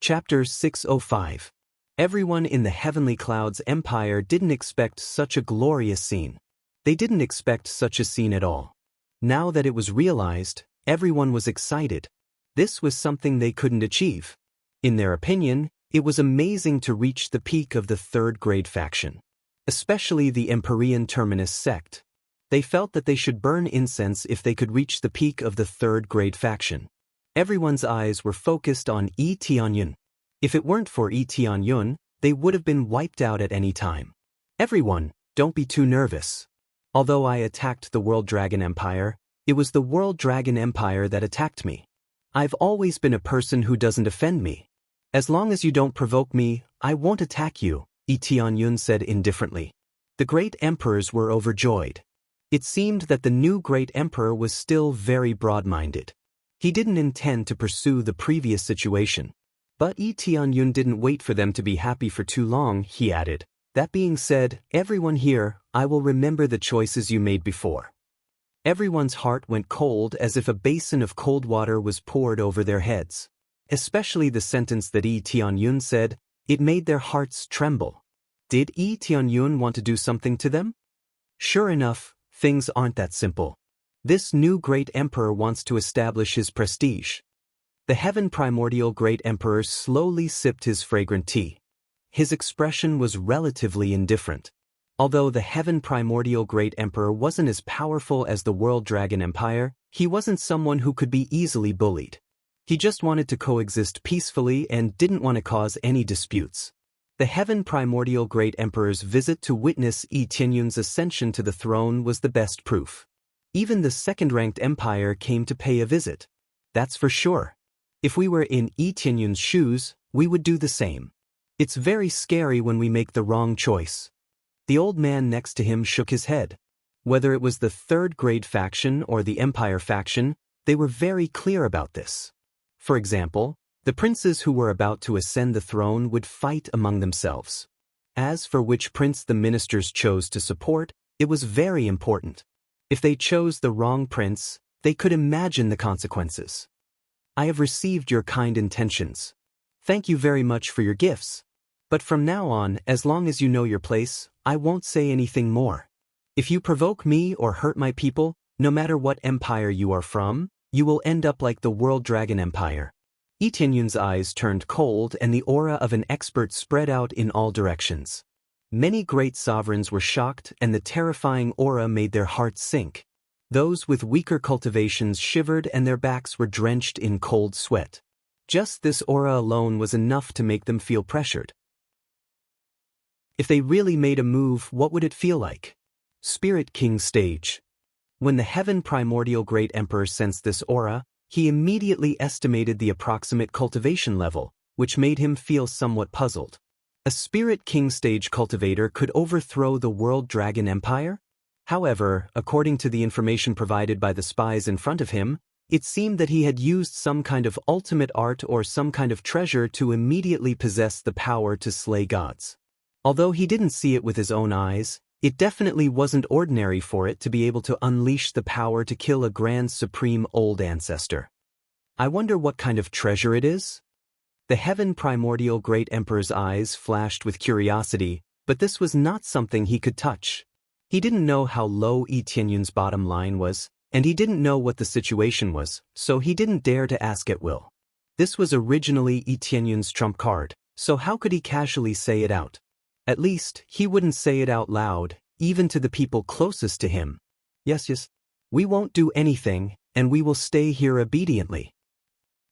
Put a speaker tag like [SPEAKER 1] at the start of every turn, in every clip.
[SPEAKER 1] Chapter 605. Everyone in the heavenly clouds empire didn't expect such a glorious scene. They didn't expect such a scene at all. Now that it was realized, everyone was excited. This was something they couldn't achieve. In their opinion, it was amazing to reach the peak of the third grade faction. Especially the Empyrean Terminus sect. They felt that they should burn incense if they could reach the peak of the third grade faction. Everyone's eyes were focused on Yi Tianyun. If it weren't for Yi Tianyun, they would have been wiped out at any time. Everyone, don't be too nervous. Although I attacked the World Dragon Empire, it was the World Dragon Empire that attacked me. I've always been a person who doesn't offend me. As long as you don't provoke me, I won't attack you, Yi Tianyun said indifferently. The great emperors were overjoyed. It seemed that the new great emperor was still very broad-minded. He didn't intend to pursue the previous situation. But Yi Tianyun didn't wait for them to be happy for too long, he added. That being said, everyone here, I will remember the choices you made before. Everyone's heart went cold as if a basin of cold water was poured over their heads. Especially the sentence that Yi Tianyun said, it made their hearts tremble. Did Yi Tianyun want to do something to them? Sure enough, things aren't that simple. This new great emperor wants to establish his prestige. The heaven primordial great emperor slowly sipped his fragrant tea. His expression was relatively indifferent. Although the heaven primordial great emperor wasn't as powerful as the World Dragon Empire, he wasn't someone who could be easily bullied. He just wanted to coexist peacefully and didn't want to cause any disputes. The heaven primordial great emperor's visit to witness Yi Tianyun's ascension to the throne was the best proof. Even the second-ranked empire came to pay a visit. That's for sure. If we were in Yi Tianyun's shoes, we would do the same. It's very scary when we make the wrong choice. The old man next to him shook his head. Whether it was the third grade faction or the empire faction, they were very clear about this. For example, the princes who were about to ascend the throne would fight among themselves. As for which prince the ministers chose to support, it was very important. If they chose the wrong prince, they could imagine the consequences. I have received your kind intentions. Thank you very much for your gifts. But from now on, as long as you know your place, I won't say anything more. If you provoke me or hurt my people, no matter what empire you are from, you will end up like the World Dragon Empire. Yi Tianyun's eyes turned cold and the aura of an expert spread out in all directions. Many great sovereigns were shocked and the terrifying aura made their hearts sink. Those with weaker cultivations shivered and their backs were drenched in cold sweat. Just this aura alone was enough to make them feel pressured. If they really made a move, what would it feel like? Spirit King stage. When the heaven primordial great emperor sensed this aura, he immediately estimated the approximate cultivation level, which made him feel somewhat puzzled. A Spirit King stage cultivator could overthrow the World Dragon Empire? However, according to the information provided by the spies in front of him, it seemed that he had used some kind of ultimate art or some kind of treasure to immediately possess the power to slay gods. Although he didn't see it with his own eyes, it definitely wasn't ordinary for it to be able to unleash the power to kill a grand supreme old ancestor. I wonder what kind of treasure it is? The heaven primordial great emperor's eyes flashed with curiosity, but this was not something he could touch. He didn't know how low Yi Tianyun's bottom line was, and he didn't know what the situation was, so he didn't dare to ask at will. This was originally Yi Tianyun's trump card, so how could he casually say it out? At least, he wouldn't say it out loud, even to the people closest to him. Yes, we won't do anything, and we will stay here obediently.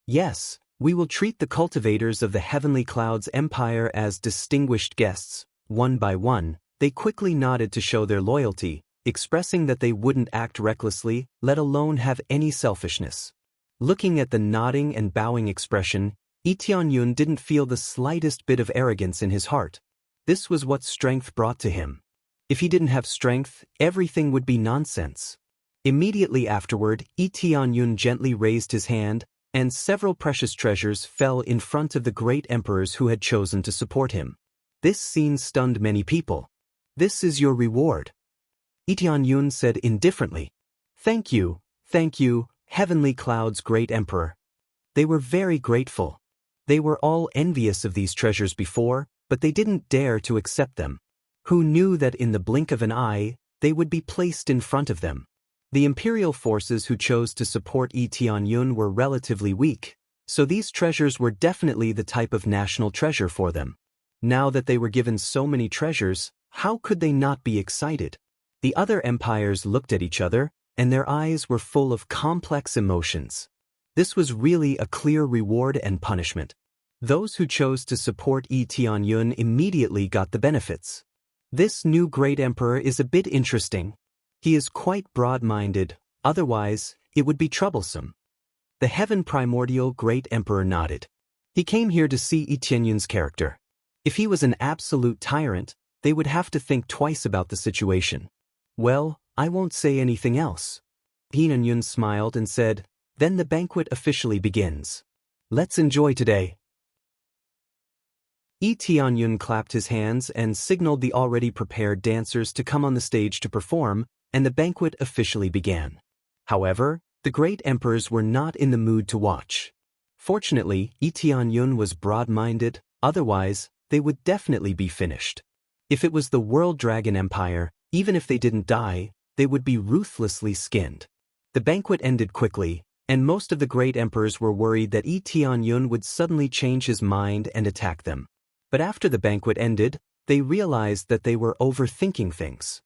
[SPEAKER 1] Yes, we will treat the cultivators of the Heavenly Clouds Empire as distinguished guests. One by one, they quickly nodded to show their loyalty, expressing that they wouldn't act recklessly, let alone have any selfishness. Looking at the nodding and bowing expression, Yi Tianyun didn't feel the slightest bit of arrogance in his heart. This was what strength brought to him. If he didn't have strength, everything would be nonsense. Immediately afterward, Yi Tianyun gently raised his hand, and several precious treasures fell in front of the great emperors who had chosen to support him. This scene stunned many people. This is your reward. Yi Tianyun said indifferently. Thank you, Heavenly Cloud's great emperor. They were very grateful. They were all envious of these treasures before, but they didn't dare to accept them. Who knew that in the blink of an eye, they would be placed in front of them? The imperial forces who chose to support Yi Tianyun were relatively weak, so these treasures were definitely the type of national treasure for them. Now that they were given so many treasures, how could they not be excited? The other empires looked at each other, and their eyes were full of complex emotions. This was really a clear reward and punishment. Those who chose to support Yi Tianyun immediately got the benefits. This new great emperor is a bit interesting. He is quite broad-minded, otherwise, it would be troublesome. The heaven primordial great emperor nodded. He came here to see Yi Tianyun's character. If he was an absolute tyrant, they would have to think twice about the situation. Well, I won't say anything else. Yi Tianyun smiled and said, "Then the banquet officially begins. Let's enjoy today." Yi Tianyun clapped his hands and signaled the already prepared dancers to come on the stage to perform, and the banquet officially began. However, the great emperors were not in the mood to watch. Fortunately, Yi Tianyun was broad-minded, otherwise, they would definitely be finished. If it was the World Dragon Empire, even if they didn't die, they would be ruthlessly skinned. The banquet ended quickly, and most of the great emperors were worried that Yi Tianyun would suddenly change his mind and attack them. But after the banquet ended, they realized that they were overthinking things.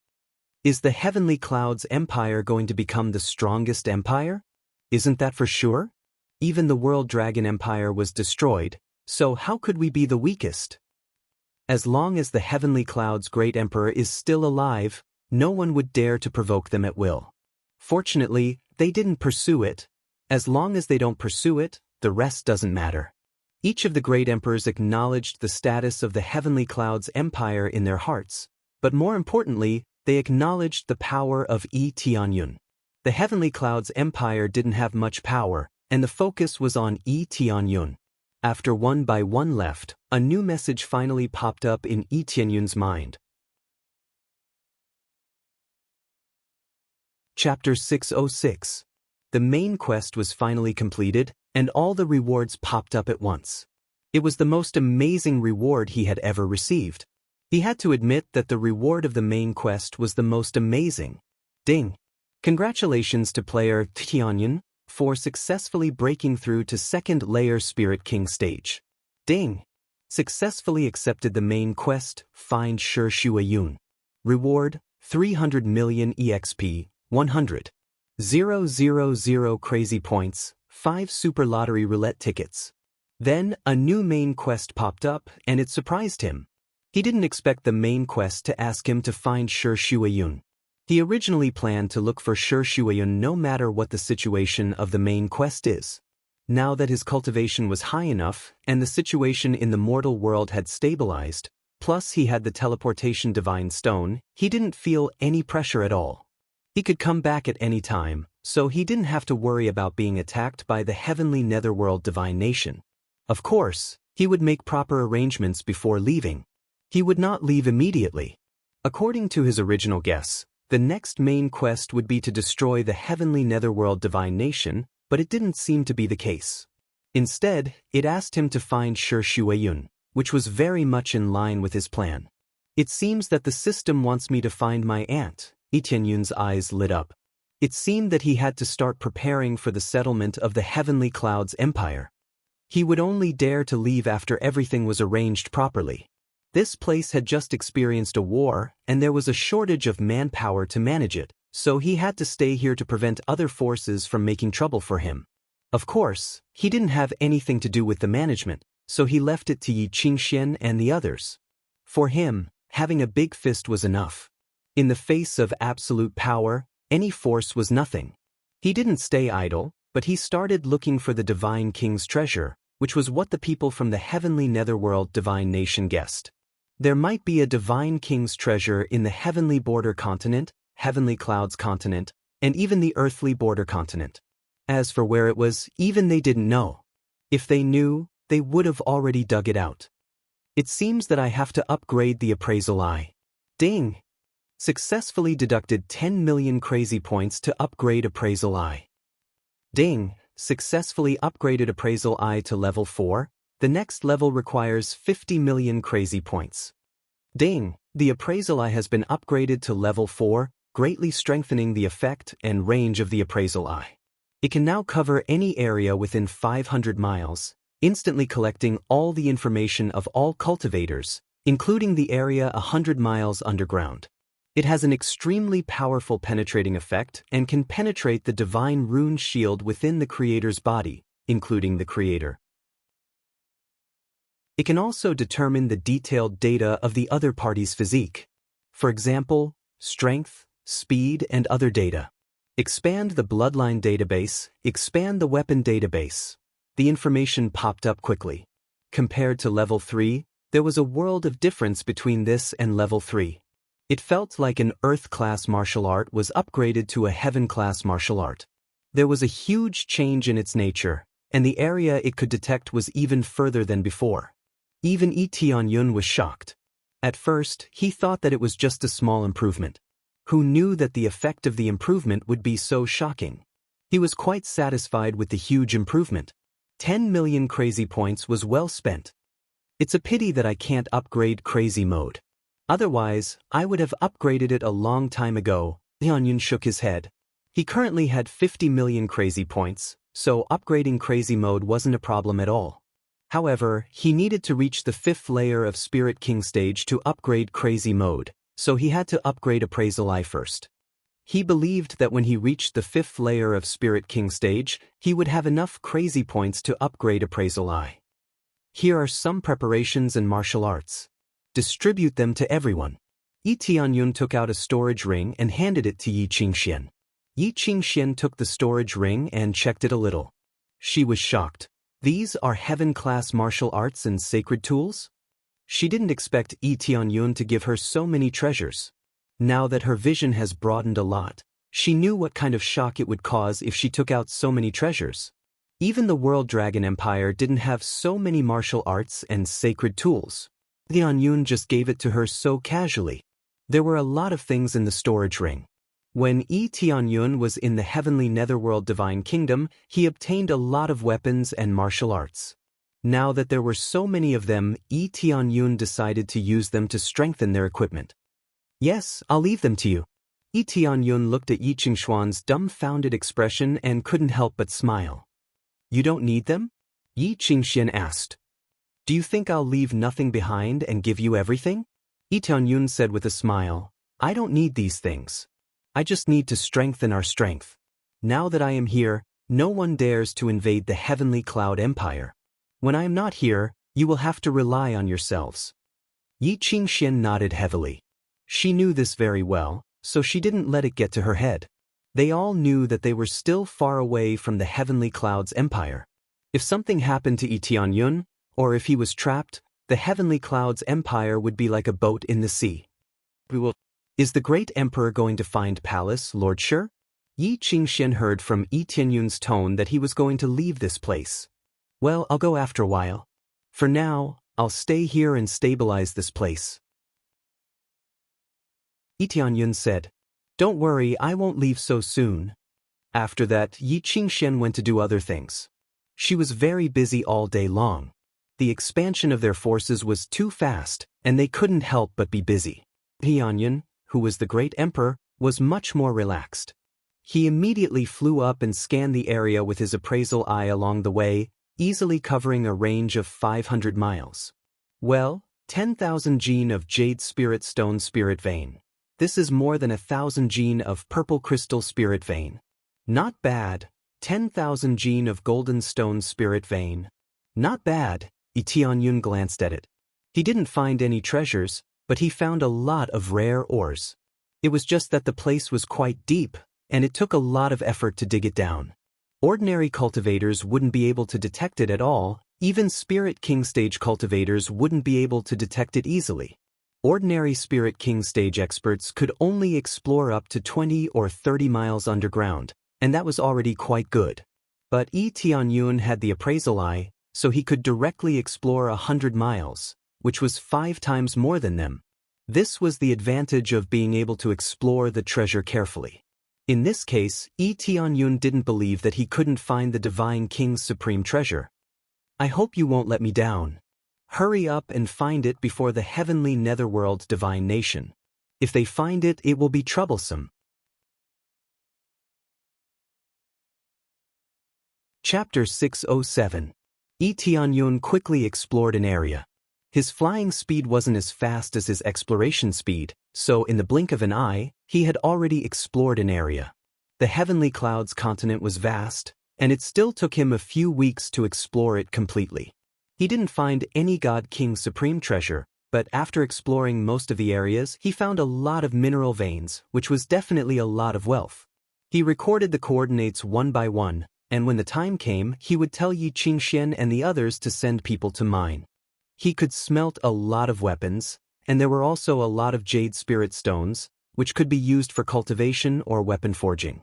[SPEAKER 1] Is the Heavenly Clouds Empire going to become the strongest empire? Isn't that for sure? Even the World Dragon Empire was destroyed, so how could we be the weakest? As long as the Heavenly Clouds Great Emperor is still alive, no one would dare to provoke them at will. Fortunately, they didn't pursue it. As long as they don't pursue it, the rest doesn't matter. Each of the great emperors acknowledged the status of the Heavenly Clouds Empire in their hearts, but more importantly, they acknowledged the power of Yi Tianyun. The Heavenly Clouds Empire didn't have much power, and the focus was on Yi Tianyun. After one by one left, a new message finally popped up in Yi Tianyun's mind. Chapter 606. The main quest was finally completed, and all the rewards popped up at once. It was the most amazing reward he had ever received. He had to admit that the reward of the main quest was the most amazing. Ding! Congratulations to player Tianyun for successfully breaking through to second layer Spirit King stage. Ding! Successfully accepted the main quest, Find Shi Shuayun. Reward, 300 million EXP, 100,000 crazy points, 5 super lottery roulette tickets. Then, a new main quest popped up, and it surprised him. He didn't expect the main quest to ask him to find Shi Shuayun. He originally planned to look for Shi Shuayun no matter what the situation of the main quest is. Now that his cultivation was high enough, and the situation in the mortal world had stabilized, plus he had the teleportation divine stone, he didn't feel any pressure at all. He could come back at any time, so he didn't have to worry about being attacked by the heavenly netherworld divine nation. Of course, he would make proper arrangements before leaving. He would not leave immediately. According to his original guess, the next main quest would be to destroy the heavenly netherworld divine nation, but it didn't seem to be the case. Instead, it asked him to find Shi Shuayun, which was very much in line with his plan. It seems that the system wants me to find my aunt. Yi Tianyun's eyes lit up. It seemed that he had to start preparing for the settlement of the Heavenly Clouds Empire. He would only dare to leave after everything was arranged properly. This place had just experienced a war, and there was a shortage of manpower to manage it, so he had to stay here to prevent other forces from making trouble for him. Of course, he didn't have anything to do with the management, so he left it to Yi Qingxian and the others. For him, having a big fist was enough. In the face of absolute power, any force was nothing. He didn't stay idle, but he started looking for the Divine King's treasure, which was what the people from the heavenly netherworld divine nation guessed. There might be a Divine King's treasure in the Heavenly Border Continent, Heavenly Clouds Continent, and even the Earthly Border Continent. As for where it was, even they didn't know. If they knew, they would have already dug it out. It seems that I have to upgrade the appraisal eye. Ding! Successfully deducted 10 million crazy points to upgrade appraisal eye. Ding! Successfully upgraded appraisal eye to level 4, The next level requires 50 million crazy points. Ding! The appraisal eye has been upgraded to level 4, greatly strengthening the effect and range of the appraisal eye. It can now cover any area within 500 miles, instantly collecting all the information of all cultivators, including the area 100 miles underground. It has an extremely powerful penetrating effect and can penetrate the divine rune shield within the creator's body, including the creator. It can also determine the detailed data of the other party's physique. For example, strength, speed, and other data. Expand the bloodline database, expand the weapon database. The information popped up quickly. Compared to level 3, there was a world of difference between this and level 3. It felt like an Earth-class martial art was upgraded to a Heaven-class martial art. There was a huge change in its nature, and the area it could detect was even further than before. Even Yi Tianyun was shocked. At first, he thought that it was just a small improvement. Who knew that the effect of the improvement would be so shocking? He was quite satisfied with the huge improvement. 10 million crazy points was well spent. It's a pity that I can't upgrade crazy mode. Otherwise, I would have upgraded it a long time ago. Tianyun shook his head. He currently had 50 million crazy points, so upgrading crazy mode wasn't a problem at all. However, he needed to reach the 5th layer of Spirit King stage to upgrade crazy mode, so he had to upgrade appraisal eye first. He believed that when he reached the 5th layer of Spirit King stage, he would have enough crazy points to upgrade appraisal eye. Here are some preparations and martial arts. Distribute them to everyone. Yi Tianyun took out a storage ring and handed it to Yi Qingxian. Yi Qingxian took the storage ring and checked it a little. She was shocked. These are Heaven-class martial arts and sacred tools? She didn't expect Yi Tianyun to give her so many treasures. Now that her vision has broadened a lot, she knew what kind of shock it would cause if she took out so many treasures. Even the World Dragon Empire didn't have so many martial arts and sacred tools. Tianyun just gave it to her so casually. There were a lot of things in the storage ring. When Yi Tianyun was in the heavenly netherworld divine kingdom, he obtained a lot of weapons and martial arts. Now that there were so many of them, Yi Tianyun decided to use them to strengthen their equipment. Yes, I'll leave them to you. Yi Tianyun looked at Yi Qingshuan's dumbfounded expression and couldn't help but smile. You don't need them? Yi Qingxian asked. Do you think I'll leave nothing behind and give you everything? Yi Tianyun said with a smile, I don't need these things. I just need to strengthen our strength. Now that I am here, no one dares to invade the heavenly cloud empire. When I am not here, you will have to rely on yourselves. Yi Qingxian nodded heavily. She knew this very well, so she didn't let it get to her head. They all knew that they were still far away from the heavenly clouds empire. If something happened to Yi Tianyun, or if he was trapped, the heavenly clouds empire would be like a boat in the sea. Is the great emperor going to find palace, Lord Shi? Yi Qingxian heard from Yi Tianyun's tone that he was going to leave this place. Well, I'll go after a while. For now, I'll stay here and stabilize this place. Yi Tianyun said, Don't worry, I won't leave so soon. After that, Yi Qingxian went to do other things. She was very busy all day long. The expansion of their forces was too fast, and they couldn't help but be busy. Tianyun, who was the great emperor, was much more relaxed. He immediately flew up and scanned the area with his appraisal eye along the way, easily covering a range of 500 miles. Well, 10,000 gene of jade spirit stone spirit vein. This is more than 1,000 gene of purple crystal spirit vein. Not bad. 10,000 gene of golden stone spirit vein. Not bad. Yi Tianyun glanced at it. He didn't find any treasures, but he found a lot of rare ores. It was just that the place was quite deep, and it took a lot of effort to dig it down. Ordinary cultivators wouldn't be able to detect it at all, even Spirit King stage cultivators wouldn't be able to detect it easily. Ordinary Spirit King stage experts could only explore up to 20 or 30 miles underground, and that was already quite good. But Yi Tianyun had the appraisal eye, so he could directly explore 100 miles, which was 5 times more than them. This was the advantage of being able to explore the treasure carefully. In this case, Yi Tianyun didn't believe that he couldn't find the Divine King's supreme treasure. I hope you won't let me down. Hurry up and find it before the heavenly netherworld divine nation. If they find it, it will be troublesome. Chapter 607. Yi Tianyun quickly explored an area. His flying speed wasn't as fast as his exploration speed, so in the blink of an eye, he had already explored an area. The Heavenly Clouds continent was vast, and it still took him a few weeks to explore it completely. He didn't find any God King's supreme treasure, but after exploring most of the areas, he found a lot of mineral veins, which was definitely a lot of wealth. He recorded the coordinates one by one, and when the time came, he would tell Yi Qingxian and the others to send people to mine. He could smelt a lot of weapons, and there were also a lot of jade spirit stones, which could be used for cultivation or weapon forging.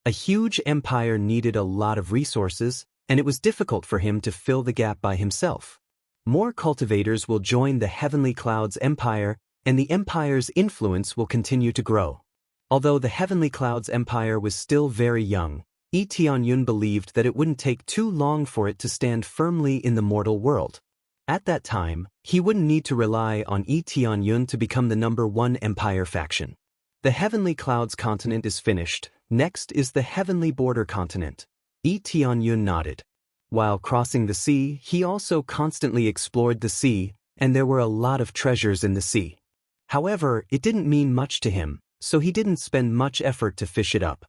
[SPEAKER 1] A huge empire needed a lot of resources, and it was difficult for him to fill the gap by himself. More cultivators will join the Heavenly Clouds Empire, and the empire's influence will continue to grow. Although the Heavenly Clouds Empire was still very young, Yi Tianyun believed that it wouldn't take too long for it to stand firmly in the mortal world. At that time, he wouldn't need to rely on Yi Tianyun to become the #1 empire faction. The Heavenly Clouds continent is finished. Next is the Heavenly Border continent. Yi Tianyun nodded. While crossing the sea, he also constantly explored the sea, and there were a lot of treasures in the sea. However, it didn't mean much to him, so he didn't spend much effort to fish it up.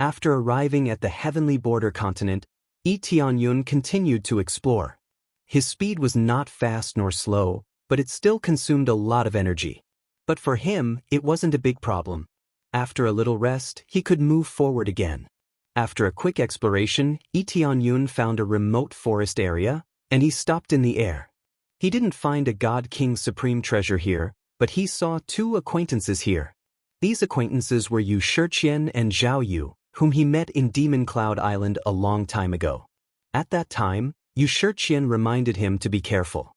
[SPEAKER 1] After arriving at the Heavenly Border continent, Yi Tianyun continued to explore. His speed was not fast nor slow, but it still consumed a lot of energy. But for him, it wasn't a big problem. After a little rest, he could move forward again. After a quick exploration, Yi Tianyun found a remote forest area, and he stopped in the air. He didn't find a God King's supreme treasure here, but he saw 2 acquaintances here. These acquaintances were Yu Shiqian and Zhao Yu, whom he met in Demon Cloud Island a long time ago. At that time, Yu Shiqian reminded him to be careful.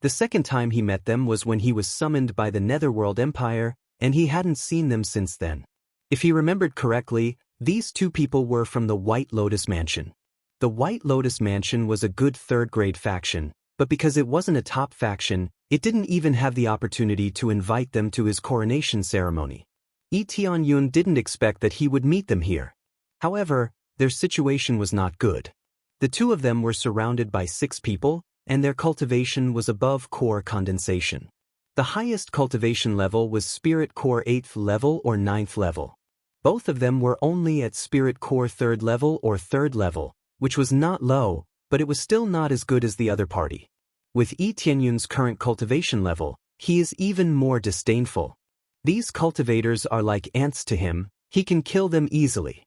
[SPEAKER 1] The second time he met them was when he was summoned by the Netherworld Empire, and he hadn't seen them since then. If he remembered correctly, these 2 people were from the White Lotus Mansion. The White Lotus Mansion was a good third-grade faction, but because it wasn't a top faction, it didn't even have the opportunity to invite them to his coronation ceremony. Yi Tianyun didn't expect that he would meet them here. However, their situation was not good. The 2 of them were surrounded by 6 people, and their cultivation was above core condensation. The highest cultivation level was Spirit Core 8th level or 9th level. Both of them were only at Spirit Core 3rd level or 3rd level, which was not low, but it was still not as good as the other party. With Yi Tianyun's current cultivation level, he is even more disdainful. These cultivators are like ants to him, he can kill them easily.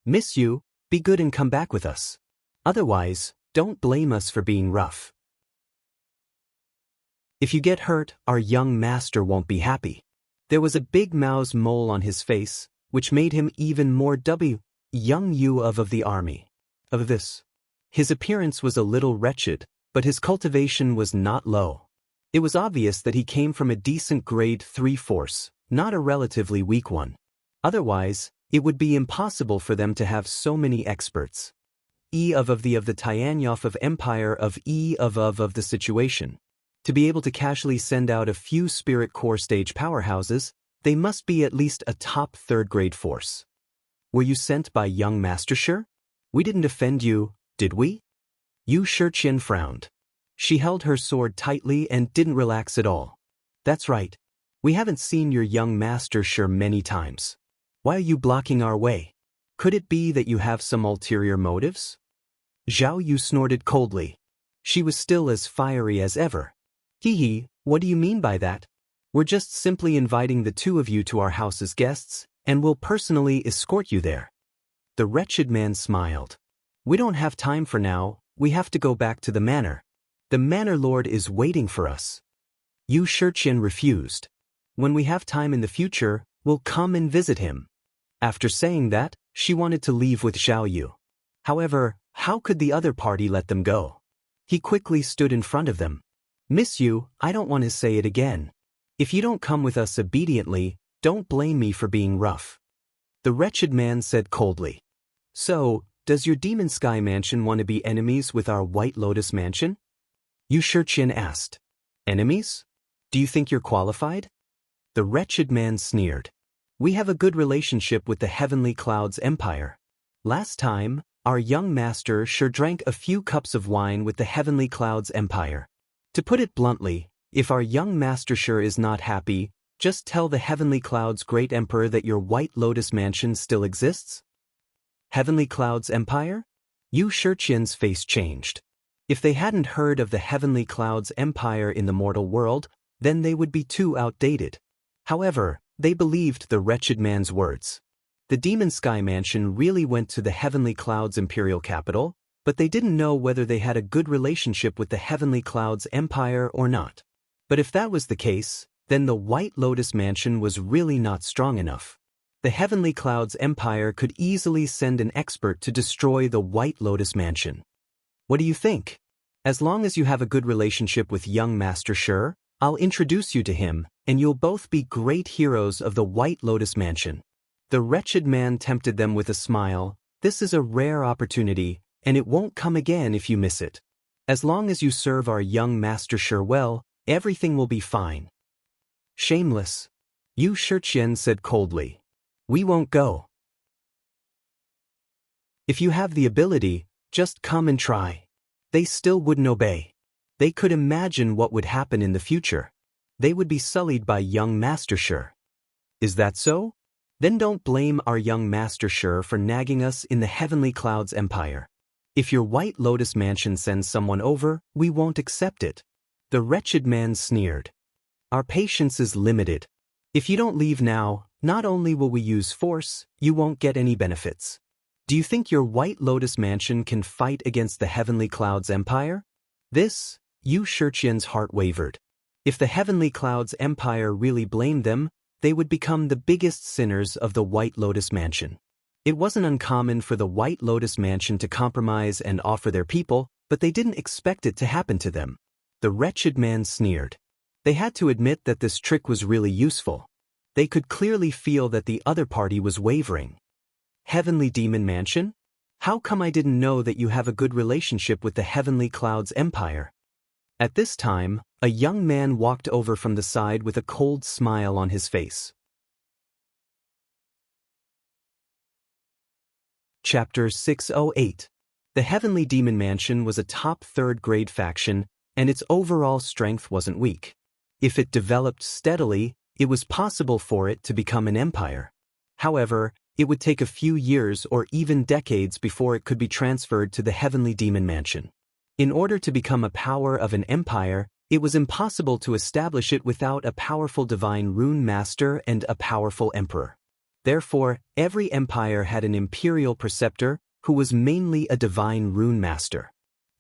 [SPEAKER 1] Miss you, be good and come back with us. Otherwise, don't blame us for being rough. If you get hurt, our young master won't be happy. There was a big mouse mole on his face, which made him even more young Yu of the army. Of this. His appearance was a little wretched, but his cultivation was not low. It was obvious that he came from a decent grade 3 force, not a relatively weak one. Otherwise, it would be impossible for them to have so many experts. E of the Tianyov of Empire of E of the situation. To be able to casually send out a few Spirit Core stage powerhouses, they must be at least a top 3rd grade force. Were you sent by young Master Shi? We didn't offend you, did we? Yu Shiqian frowned. She held her sword tightly and didn't relax at all. That's right. We haven't seen your young Master Shi many times. Why are you blocking our way? Could it be that you have some ulterior motives? Zhao Yu snorted coldly. She was still as fiery as ever. Hee, what do you mean by that? We're just simply inviting the 2 of you to our house as guests, and we'll personally escort you there. The wretched man smiled. We don't have time for now, we have to go back to the manor. The manor lord is waiting for us. Yu Shiqian refused. When we have time in the future, we'll come and visit him. After saying that, she wanted to leave with Zhao Yu. However, how could the other party let them go? He quickly stood in front of them. Miss you, I don't want to say it again. If you don't come with us obediently, don't blame me for being rough. The wretched man said coldly. So, does your Demon Sky Mansion want to be enemies with our White Lotus Mansion? Yu Shiqian asked. Enemies? Do you think you're qualified? The wretched man sneered. We have a good relationship with the Heavenly Clouds Empire. Last time, our young master sure drank a few cups of wine with the Heavenly Clouds Empire. To put it bluntly, if our young master sure is not happy, just tell the Heavenly Clouds Great Emperor that your White Lotus Mansion still exists. Heavenly Clouds Empire? Yu Shiqian's face changed. If they hadn't heard of the Heavenly Clouds Empire in the mortal world, then they would be too outdated. However, they believed the wretched man's words. The Demon Sky Mansion really went to the Heavenly Clouds Imperial capital, but they didn't know whether they had a good relationship with the Heavenly Clouds Empire or not. But if that was the case, then the White Lotus Mansion was really not strong enough. The Heavenly Clouds Empire could easily send an expert to destroy the White Lotus Mansion. What do you think? As long as you have a good relationship with young Master Shi, I'll introduce you to him, and you'll both be great heroes of the White Lotus Mansion. The wretched man tempted them with a smile. This is a rare opportunity, and it won't come again if you miss it. As long as you serve our young Master Shi well, everything will be fine. Shameless. Yu Shiqian said coldly. We won't go. If you have the ability, just come and try. They still wouldn't obey. They could imagine what would happen in the future. They would be sullied by young Master Shi. Is that so? Then don't blame our young Master Shi for nagging us in the Heavenly Clouds Empire. If your White Lotus Mansion sends someone over, we won't accept it. The wretched man sneered. Our patience is limited. If you don't leave now, not only will we use force, you won't get any benefits. Do you think your White Lotus Mansion can fight against the Heavenly Clouds Empire? This, Yu Shiqian's heart wavered. If the Heavenly Clouds Empire really blamed them, they would become the biggest sinners of the White Lotus Mansion. It wasn't uncommon for the White Lotus Mansion to compromise and offer their people, but they didn't expect it to happen to them. The wretched man sneered. They had to admit that this trick was really useful. They could clearly feel that the other party was wavering. Heavenly Demon Mansion? How come I didn't know that you have a good relationship with the Heavenly Clouds Empire? At this time, a young man walked over from the side with a cold smile on his face. Chapter 608. The Heavenly Demon Mansion was a top third-grade faction, and its overall strength wasn't weak. If it developed steadily, it was possible for it to become an empire. However, it would take a few years or even decades before it could be transferred to the Heavenly Demon Mansion. In order to become a power of an empire, it was impossible to establish it without a powerful divine rune master and a powerful emperor. Therefore, every empire had an imperial preceptor, who was mainly a divine rune master.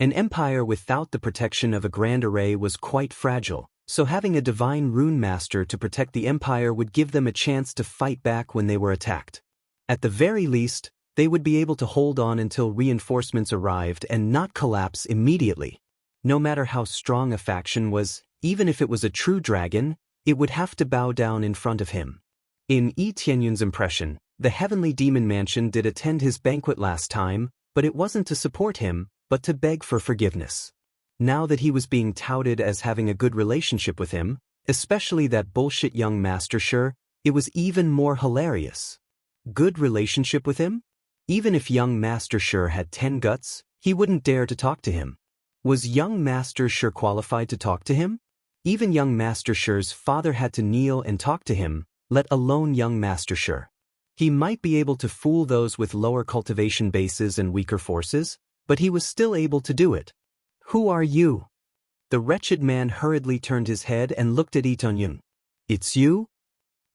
[SPEAKER 1] An empire without the protection of a grand array was quite fragile, so having a divine rune master to protect the empire would give them a chance to fight back when they were attacked. At the very least, they would be able to hold on until reinforcements arrived and not collapse immediately. No matter how strong a faction was, even if it was a true dragon, it would have to bow down in front of him. In Yi Tianyun's impression, the Heavenly Demon Mansion did attend his banquet last time, but it wasn't to support him, but to beg for forgiveness. Now that he was being touted as having a good relationship with him, especially that bullshit young Master Shi, it was even more hilarious. Good relationship with him? Even if young Master Shi had 10 guts, he wouldn't dare to talk to him. Was young Master Shi qualified to talk to him? Even young Master Shi's father had to kneel and talk to him, let alone young Master Shi. He might be able to fool those with lower cultivation bases and weaker forces, but he was still able to do it. Who are you? The wretched man hurriedly turned his head and looked at Yi Tianyun. It's you?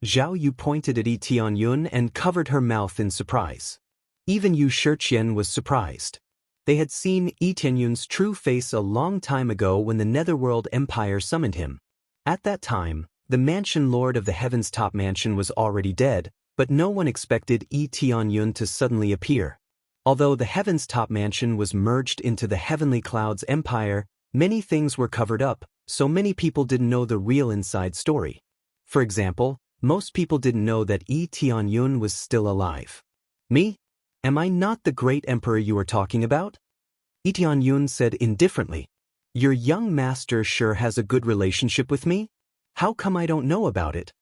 [SPEAKER 1] Zhao Yu pointed at Yi Tianyun and covered her mouth in surprise. Even Yu Shiqian was surprised. They had seen Yi Tianyun's true face a long time ago when the Netherworld Empire summoned him. At that time, the Mansion Lord of the Heaven's Top Mansion was already dead, but no one expected Yi Tianyun to suddenly appear. Although the Heaven's Top Mansion was merged into the Heavenly Clouds Empire, many things were covered up, so many people didn't know the real inside story. For example, most people didn't know that Yi Tianyun was still alive. Me? Am I not the great emperor you are talking about? Lee Tianyun said indifferently. Your young master sure has a good relationship with me? How come I don't know about it?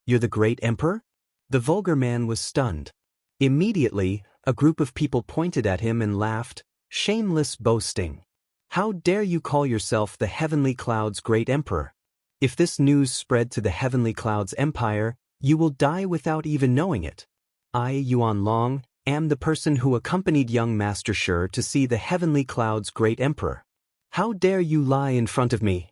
[SPEAKER 1] You're the great emperor? The vulgar man was stunned. Immediately, a group of people pointed at him and laughed, shameless boasting. How dare you call yourself the Heavenly Cloud's great emperor? If this news spread to the Heavenly Cloud's empire, you will die without even knowing it. I, Yuan Long, am the person who accompanied young Master Shi to see the Heavenly Cloud's great emperor. How dare you lie in front of me?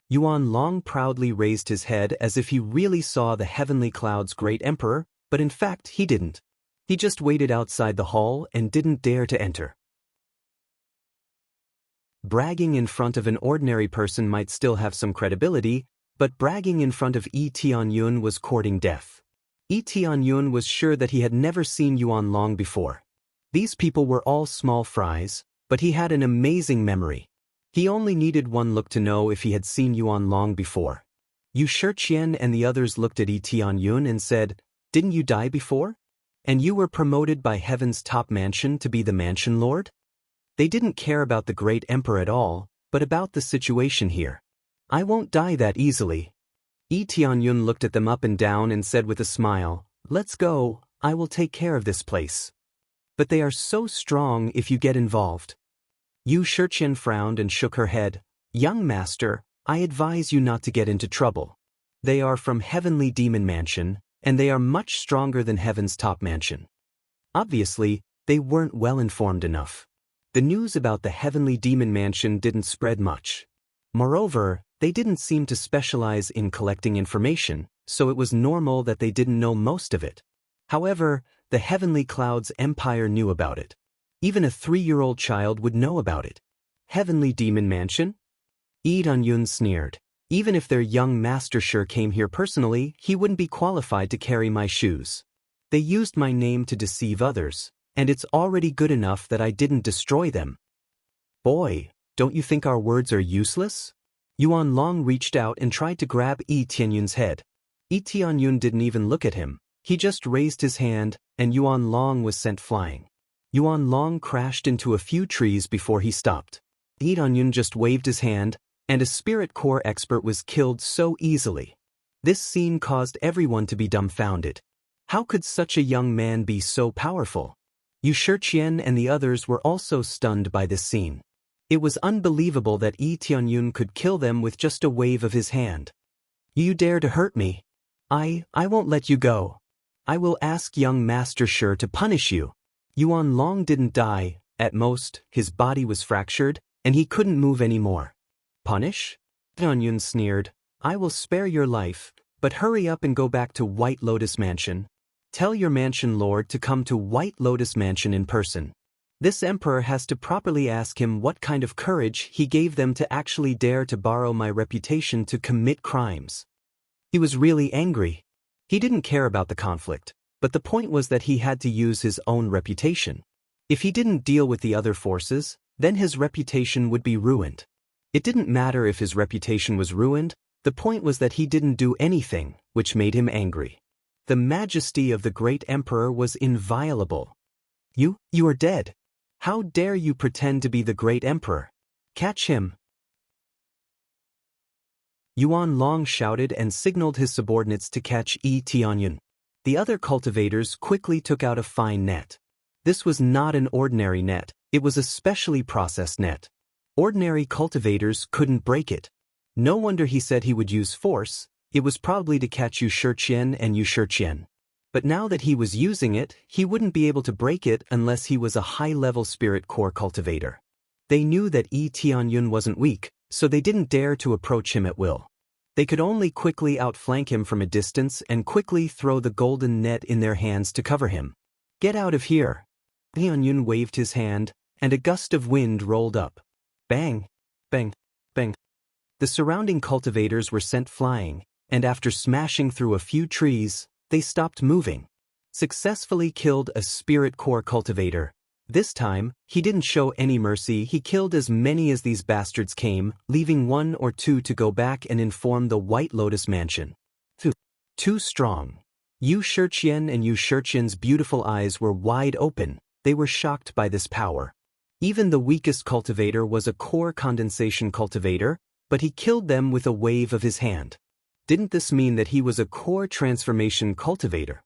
[SPEAKER 1] Yuan Long proudly raised his head as if he really saw the Heavenly Cloud's great emperor, but in fact he didn't. He just waited outside the hall and didn't dare to enter. Bragging in front of an ordinary person might still have some credibility, but bragging in front of Lee Tianyun was courting death. Lee Tianyun was sure that he had never seen Yuan Long before. These people were all small fries, but he had an amazing memory. He only needed one look to know if he had seen Yuan Long before. Yu Shiqian and the others looked at Lee Tianyun and said, "Didn't you die before? And you were promoted by heaven's top mansion to be the mansion lord?" They didn't care about the great emperor at all, but about the situation here. "I won't die that easily." Lee Tianyun looked at them up and down and said with a smile, "Let's go, I will take care of this place." "But they are so strong if you get involved." Yu Shiqian frowned and shook her head. "Young master, I advise you not to get into trouble. They are from Heavenly Demon Mansion, and they are much stronger than Heaven's top mansion." Obviously, they weren't well informed enough. The news about the Heavenly Demon Mansion didn't spread much. Moreover, they didn't seem to specialize in collecting information, so it was normal that they didn't know most of it. However, the Heavenly Cloud's empire knew about it. Even a 3-year-old child would know about it. Heavenly Demon Mansion? Lee Tianyun sneered. Even if their young master Shi came here personally, he wouldn't be qualified to carry my shoes. They used my name to deceive others, and it's already good enough that I didn't destroy them. Boy, don't you think our words are useless? Yuan Long reached out and tried to grab Lee Tianyun's head. Lee Tianyun didn't even look at him. He just raised his hand, and Yuan Long was sent flying. Yuan Long crashed into a few trees before he stopped. Lee Tianyun just waved his hand, and a spirit core expert was killed so easily. This scene caused everyone to be dumbfounded. How could such a young man be so powerful? Yu Shiqian and the others were also stunned by this scene. It was unbelievable that Lee Tianyun could kill them with just a wave of his hand. "You dare to hurt me? I won't let you go. I will ask young Master Shi to punish you." Yuan Long didn't die. At most, his body was fractured, and he couldn't move anymore. "Punish?" Tianyun sneered. "I will spare your life, but hurry up and go back to White Lotus Mansion. Tell your mansion lord to come to White Lotus Mansion in person. This emperor has to properly ask him what kind of courage he gave them to actually dare to borrow my reputation to commit crimes." He was really angry. He didn't care about the conflict, but the point was that he had to use his own reputation. If he didn't deal with the other forces, then his reputation would be ruined. It didn't matter if his reputation was ruined, the point was that he didn't do anything, which made him angry. The majesty of the great emperor was inviolable. You are dead. How dare you pretend to be the great emperor? Catch him." Yuan Long shouted and signaled his subordinates to catch Lee Tianyun. The other cultivators quickly took out a fine net. This was not an ordinary net, it was a specially processed net. Ordinary cultivators couldn't break it. No wonder he said he would use force. It was probably to catch Yu Shiqian and Yu Shiqian. But now that he was using it, he wouldn't be able to break it unless he was a high-level spirit core cultivator. They knew that Lee Tianyun wasn't weak, so they didn't dare to approach him at will. They could only quickly outflank him from a distance and quickly throw the golden net in their hands to cover him. "Get out of here!" Tianyun waved his hand, and a gust of wind rolled up. Bang! Bang! Bang! The surrounding cultivators were sent flying, and after smashing through a few trees, they stopped moving. Successfully killed a spirit core cultivator. This time, he didn't show any mercy. He killed as many as these bastards came, leaving 1 or 2 to go back and inform the White Lotus Mansion. Too strong. Yu Shiqian and Yu Shiqian's beautiful eyes were wide open. They were shocked by this power. Even the weakest cultivator was a core condensation cultivator, but he killed them with a wave of his hand. Didn't this mean that he was a core transformation cultivator?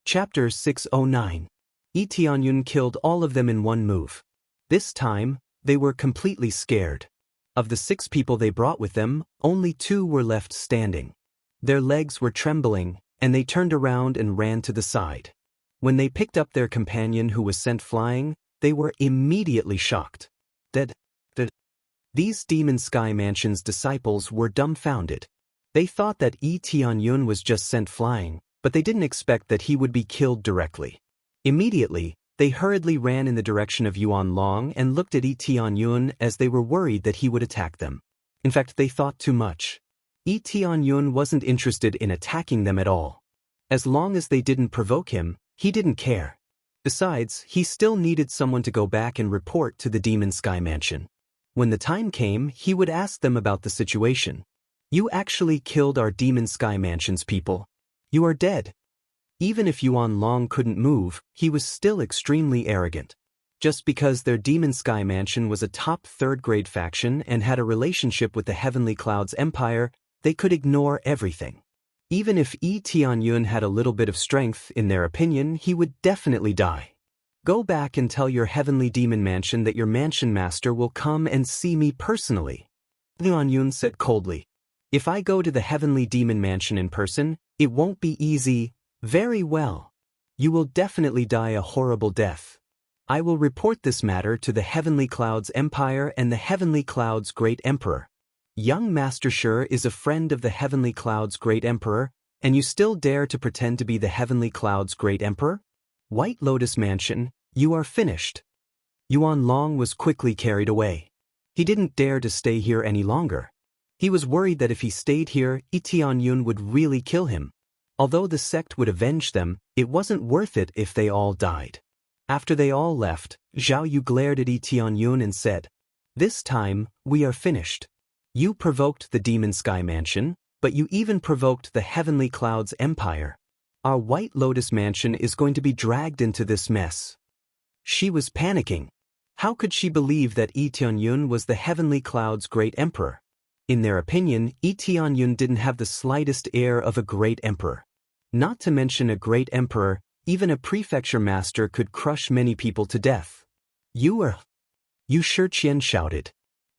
[SPEAKER 1] Chapter 609. Yi Tianyun killed all of them in one move. This time, they were completely scared. Of the 6 people they brought with them, only 2 were left standing. Their legs were trembling, and they turned around and ran to the side. When they picked up their companion who was sent flying, they were immediately shocked. These Demon Sky Mansion's disciples were dumbfounded. They thought that Yi Tianyun was just sent flying, but they didn't expect that he would be killed directly. Immediately, they hurriedly ran in the direction of Yuan Long and looked at Yi Tianyun as they were worried that he would attack them. In fact, they thought too much. Yi Tianyun wasn't interested in attacking them at all. As long as they didn't provoke him, he didn't care. Besides, he still needed someone to go back and report to the Demon Sky Mansion. When the time came, he would ask them about the situation. You actually killed our Demon Sky Mansion's people. You are dead. Even if Yuan Long couldn't move, he was still extremely arrogant. Just because their Demon Sky Mansion was a top 3rd-grade faction and had a relationship with the Heavenly Clouds Empire, they could ignore everything. Even if Yi Tianyun had a little bit of strength, in their opinion, he would definitely die. Go back and tell your Heavenly Demon Mansion that your Mansion Master will come and see me personally. Tianyun said coldly. If I go to the Heavenly Demon Mansion in person, it won't be easy. Very well. You will definitely die a horrible death. I will report this matter to the Heavenly Clouds Empire and the Heavenly Clouds Great Emperor. Young Master Shi is a friend of the Heavenly Clouds Great Emperor, and you still dare to pretend to be the Heavenly Clouds Great Emperor? White Lotus Mansion, you are finished. Yuan Long was quickly carried away. He didn't dare to stay here any longer. He was worried that if he stayed here, Yi Tianyun would really kill him. Although the sect would avenge them, it wasn't worth it if they all died. After they all left, Zhao Yu glared at Yi Tianyun and said, "This time, we are finished. You provoked the Demon Sky Mansion, but you even provoked the Heavenly Clouds Empire. Our White Lotus Mansion is going to be dragged into this mess." She was panicking. How could she believe that Yi Tianyun was the Heavenly Clouds Great Emperor? In their opinion, Yi Tianyun didn't have the slightest air of a great emperor. Not to mention a great emperor, even a prefecture master could crush many people to death. Yu Shiqian shouted.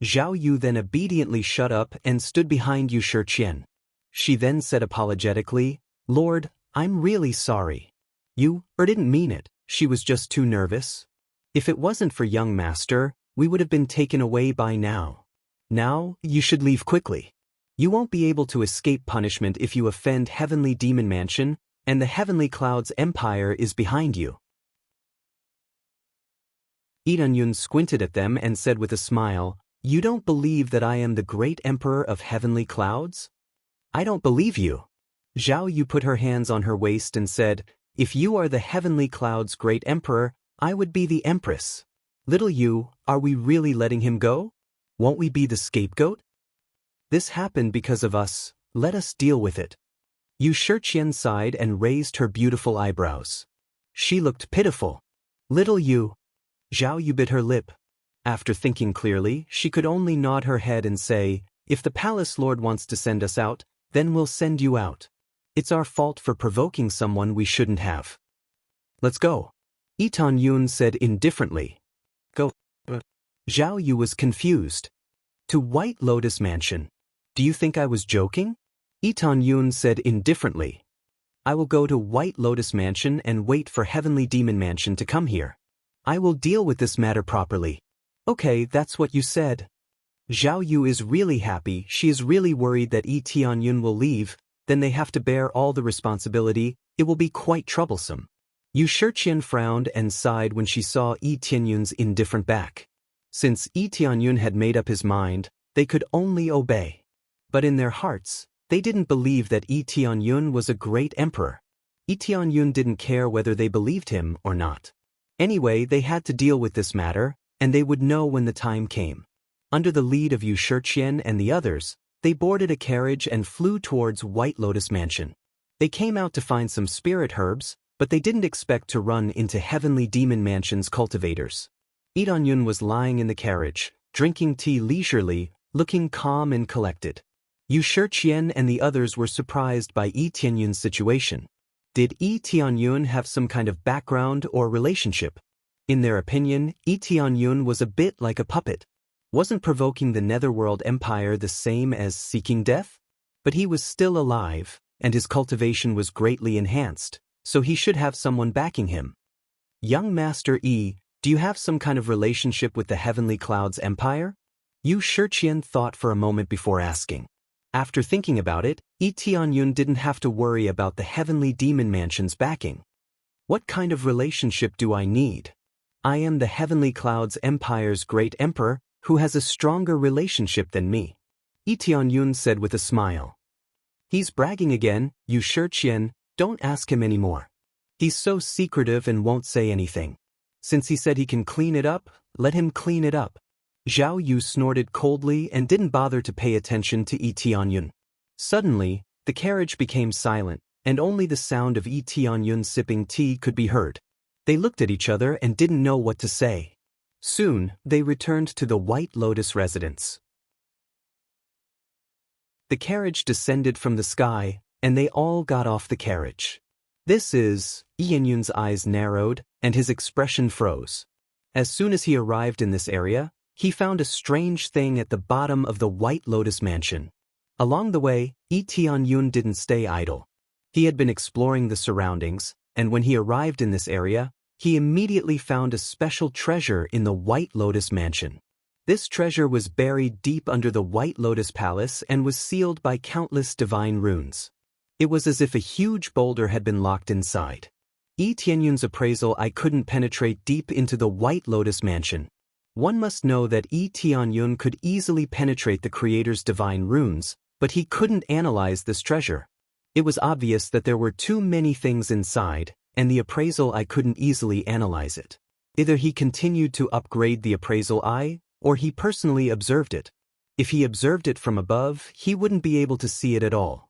[SPEAKER 1] Zhao Yu then obediently shut up and stood behind Yu Shiqian. She then said apologetically, "Lord, I'm really sorry. You didn't mean it, she was just too nervous. If it wasn't for young master, we would have been taken away by now. Now, you should leave quickly. You won't be able to escape punishment if you offend Heavenly Demon Mansion, and the Heavenly Clouds Empire is behind you." Yi Tianyun squinted at them and said with a smile, "You don't believe that I am the great emperor of Heavenly Clouds? I don't believe you." Zhao Yu put her hands on her waist and said, "If you are the Heavenly Clouds' great emperor, I would be the empress. Little Yu, are we really letting him go? Won't we be the scapegoat? This happened because of us, let us deal with it." Yu Shiqian sighed and raised her beautiful eyebrows. She looked pitiful. "Little Yu." Zhao Yu bit her lip. After thinking clearly, she could only nod her head and say, "If the palace lord wants to send us out, then we'll send you out. It's our fault for provoking someone we shouldn't have. Let's go." Yi Tianyun said indifferently. "Go." Zhao Yu was confused. "To White Lotus Mansion. Do you think I was joking?" Yi Tianyun said indifferently. "I will go to White Lotus Mansion and wait for Heavenly Demon Mansion to come here. I will deal with this matter properly." "Okay, that's what you said." Zhao Yu is really happy. She is really worried that Yi Tianyun will leave, then they have to bear all the responsibility. It will be quite troublesome. Yu Shiqian frowned and sighed when she saw Yi Tianyun's indifferent back. Since Yi Tianyun had made up his mind, they could only obey. But in their hearts, they didn't believe that Yi Tianyun was a great emperor. Yi Tianyun didn't care whether they believed him or not. Anyway, they had to deal with this matter, and they would know when the time came. Under the lead of Yu Shiqian and the others, They boarded a carriage and flew towards White Lotus Mansion. They came out to find some spirit herbs, but they didn't expect to run into Heavenly Demon Mansion's cultivators. Lee Dong-yun was lying in the carriage, drinking tea leisurely, looking calm and collected. Yu Shiqian and the others were surprised by Lee Tianyun's situation. Did Lee Tianyun have some kind of background or relationship? In their opinion, Lee Tianyun was a bit like a puppet. Wasn't provoking the Netherworld Empire the same as seeking death? But he was still alive, and his cultivation was greatly enhanced, so he should have someone backing him. Young Master Yi, do you have some kind of relationship with the Heavenly Clouds Empire? Yu Shiqian thought for a moment before asking. After thinking about it, Lee Tianyun didn't have to worry about the Heavenly Demon Mansion's backing. What kind of relationship do I need? I am the Heavenly Clouds Empire's great emperor, who has a stronger relationship than me. Lee Tianyun said with a smile. He's bragging again, Yu Shiqian, don't ask him anymore. He's so secretive and won't say anything. Since he said he can clean it up, let him clean it up. Zhao Yu snorted coldly and didn't bother to pay attention to Lee Tianyun. Suddenly, the carriage became silent, and only the sound of Lee Tianyun sipping tea could be heard. They looked at each other and didn't know what to say. Soon, they returned to the White Lotus residence. The carriage descended from the sky, and they all got off the carriage. This is, Tianyun's eyes narrowed, and his expression froze. As soon as he arrived in this area, he found a strange thing at the bottom of the White Lotus Mansion. Along the way, Lee Tianyun didn't stay idle. He had been exploring the surroundings, and when he arrived in this area, he immediately found a special treasure in the White Lotus Mansion. This treasure was buried deep under the White Lotus Palace and was sealed by countless divine runes. It was as if a huge boulder had been locked inside. Lee Tianyun's appraisal I couldn't penetrate deep into the White Lotus Mansion. One must know that Lee Tianyun could easily penetrate the Creator's divine runes, but he couldn't analyze this treasure. It was obvious that there were too many things inside, and the appraisal eye couldn't easily analyze it. Either he continued to upgrade the appraisal eye, or he personally observed it. If he observed it from above, he wouldn't be able to see it at all.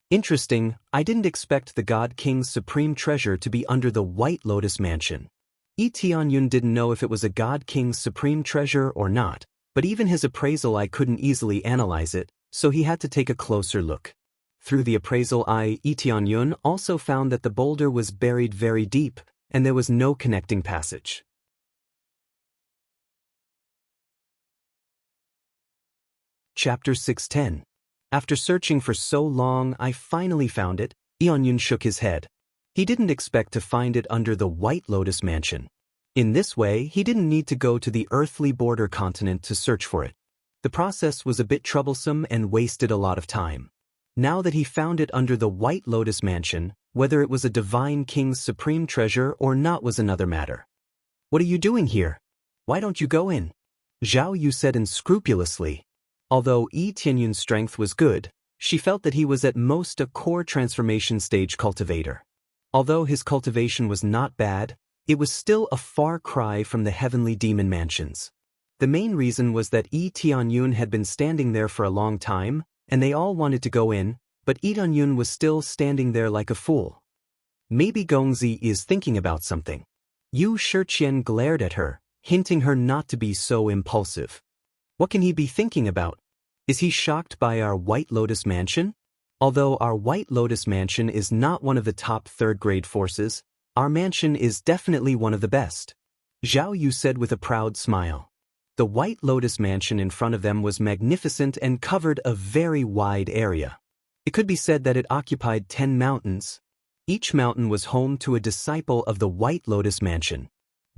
[SPEAKER 1] Interesting, I didn't expect the God King's supreme treasure to be under the White Lotus Mansion. Lee Tianyun didn't know if it was a God King's supreme treasure or not, but even his appraisal eye couldn't easily analyze it, so he had to take a closer look. Through the appraisal eye, Lee Tianyun also found that the boulder was buried very deep, and there was no connecting passage. Chapter 610. After searching for so long, I finally found it. Lee Tianyun shook his head. He didn't expect to find it under the White Lotus Mansion. In this way, he didn't need to go to the earthly border continent to search for it. The process was a bit troublesome and wasted a lot of time. Now that he found it under the White Lotus Mansion, whether it was a divine king's supreme treasure or not was another matter. What are you doing here? Why don't you go in? Zhao Yu said unscrupulously. Although Lee Tianyun's strength was good, she felt that he was at most a core transformation stage cultivator. Although his cultivation was not bad, it was still a far cry from the Heavenly Demon Mansions. The main reason was that Lee Tianyun had been standing there for a long time, and they all wanted to go in, but Lee Tianyun was still standing there like a fool. Maybe Gongzi is thinking about something. Yu Shiqian glared at her, hinting her not to be so impulsive. What can he be thinking about? Is he shocked by our White Lotus Mansion? Although our White Lotus Mansion is not one of the top third-grade forces, our mansion is definitely one of the best. Zhao Yu said with a proud smile. The White Lotus Mansion in front of them was magnificent and covered a very wide area. It could be said that it occupied 10 mountains. Each mountain was home to a disciple of the White Lotus Mansion.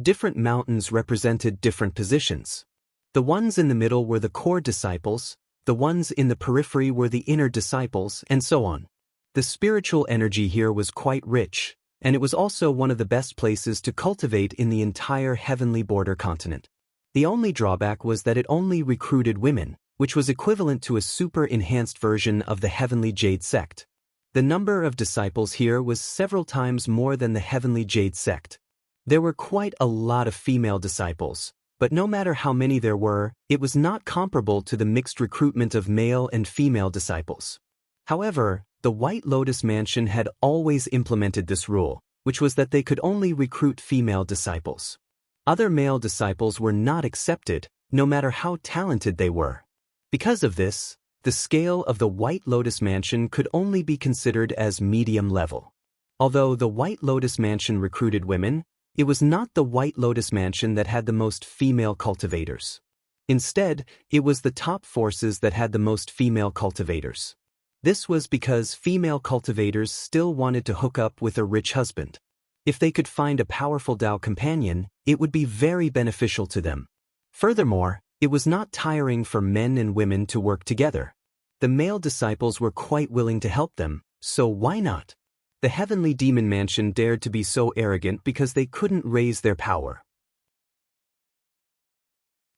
[SPEAKER 1] Different mountains represented different positions. The ones in the middle were the core disciples, the ones in the periphery were the inner disciples, and so on. The spiritual energy here was quite rich, and it was also one of the best places to cultivate in the entire heavenly border continent. The only drawback was that it only recruited women, which was equivalent to a super-enhanced version of the Heavenly Jade Sect. The number of disciples here was several times more than the Heavenly Jade Sect. There were quite a lot of female disciples, But no matter how many there were, it was not comparable to the mixed recruitment of male and female disciples. However, the White Lotus Mansion had always implemented this rule, which was that they could only recruit female disciples. Other male disciples were not accepted, no matter how talented they were. Because of this, the scale of the White Lotus Mansion could only be considered as medium level. Although the White Lotus Mansion recruited women, it was not the White Lotus Mansion that had the most female cultivators. Instead, it was the top forces that had the most female cultivators. This was because female cultivators still wanted to hook up with a rich husband. If they could find a powerful Tao companion, it would be very beneficial to them. Furthermore, it was not tiring for men and women to work together. The male disciples were quite willing to help them, so why not? The heavenly demon mansion dared to be so arrogant because they couldn't raise their power.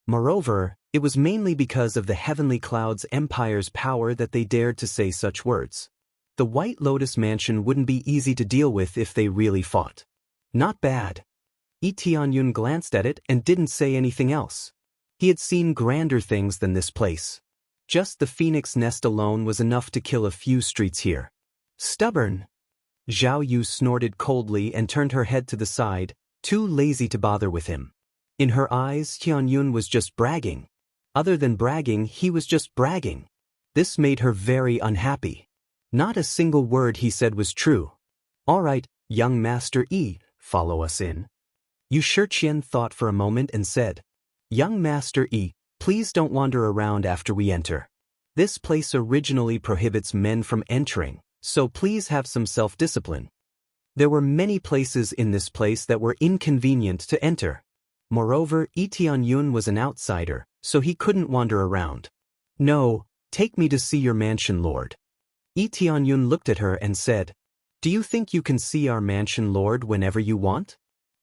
[SPEAKER 1] Moreover, it was mainly because of the heavenly clouds empire's power that they dared to say such words. The White Lotus Mansion wouldn't be easy to deal with if they really fought. Not bad. Tianyun glanced at it and didn't say anything else. He had seen grander things than this place. Just the phoenix nest alone was enough to kill a few streets here. Stubborn. Zhao Yu snorted coldly and turned her head to the side, too lazy to bother with him. In her eyes, Tianyun was just bragging. Other than bragging, he was just bragging. This made her very unhappy. Not a single word he said was true. All right, young Master Yi, follow us in. Yu Shiqian thought for a moment and said, Young Master Yi, please don't wander around after we enter. This place originally prohibits men from entering, so please have some self-discipline. There were many places in this place that were inconvenient to enter. Moreover, Tianyun was an outsider, so he couldn't wander around. No, take me to see your mansion, Lord. Tianyun looked at her and said, Do you think you can see our mansion, Lord, whenever you want?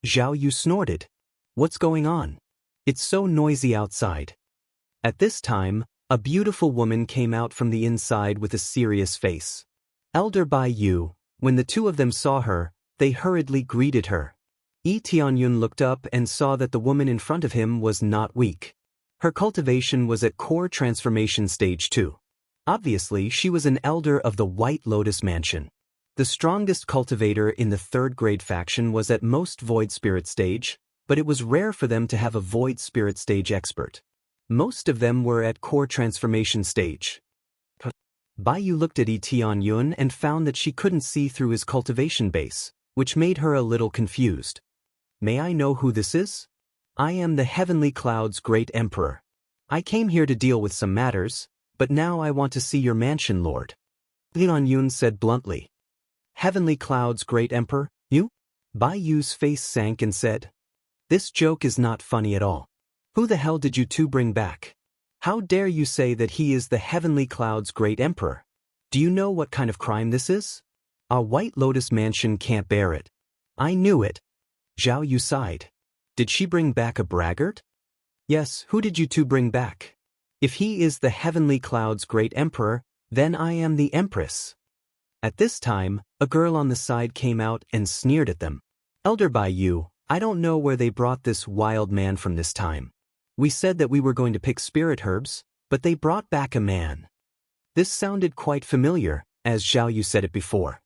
[SPEAKER 1] Zhao Yu snorted. What's going on? It's so noisy outside. At this time, a beautiful woman came out from the inside with a serious face. Elder Bai Yu, when the two of them saw her, they hurriedly greeted her. Tianyun looked up and saw that the woman in front of him was not weak. Her cultivation was at core transformation stage 2. Obviously, she was an elder of the White Lotus Mansion. The strongest cultivator in the 3rd grade faction was at most Void Spirit stage, but it was rare for them to have a Void Spirit stage expert. Most of them were at core transformation stage. Bai Yu looked at Tianyun and found that she couldn't see through his cultivation base, which made her a little confused. May I know who this is? I am the Heavenly Cloud's Great Emperor. I came here to deal with some matters, but now I want to see your mansion, Lord. Tianyun said bluntly. Heavenly Cloud's Great Emperor, you? Bai Yu's face sank and said, This joke is not funny at all. Who the hell did you two bring back? How dare you say that he is the Heavenly Cloud's Great Emperor? Do you know what kind of crime this is? Our White Lotus Mansion can't bear it. I knew it. Zhao Yu sighed. Did she bring back a braggart? Yes, who did you two bring back? If he is the Heavenly Cloud's Great Emperor, then I am the Empress. At this time, a girl on the side came out and sneered at them. Elder Bai Yu, I don't know where they brought this wild man from this time. We said that we were going to pick spirit herbs, but they brought back a man. This sounded quite familiar, as Zhao Yu said it before.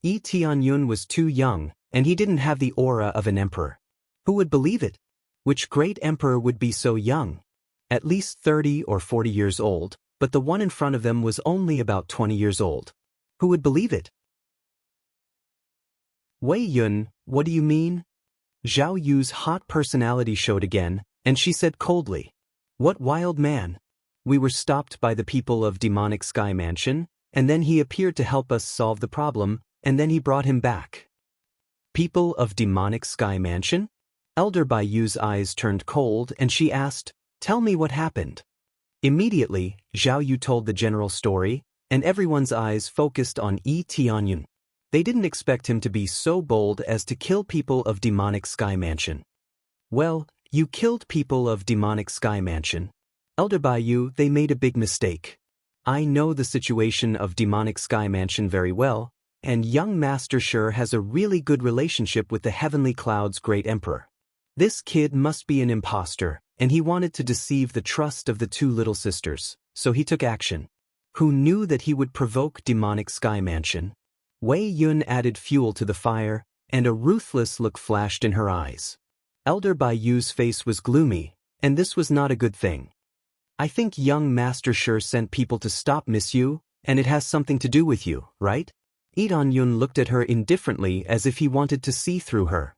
[SPEAKER 1] Tianyun was too young, and he didn't have the aura of an emperor. Who would believe it? Which great emperor would be so young? At least 30 or 40 years old, but the one in front of them was only about 20 years old. Who would believe it? Wei Yun, what do you mean? Zhao Yu's hot personality showed again, and she said coldly, What wild man? We were stopped by the people of Demonic Sky Mansion, and then he appeared to help us solve the problem, and then he brought him back. People of Demonic Sky Mansion? Elder Bai Yu's eyes turned cold and she asked, Tell me what happened. Immediately, Zhao Yu told the general story, and everyone's eyes focused on Tianyun. They didn't expect him to be so bold as to kill people of Demonic Sky Mansion. Well, you killed people of Demonic Sky Mansion. Elder Bai Yu, they made a big mistake. I know the situation of Demonic Sky Mansion very well, and young Master Shi has a really good relationship with the Heavenly Cloud's Great Emperor. This kid must be an imposter, and he wanted to deceive the trust of the two little sisters, so he took action. Who knew that he would provoke demonic sky mansion? Wei Yun added fuel to the fire, and a ruthless look flashed in her eyes. Elder Bai Yu's face was gloomy, and this was not a good thing. I think young Master Shi sent people to stop Miss Yu, and it has something to do with you, right? Lee Dan-yun looked at her indifferently as if he wanted to see through her.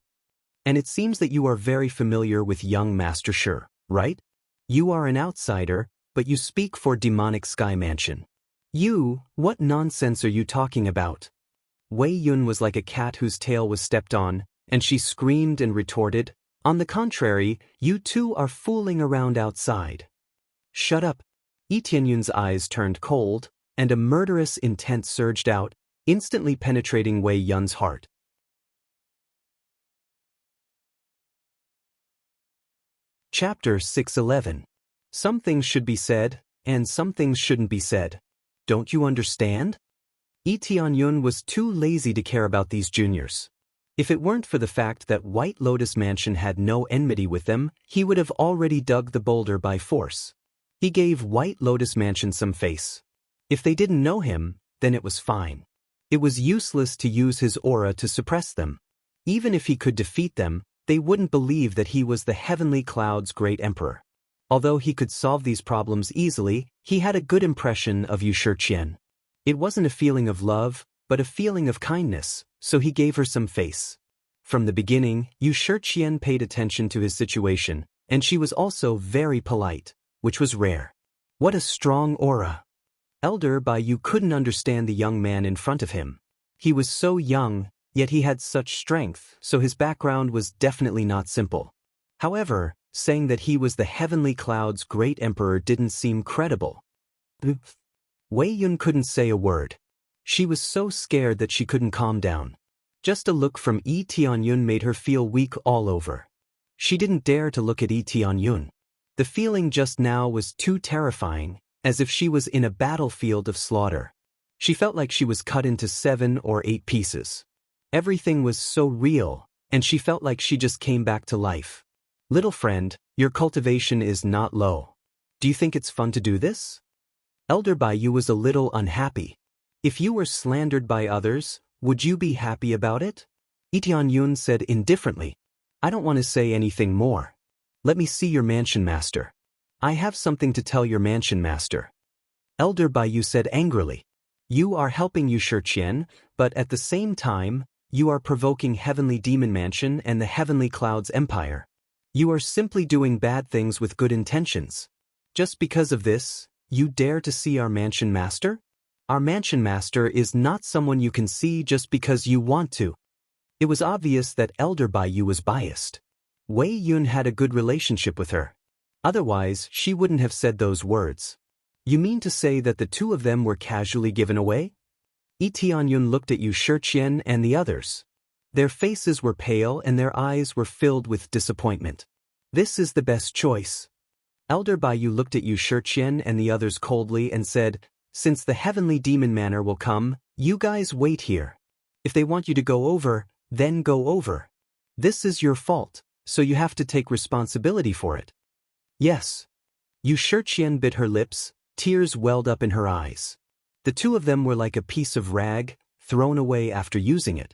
[SPEAKER 1] And it seems that you are very familiar with young Master Shi, right? You are an outsider, but you speak for demonic sky mansion. You, what nonsense are you talking about? Wei Yun was like a cat whose tail was stepped on, and she screamed and retorted, on the contrary, you two are fooling around outside. Shut up. Yi Tianyun's eyes turned cold, and a murderous intent surged out, instantly penetrating Wei Yun's heart. Chapter 611. Some things should be said, and some things shouldn't be said. Don't you understand? Yi Tianyun was too lazy to care about these juniors. If it weren't for the fact that White Lotus Mansion had no enmity with them, he would have already dug the boulder by force. He gave White Lotus Mansion some face. If they didn't know him, then it was fine. It was useless to use his aura to suppress them. Even if he could defeat them, they wouldn't believe that he was the Heavenly Cloud's great emperor. Although he could solve these problems easily, he had a good impression of Yu Shiqian. It wasn't a feeling of love, but a feeling of kindness, so he gave her some face. From the beginning, Yu Shiqian paid attention to his situation, and she was also very polite, which was rare. What a strong aura! Elder Bai Yu couldn't understand the young man in front of him. He was so young, yet he had such strength, so his background was definitely not simple. However, saying that he was the Heavenly Cloud's great emperor didn't seem credible. Wei Yun couldn't say a word. She was so scared that she couldn't calm down. Just a look from Yi Tianyun made her feel weak all over. She didn't dare to look at Yi Tianyun. The feeling just now was too terrifying, as if she was in a battlefield of slaughter. She felt like she was cut into 7 or 8 pieces. Everything was so real, and she felt like she just came back to life. Little friend, your cultivation is not low. Do you think it's fun to do this? Elder Bai Yu was a little unhappy. If you were slandered by others, would you be happy about it? Yi Tianyun said indifferently. I don't want to say anything more. Let me see your mansion master. I have something to tell your mansion master. Elder Bai Yu said angrily. You are helping Yu Shiqian, but at the same time, you are provoking Heavenly Demon Mansion and the Heavenly Cloud's empire. You are simply doing bad things with good intentions. Just because of this, you dare to see our mansion master? Our mansion master is not someone you can see just because you want to. It was obvious that Elder Bai Yu was biased. Wei Yun had a good relationship with her. Otherwise, she wouldn't have said those words. You mean to say that the two of them were casually given away? Yi Tianyun looked at Yu Shiqian and the others. Their faces were pale and their eyes were filled with disappointment. This is the best choice. Elder Bai Yu looked at Yu Shiqian and the others coldly and said, since the Heavenly Demon Manor will come, you guys wait here. If they want you to go over, then go over. This is your fault, so you have to take responsibility for it. Yes. Yu Shiqian bit her lips, tears welled up in her eyes. The two of them were like a piece of rag, thrown away after using it.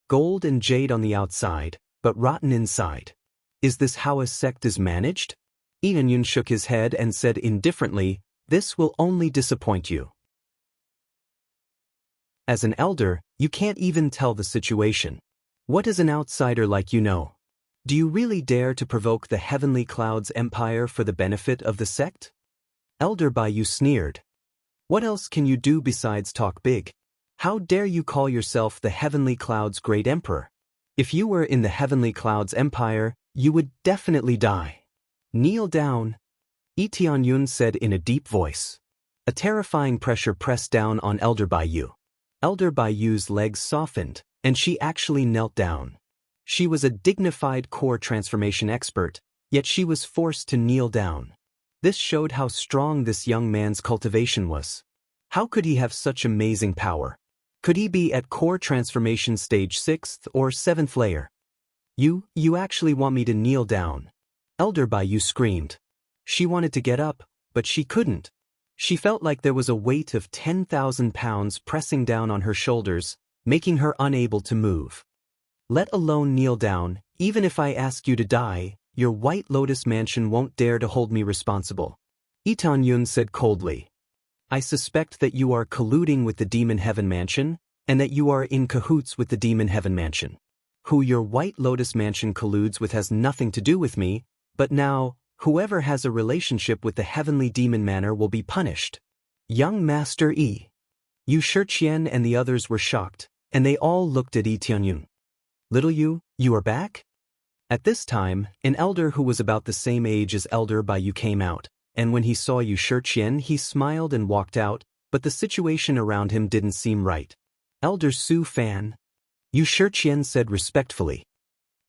[SPEAKER 1] Gold and jade on the outside, but rotten inside. Is this how a sect is managed? Yi Tianyun shook his head and said indifferently, this will only disappoint you. As an elder, you can't even tell the situation. What does an outsider like you know? Do you really dare to provoke the Heavenly Cloud's empire for the benefit of the sect? Elder Bai Yu sneered. What else can you do besides talk big? How dare you call yourself the Heavenly Cloud's great emperor? If you were in the Heavenly Cloud's empire, you would definitely die. Kneel down. Yi Tianyun said in a deep voice. A terrifying pressure pressed down on Elder Bai Yu. Elder Bai Yu's legs softened, and she actually knelt down. She was a dignified core transformation expert, yet she was forced to kneel down. This showed how strong this young man's cultivation was. How could he have such amazing power? Could he be at core transformation stage 6th or 7th layer? You actually want me to kneel down? Elder Bai Yu screamed. She wanted to get up, but she couldn't. She felt like there was a weight of 10,000 pounds pressing down on her shoulders, making her unable to move. Let alone kneel down, even if I ask you to die, your White Lotus mansion won't dare to hold me responsible. Lee Tianyun said coldly. I suspect that you are colluding with the Demon Heaven Mansion, and that you are in cahoots with the Demon Heaven Mansion. Who your White Lotus Mansion colludes with has nothing to do with me, but now, whoever has a relationship with the Heavenly Demon Manor will be punished. Young Master Yi. Yu Shiqian and the others were shocked, and they all looked at Lee Tianyun. Little Yu, you are back? At this time, an elder who was about the same age as Elder Bai Yu came out, and when he saw Yu Shiqian he smiled and walked out, but the situation around him didn't seem right. Elder Su Fan. Yu Shiqian said respectfully.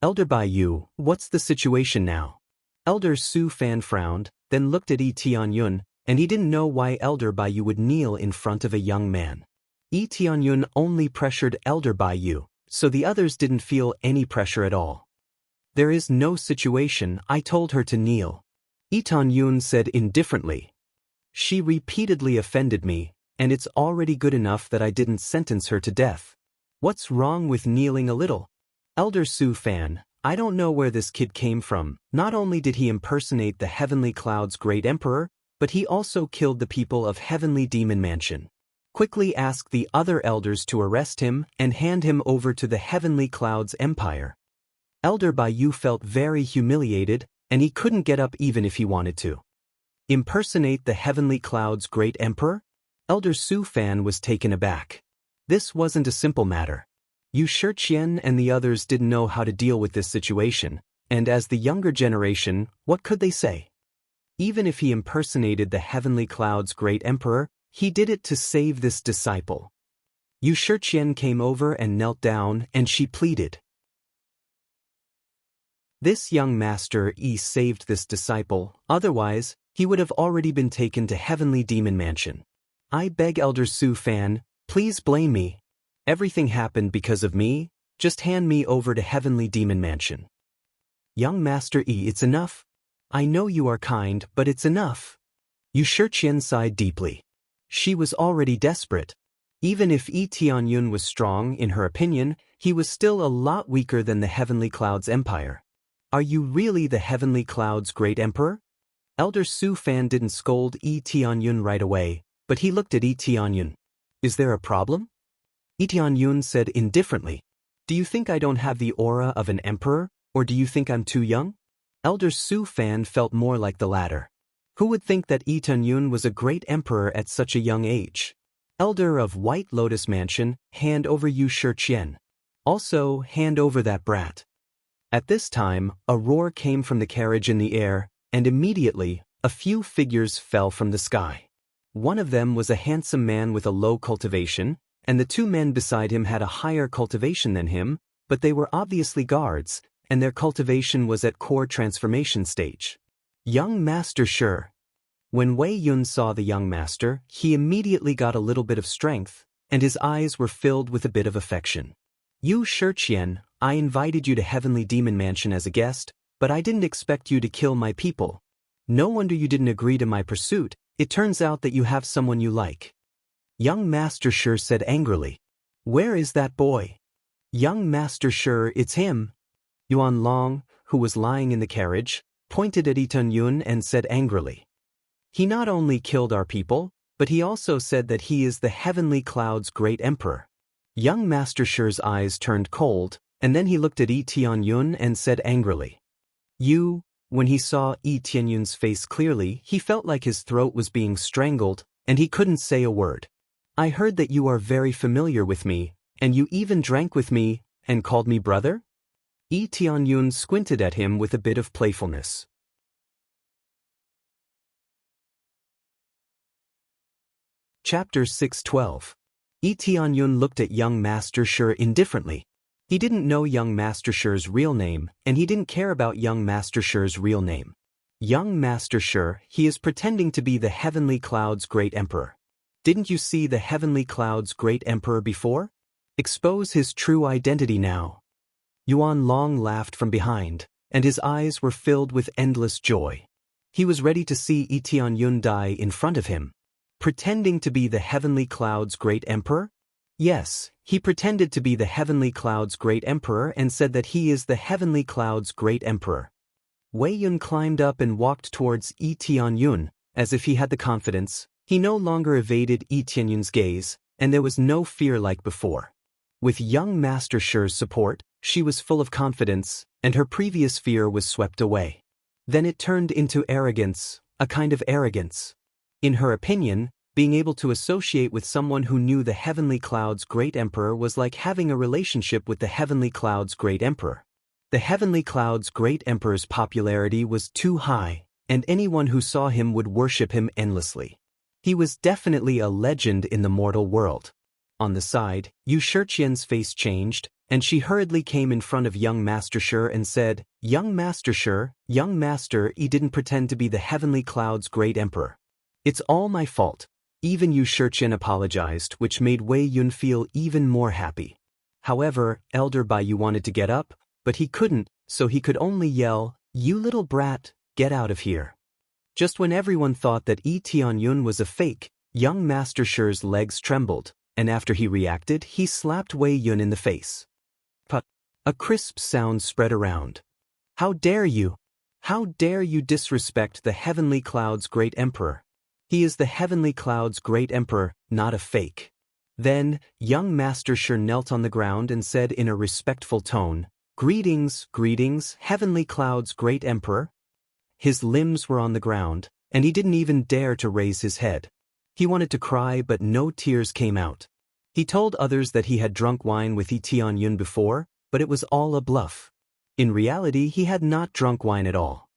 [SPEAKER 1] Elder Bai Yu, what's the situation now? Elder Su Fan frowned, then looked at Lee Tianyun, and he didn't know why Elder Bai Yu would kneel in front of a young man. Lee Tianyun only pressured Elder Bai Yu, so the others didn't feel any pressure at all. There is no situation, I told her to kneel. Lee Tianyun said indifferently. She repeatedly offended me, and it's already good enough that I didn't sentence her to death. What's wrong with kneeling a little? Elder Su Fan, I don't know where this kid came from. Not only did he impersonate the Heavenly Cloud's great emperor, but he also killed the people of Heavenly Demon Mansion. Quickly ask the other elders to arrest him and hand him over to the Heavenly Cloud's empire. Elder Bai Yu felt very humiliated, and he couldn't get up even if he wanted to. Impersonate the Heavenly Cloud's great emperor? Elder Su Fan was taken aback. This wasn't a simple matter. Yu Shiqian and the others didn't know how to deal with this situation, and as the younger generation, what could they say? Even if he impersonated the Heavenly Cloud's great emperor, he did it to save this disciple. Yu Shiqian came over and knelt down, and she pleaded. This young Master Yi saved this disciple, otherwise, he would have already been taken to Heavenly Demon Mansion. I beg Elder Su Fan, please blame me. Everything happened because of me, just hand me over to Heavenly Demon Mansion. Young Master Yi, it's enough. I know you are kind, but it's enough. Yu Shiqian sighed deeply. She was already desperate. Even if Lee Tianyun was strong in her opinion, he was still a lot weaker than the Heavenly Cloud's empire. Are you really the Heavenly Cloud's great emperor? Elder Su Fan didn't scold Lee Tianyun right away, but he looked at Lee Tianyun. Is there a problem? Lee Tianyun said indifferently. Do you think I don't have the aura of an emperor, or do you think I'm too young? Elder Su Fan felt more like the latter. Who would think that Lee Tianyun was a great emperor at such a young age? Elder of White Lotus Mansion, hand over Yu Shiqian. Also, hand over that brat. At this time, a roar came from the carriage in the air, and immediately, a few figures fell from the sky. One of them was a handsome man with a low cultivation, and the two men beside him had a higher cultivation than him, but they were obviously guards, and their cultivation was at core transformation stage. Young Master Shi. When Wei Yun saw the young master, he immediately got a little bit of strength, and his eyes were filled with a bit of affection. Yu Shiqian, I invited you to Heavenly Demon Mansion as a guest, but I didn't expect you to kill my people. No wonder you didn't agree to my pursuit. It turns out that you have someone you like. Young Master Shi said angrily. Where is that boy? Young Master Shi, it's him. Yuan Long, who was lying in the carriage, pointed at Lee Tianyun and said angrily. He not only killed our people, but he also said that he is the Heavenly Cloud's great emperor. Young Master Shi's eyes turned cold, and then he looked at Lee Tianyun and said angrily. You. When he saw Lee Tianyun's face clearly, he felt like his throat was being strangled, and he couldn't say a word. I heard that you are very familiar with me, and you even drank with me, and called me brother? Lee Tianyun squinted at him with a bit of playfulness. Chapter 6:12. Lee Tianyun looked at young Master Shi indifferently. He didn't know young Master Shi's real name, and he didn't care about young Master Shi's real name. Young Master Shi, he is pretending to be the Heavenly Cloud's great emperor. Didn't you see the Heavenly Cloud's great emperor before? Expose his true identity now. Yuan Long laughed from behind. and his eyes were filled with endless joy. He was ready to see Lee Tianyun die in front of him. Pretending to be the Heavenly Cloud's great emperor? Yes, he pretended to be the Heavenly Cloud's great emperor and said that he is the Heavenly Cloud's great emperor. Wei Yun climbed up and walked towards Lee Tianyun, as if he had the confidence. He no longer evaded Lee Tianyun's gaze, and there was no fear like before. With young Master Shi's support, she was full of confidence, and her previous fear was swept away. Then it turned into arrogance, a kind of arrogance. In her opinion, being able to associate with someone who knew the Heavenly Cloud's great emperor was like having a relationship with the Heavenly Cloud's great emperor. The Heavenly Cloud's great emperor's popularity was too high, and anyone who saw him would worship him endlessly. He was definitely a legend in the mortal world. On the side, Yu Shiqian's face changed, and she hurriedly came in front of young Master Shi and said, "Young Master Shi, young Master, he didn't pretend to be the Heavenly Cloud's great emperor. It's all my fault." Even Yu Shiqian apologized, which made Wei Yun feel even more happy. However, Elder Bai Yu wanted to get up, but he couldn't, so he could only yell, "You little brat, get out of here." Just when everyone thought that Lee Tianyun was a fake, young Master Shi's legs trembled, and after he reacted, he slapped Wei Yun in the face. But a crisp sound spread around. "How dare you? How dare you disrespect the Heavenly Cloud's great emperor? He is the Heavenly Cloud's great emperor, not a fake." Then, young Master Shi knelt on the ground and said in a respectful tone, "Greetings, greetings, Heavenly Cloud's great emperor." His limbs were on the ground, and he didn't even dare to raise his head. He wanted to cry, but no tears came out. He told others that he had drunk wine with Lee Tianyun before, but it was all a bluff. In reality, he had not drunk wine at all.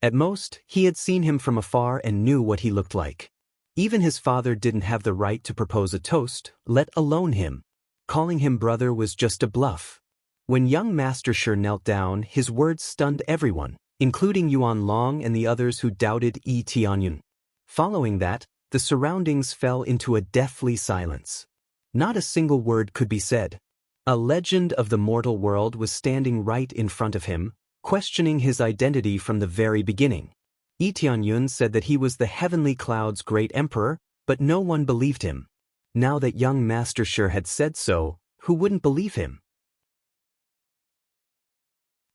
[SPEAKER 1] At most, he had seen him from afar and knew what he looked like. Even his father didn't have the right to propose a toast, let alone him. Calling him brother was just a bluff. When young Master Shi knelt down, his words stunned everyone, including Yuan Long and the others who doubted Lee Tianyun. Following that, the surroundings fell into a deathly silence. Not a single word could be said. A legend of the mortal world was standing right in front of him, questioning his identity from the very beginning. Lee Tianyun said that he was the Heavenly Cloud's great emperor, but no one believed him. Now that young Master Shi had said so, who wouldn't believe him?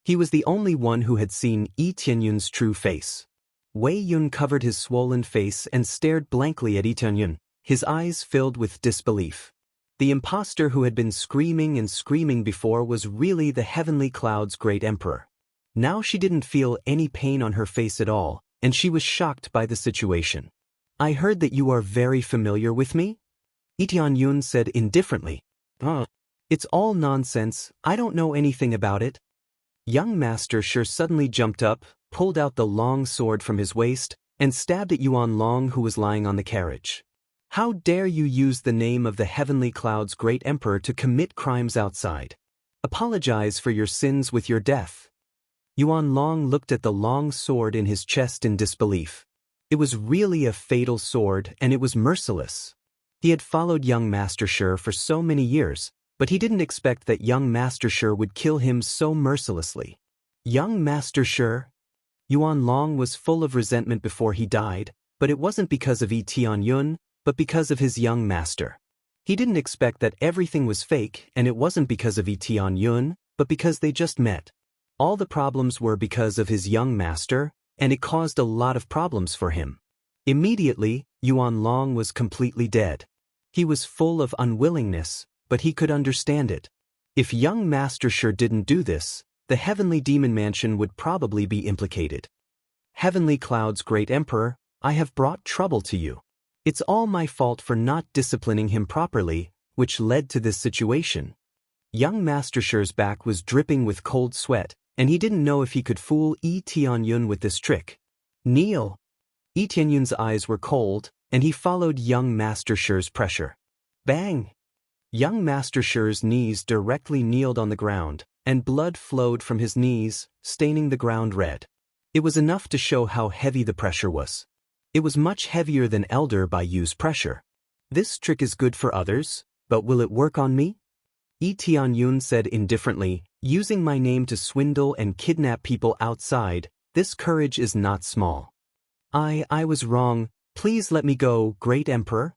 [SPEAKER 1] He was the only one who had seen Lee Tianyun's true face. Wei Yun covered his swollen face and stared blankly at Lee Tianyun, his eyes filled with disbelief. The impostor who had been screaming and screaming before was really the Heavenly Cloud's great emperor. Now she didn't feel any pain on her face at all, and she was shocked by the situation. "I heard that you are very familiar with me?" Lee Tianyun said indifferently. It's all nonsense, I don't know anything about it." Young Master Shi suddenly jumped up, pulled out the long sword from his waist, and stabbed at Yuan Long who was lying on the carriage. "How dare you use the name of the Heavenly Cloud's great emperor to commit crimes outside? Apologize for your sins with your death." Yuan Long looked at the long sword in his chest in disbelief. It was really a fatal sword, and it was merciless. He had followed young Master Shi for so many years, but he didn't expect that young Master Shi would kill him so mercilessly. Young Master Shi? Yuan Long was full of resentment before he died, but it wasn't because of Lee Tianyun, but because of his young master. He didn't expect that everything was fake, and it wasn't because of Lee Tianyun, but because they just met. All the problems were because of his young master, and it caused a lot of problems for him. Immediately, Yuan Long was completely dead. He was full of unwillingness, but he could understand it. If young Master Shi didn't do this, the Heavenly Demon Mansion would probably be implicated. "Heavenly Cloud's great emperor, I have brought trouble to you. It's all my fault for not disciplining him properly, which led to this situation." Young Master Shi's back was dripping with cold sweat, and he didn't know if he could fool Lee Tianyun with this trick. "Kneel." Lee Tianyun's eyes were cold, and he followed young Master Shi's pressure. Bang! Young Master Shi's knees directly kneeled on the ground, and blood flowed from his knees, staining the ground red. It was enough to show how heavy the pressure was. It was much heavier than Elder Bai Yu's pressure. "This trick is good for others, but will it work on me?" Tianyun said indifferently, using my name to swindle and kidnap people outside, this courage is not small. I was wrong, please let me go, Great Emperor.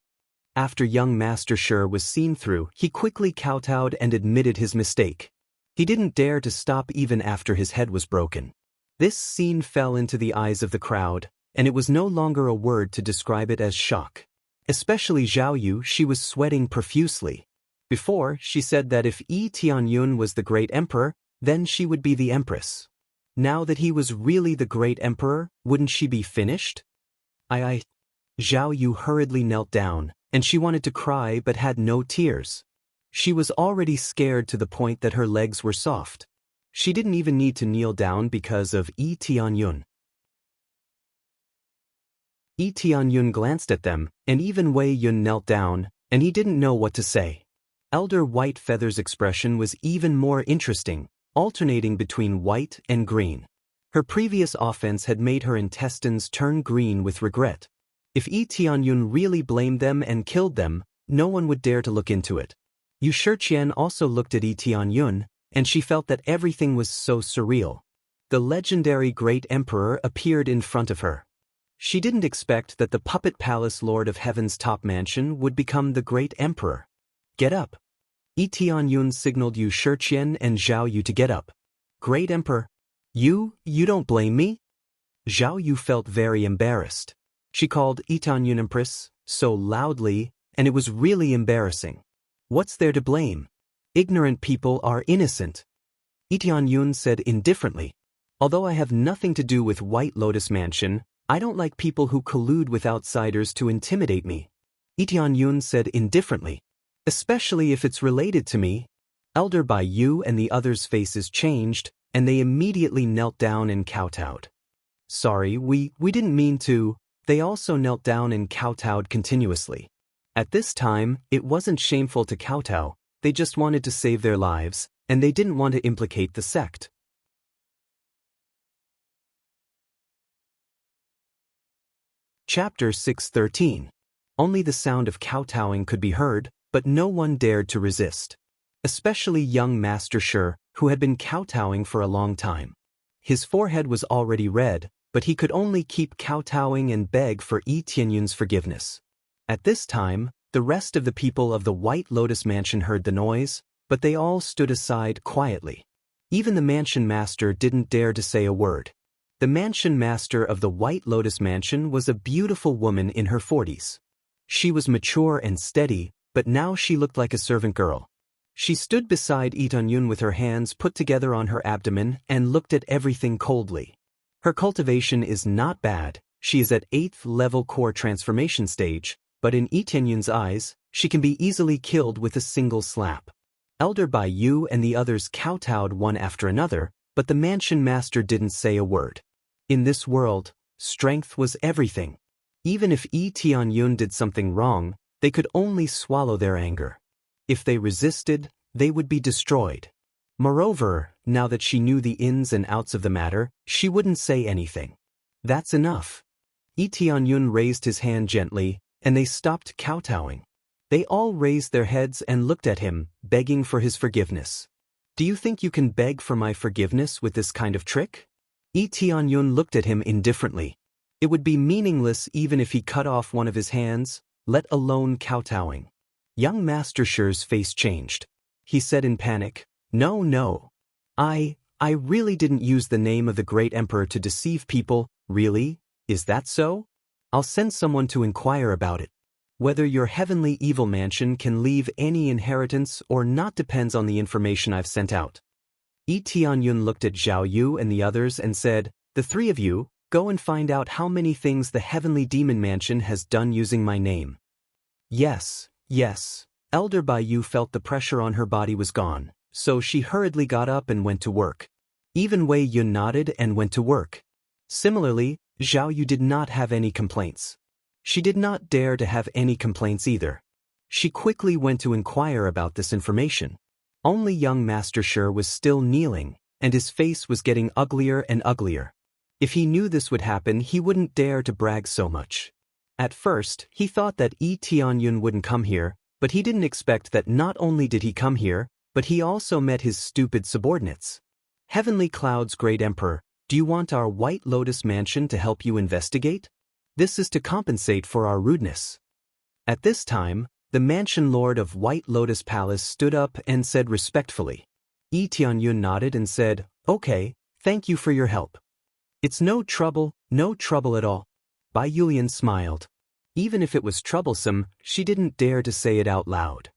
[SPEAKER 1] After young Master Shi was seen through, he quickly kowtowed and admitted his mistake. He didn't dare to stop even after his head was broken. This scene fell into the eyes of the crowd, and it was no longer a word to describe it as shock. Especially Zhao Yu, she was sweating profusely. Before, she said that if Tianyun was the great emperor, then she would be the empress. Now that he was really the great emperor, wouldn't she be finished? Zhao Yu hurriedly knelt down, and she wanted to cry but had no tears. She was already scared to the point that her legs were soft. She didn't even need to kneel down because of Tianyun. Tianyun glanced at them, and even Wei Yun knelt down, and he didn't know what to say. Elder White Feather's expression was even more interesting, alternating between white and green. Her previous offense had made her intestines turn green with regret. If Tianyun really blamed them and killed them, no one would dare to look into it. Yu Shiqian also looked at Tianyun, and she felt that everything was so surreal. The legendary Great Emperor appeared in front of her. She didn't expect that the Puppet Palace Lord of Heaven's top mansion would become the Great Emperor. Get up. Tianyun signaled Yu Shiqian and Zhao Yu to get up. Great Emperor. You don't blame me? Zhao Yu felt very embarrassed. She called Tianyun Empress so loudly, and it was really embarrassing. What's there to blame? Ignorant people are innocent. Tianyun said indifferently. Although I have nothing to do with White Lotus Mansion, I don't like people who collude with outsiders to intimidate me. Tianyun said indifferently. Especially if it's related to me. Elder Bai Yu and the others' faces changed, and they immediately knelt down and kowtowed. Sorry, we didn't mean to. They also knelt down and kowtowed continuously. At this time, it wasn't shameful to kowtow, they just wanted to save their lives, and they didn't want to implicate the sect. Chapter 6:13. Only the sound of kowtowing could be heard, but no one dared to resist. Especially young Master Shi, who had been kowtowing for a long time. His forehead was already red, but he could only keep kowtowing and beg for Tianyun's forgiveness. At this time, the rest of the people of the White Lotus Mansion heard the noise, but they all stood aside quietly. Even the mansion master didn't dare to say a word. The mansion master of the White Lotus Mansion was a beautiful woman in her 40s. She was mature and steady, but now she looked like a servant girl. She stood beside Tianyun with her hands put together on her abdomen and looked at everything coldly. Her cultivation is not bad, she is at 8th level core transformation stage, but in Tianyun's eyes, she can be easily killed with a single slap. Elder Bai Yu and the others kowtowed one after another, but the mansion master didn't say a word. In this world, strength was everything. Even if Tianyun did something wrong, they could only swallow their anger. If they resisted, they would be destroyed. Moreover, now that she knew the ins and outs of the matter, she wouldn't say anything. That's enough. Tianyun raised his hand gently, and they stopped kowtowing. They all raised their heads and looked at him, begging for his forgiveness. Do you think you can beg for my forgiveness with this kind of trick? Tianyun looked at him indifferently. It would be meaningless even if he cut off one of his hands, let alone kowtowing. Young Master Shi's face changed. He said in panic, No. I really didn't use the name of the Great Emperor to deceive people, really? Is that so? I'll send someone to inquire about it. Whether your heavenly evil mansion can leave any inheritance or not depends on the information I've sent out. Tianyun looked at Zhao Yu and the others and said, The three of you, go and find out how many things the heavenly demon mansion has done using my name. Yes. Elder Bai Yu felt the pressure on her body was gone, so she hurriedly got up and went to work. Even Wei Yun nodded and went to work. Similarly, Zhao Yu did not have any complaints. She did not dare to have any complaints either. She quickly went to inquire about this information. Only young Master Shi was still kneeling, and his face was getting uglier and uglier. If he knew this would happen, he wouldn't dare to brag so much. At first, he thought that Tianyun wouldn't come here, but he didn't expect that not only did he come here, but he also met his stupid subordinates. Heavenly Cloud's great emperor, do you want our White Lotus mansion to help you investigate? This is to compensate for our rudeness. At this time, the mansion lord of White Lotus Palace stood up and said respectfully. Yi Tianyun nodded and said, "Okay, thank you for your help." "It's no trouble at all." Bai Yulian smiled. Even if it was troublesome, she didn't dare to say it out loud.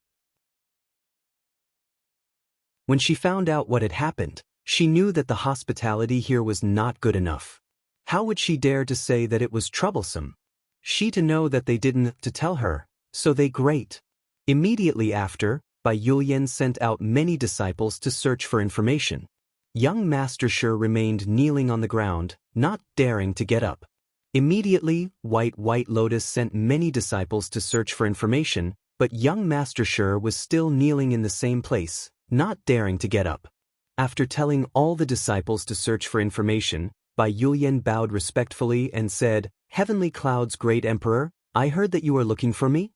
[SPEAKER 1] When she found out what had happened, she knew that the hospitality here was not good enough. How would she dare to say that it was troublesome? She to know that they didn't to tell her, so they great. Immediately after, Bai Yulian sent out many disciples to search for information. Young Master Shi remained kneeling on the ground, not daring to get up. Immediately, White Lotus sent many disciples to search for information, but young Master Shi was still kneeling in the same place, not daring to get up. After telling all the disciples to search for information, Bai Yulian bowed respectfully and said, "Heavenly Cloud's great emperor, I heard that you are looking for me?"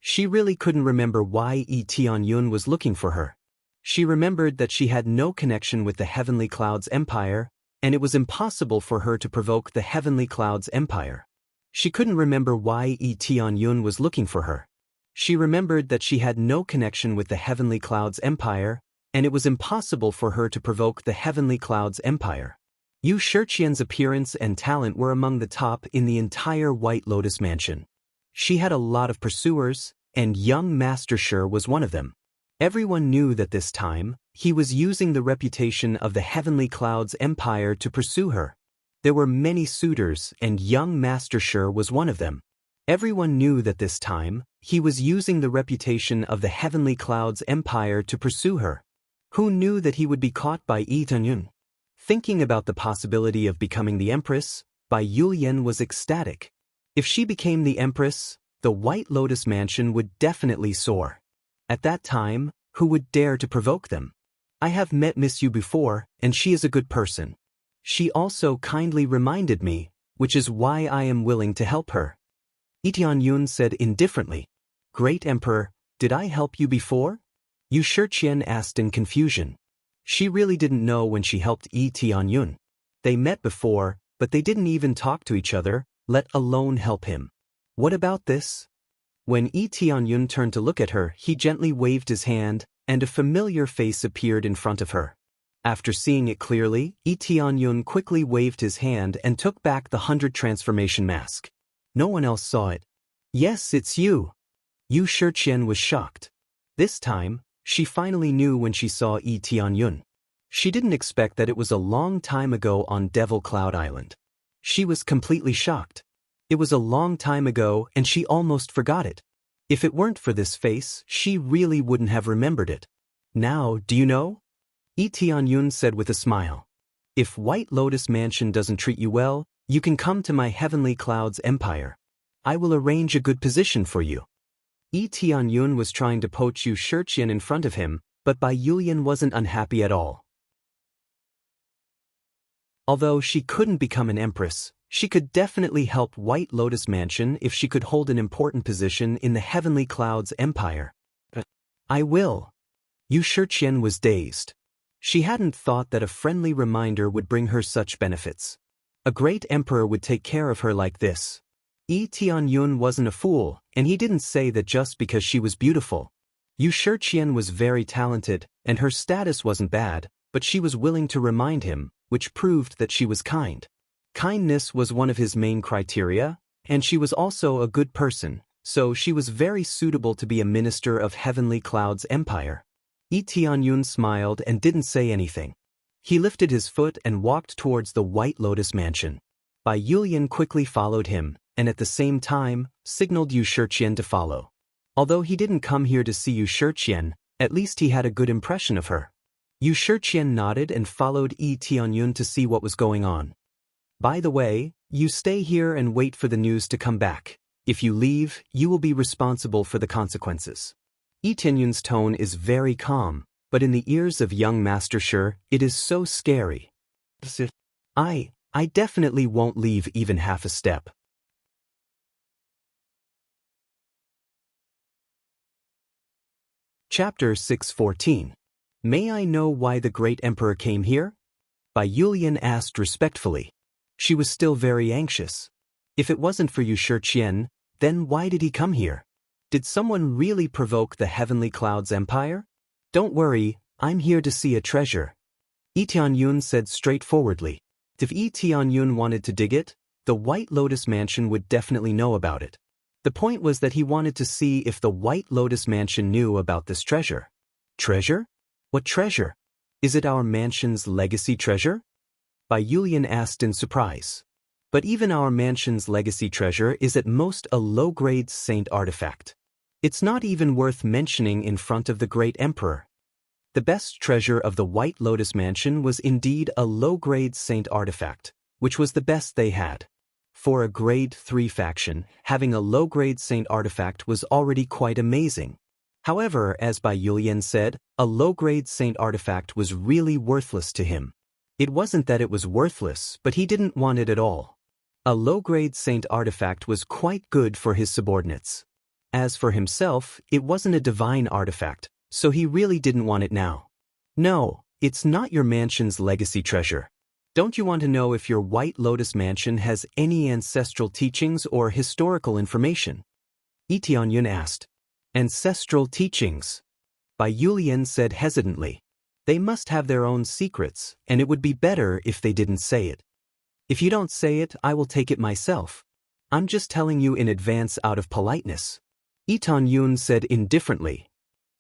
[SPEAKER 1] She really couldn't remember why Yi Tianyun was looking for her. She remembered that she had no connection with the Heavenly Cloud's empire, and it was impossible for her to provoke the Heavenly Cloud's empire. She couldn't remember why Yi Tianyun was looking for her. She remembered that she had no connection with the Heavenly Cloud's empire, and it was impossible for her to provoke the Heavenly Cloud's empire. Yu Shiqian's appearance and talent were among the top in the entire White Lotus mansion. She had a lot of pursuers, and young Master Shi was one of them. Everyone knew that this time, he was using the reputation of the Heavenly Cloud's empire to pursue her. There were many suitors, and young Master Shi was one of them. Everyone knew that this time, he was using the reputation of the Heavenly Cloud's empire to pursue her. Who knew that he would be caught by Yi Tianyun? Thinking about the possibility of becoming the Empress, Bai Yulian was ecstatic. If she became the Empress, the White Lotus mansion would definitely soar. At that time, who would dare to provoke them? "I have met Miss Yu before, and she is a good person. She also kindly reminded me, which is why I am willing to help her." Yi Tianyun said indifferently. "Great Emperor, did I help you before?" Yu Shiqian asked in confusion. She really didn't know when she helped Yi Tianyun. They met before, but they didn't even talk to each other, let alone help him. What about this? When Yi Tianyun turned to look at her, he gently waved his hand, and a familiar face appeared in front of her. After seeing it clearly, Yi Tianyun quickly waved his hand and took back the 100 transformation mask. No one else saw it. "Yes, it's you." Yu Shiqian was shocked. This time, she finally knew when she saw Yi Tianyun. She didn't expect that it was a long time ago on Devil Cloud Island. She was completely shocked. It was a long time ago and she almost forgot it. If it weren't for this face, she really wouldn't have remembered it. "Now, do you know?" Yi Tianyun said with a smile. "If White Lotus Mansion doesn't treat you well, you can come to my Heavenly Cloud's empire. I will arrange a good position for you." Yi Tianyun was trying to poach Yu Shiqian in front of him, but Bai Yulian wasn't unhappy at all. Although she couldn't become an empress, she could definitely help White Lotus Mansion if she could hold an important position in the Heavenly Cloud's empire. "I will." Yu Shiqian was dazed. She hadn't thought that a friendly reminder would bring her such benefits. A great emperor would take care of her like this. Yi Tianyun wasn't a fool, and he didn't say that just because she was beautiful. Yu Shiqian was very talented, and her status wasn't bad, but she was willing to remind him, which proved that she was kind. Kindness was one of his main criteria, and she was also a good person, so she was very suitable to be a minister of Heavenly Cloud's empire. Yi Tianyun smiled and didn't say anything. He lifted his foot and walked towards the White Lotus Mansion. Bai Yulian quickly followed him, and at the same time, signaled Yu Shiqian to follow. Although he didn't come here to see Yu Shiqian, at least he had a good impression of her. Yu Shiqian nodded and followed Yi Tianyun to see what was going on. "By the way, you stay here and wait for the news to come back. If you leave, you will be responsible for the consequences." Yi Tianyun's tone is very calm, but in the ears of young Master Shi, it is so scary. I definitely won't leave even half a step." Chapter 614. May I know why the great emperor came here? Bai Yulian asked respectfully. She was still very anxious. If it wasn't for Yu Shiqian, then why did he come here? Did someone really provoke the Heavenly Clouds Empire? Don't worry, I'm here to see a treasure. Yi Tianyun said straightforwardly. If Yi Tianyun wanted to dig it, the White Lotus Mansion would definitely know about it. The point was that he wanted to see if the White Lotus Mansion knew about this treasure. Treasure? What treasure? Is it our mansion's legacy treasure? Bai Yulian asked in surprise. But even our mansion's legacy treasure is at most a low-grade saint artifact. It's not even worth mentioning in front of the great emperor. The best treasure of the White Lotus Mansion was indeed a low-grade saint artifact, which was the best they had. For a grade 3 faction, having a low-grade saint artifact was already quite amazing. However, as Bai Yulian said, a low-grade saint artifact was really worthless to him. It wasn't that it was worthless, but he didn't want it at all. A low-grade saint artifact was quite good for his subordinates. As for himself, it wasn't a divine artifact, so he really didn't want it now. No, it's not your mansion's legacy treasure. Don't you want to know if your White Lotus Mansion has any ancestral teachings or historical information? Yi Tianyun asked. Ancestral teachings? Bai Yulian said hesitantly. They must have their own secrets, and it would be better if they didn't say it. If you don't say it, I will take it myself. I'm just telling you in advance out of politeness. Yi Tianyun said indifferently.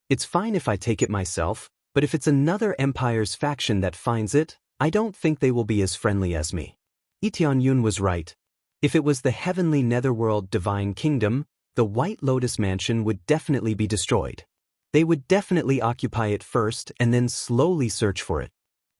[SPEAKER 1] It's fine if I take it myself, but if it's another empire's faction that finds it, I don't think they will be as friendly as me. Yi Tianyun was right. If it was the heavenly netherworld divine kingdom, the White Lotus Mansion would definitely be destroyed. They would definitely occupy it first and then slowly search for it.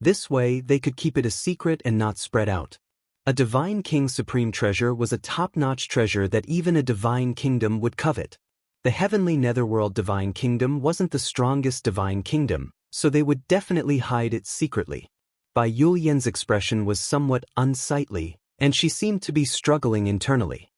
[SPEAKER 1] This way, they could keep it a secret and not spread out. A divine king's supreme treasure was a top-notch treasure that even a divine kingdom would covet. The heavenly netherworld divine kingdom wasn't the strongest divine kingdom, so they would definitely hide it secretly. Bai Yulian's expression was somewhat unsightly, and she seemed to be struggling internally.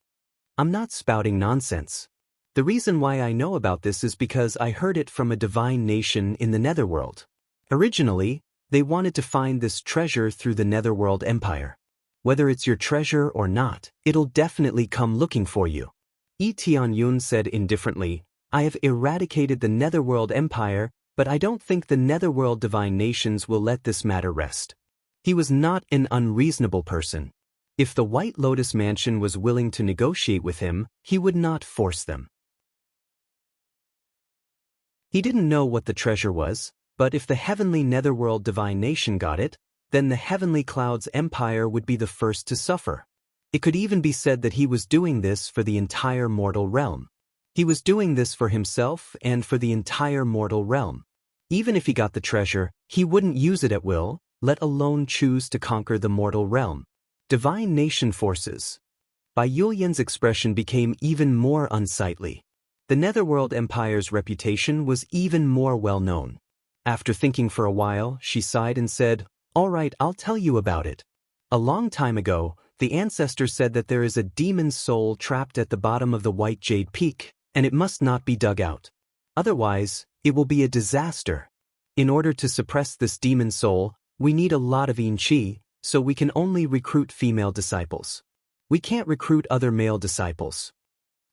[SPEAKER 1] I'm not spouting nonsense. The reason why I know about this is because I heard it from a divine nation in the netherworld. Originally, they wanted to find this treasure through the netherworld empire. Whether it's your treasure or not, it'll definitely come looking for you. Yi Tianyun said indifferently, I have eradicated the netherworld empire, but I don't think the netherworld divine nations will let this matter rest. He was not an unreasonable person. If the White Lotus Mansion was willing to negotiate with him, he would not force them. He didn't know what the treasure was, but if the heavenly netherworld divine nation got it, then the heavenly clouds empire would be the first to suffer. It could even be said that he was doing this for the entire mortal realm. He was doing this for himself and for the entire mortal realm. Even if he got the treasure, he wouldn't use it at will, let alone choose to conquer the mortal realm. Divine nation forces. Bai Yulian's expression became even more unsightly. The netherworld empire's reputation was even more well known. After thinking for a while, she sighed and said, All right, I'll tell you about it. A long time ago, the ancestor said that there is a demon's soul trapped at the bottom of the White Jade Peak, and it must not be dug out. Otherwise, it will be a disaster. In order to suppress this demon soul, we need a lot of yin qi, so we can only recruit female disciples. We can't recruit other male disciples.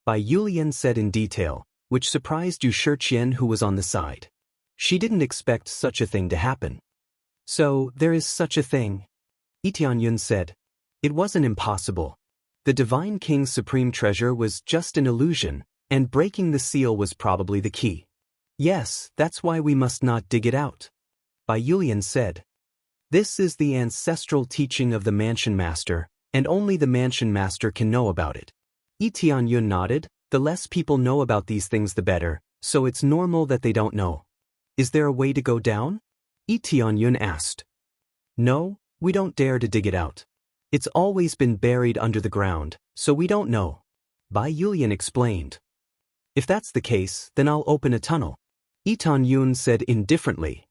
[SPEAKER 1] Bai Yulian said in detail, which surprised Yu Shiqian who was on the side. She didn't expect such a thing to happen. So, there is such a thing. Yi Tianyun said. It wasn't impossible. The Divine King's supreme treasure was just an illusion, and breaking the seal was probably the key. Yes, that's why we must not dig it out. Bai Yulian said. This is the ancestral teaching of the Mansion Master, and only the Mansion Master can know about it. Yi Tianyun nodded. The less people know about these things the better, so it's normal that they don't know. Is there a way to go down? Yi Tianyun asked. No, we don't dare to dig it out. It's always been buried under the ground, so we don't know. Bai Yulian explained. If that's the case, then I'll open a tunnel. Yi Tianyun said indifferently.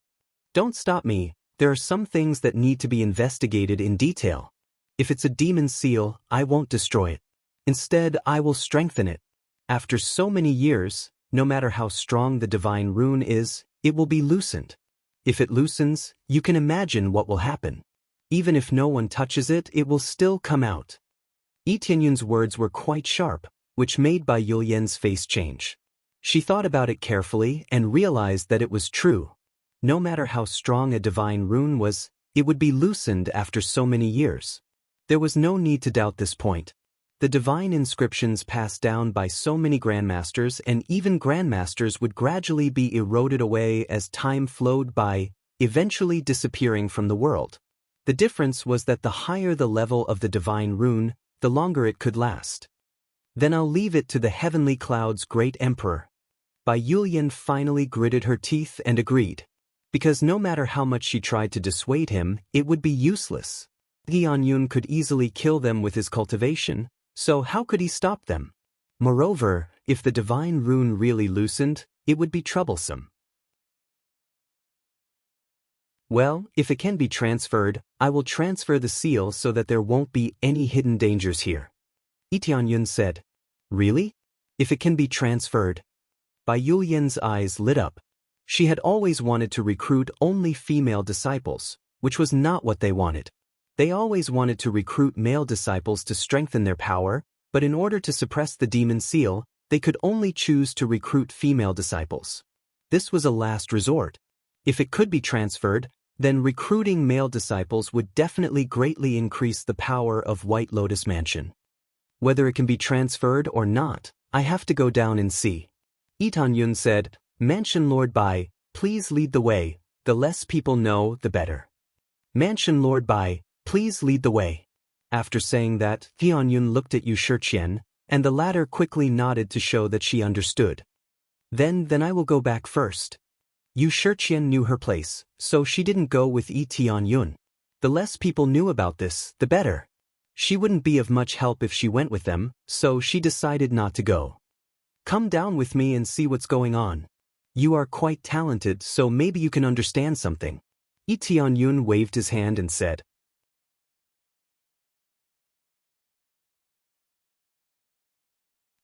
[SPEAKER 1] Don't stop me, there are some things that need to be investigated in detail. If it's a demon seal, I won't destroy it. Instead, I will strengthen it. After so many years, no matter how strong the divine rune is, it will be loosened. If it loosens, you can imagine what will happen. Even if no one touches it, it will still come out. Yi Tianyun's words were quite sharp, which made Bai Yulian's face change. She thought about it carefully and realized that it was true. No matter how strong a divine rune was, it would be loosened after so many years. There was no need to doubt this point. The divine inscriptions passed down by so many grandmasters and even grandmasters would gradually be eroded away as time flowed by, eventually disappearing from the world. The difference was that the higher the level of the divine rune, the longer it could last. Then I'll leave it to the heavenly cloud's great emperor. Bai Yulian finally gritted her teeth and agreed. Because no matter how much she tried to dissuade him, it would be useless. Tianyun could easily kill them with his cultivation, so how could he stop them? Moreover, if the divine rune really loosened, it would be troublesome. Well, if it can be transferred, I will transfer the seal so that there won't be any hidden dangers here. Yi Tianyun said. Really? If it can be transferred? Bai Yulian's eyes lit up. She had always wanted to recruit only female disciples, which was not what they wanted. They always wanted to recruit male disciples to strengthen their power, but in order to suppress the demon seal, they could only choose to recruit female disciples. This was a last resort. If it could be transferred, then recruiting male disciples would definitely greatly increase the power of White Lotus Mansion. Whether it can be transferred or not, I have to go down and see. Yi Tianyun said, Mansion Lord Bai, please lead the way, the less people know, the better. Mansion Lord Bai, please lead the way. After saying that, Tianyun looked at Yu Shiqian, and the latter quickly nodded to show that she understood. Then I will go back first. Yu Shiqian knew her place, so she didn't go with Yi Tianyun. The less people knew about this, the better. She wouldn't be of much help if she went with them, so she decided not to go. Come down with me and see what's going on. You are quite talented, so maybe you can understand something. Yi Tianyun waved his hand and said.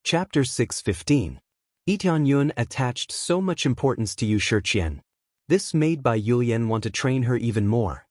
[SPEAKER 1] Chapter 6:15. Yi Tianyun attached so much importance to Yu Shiqian. This made Bai Yulian want to train her even more.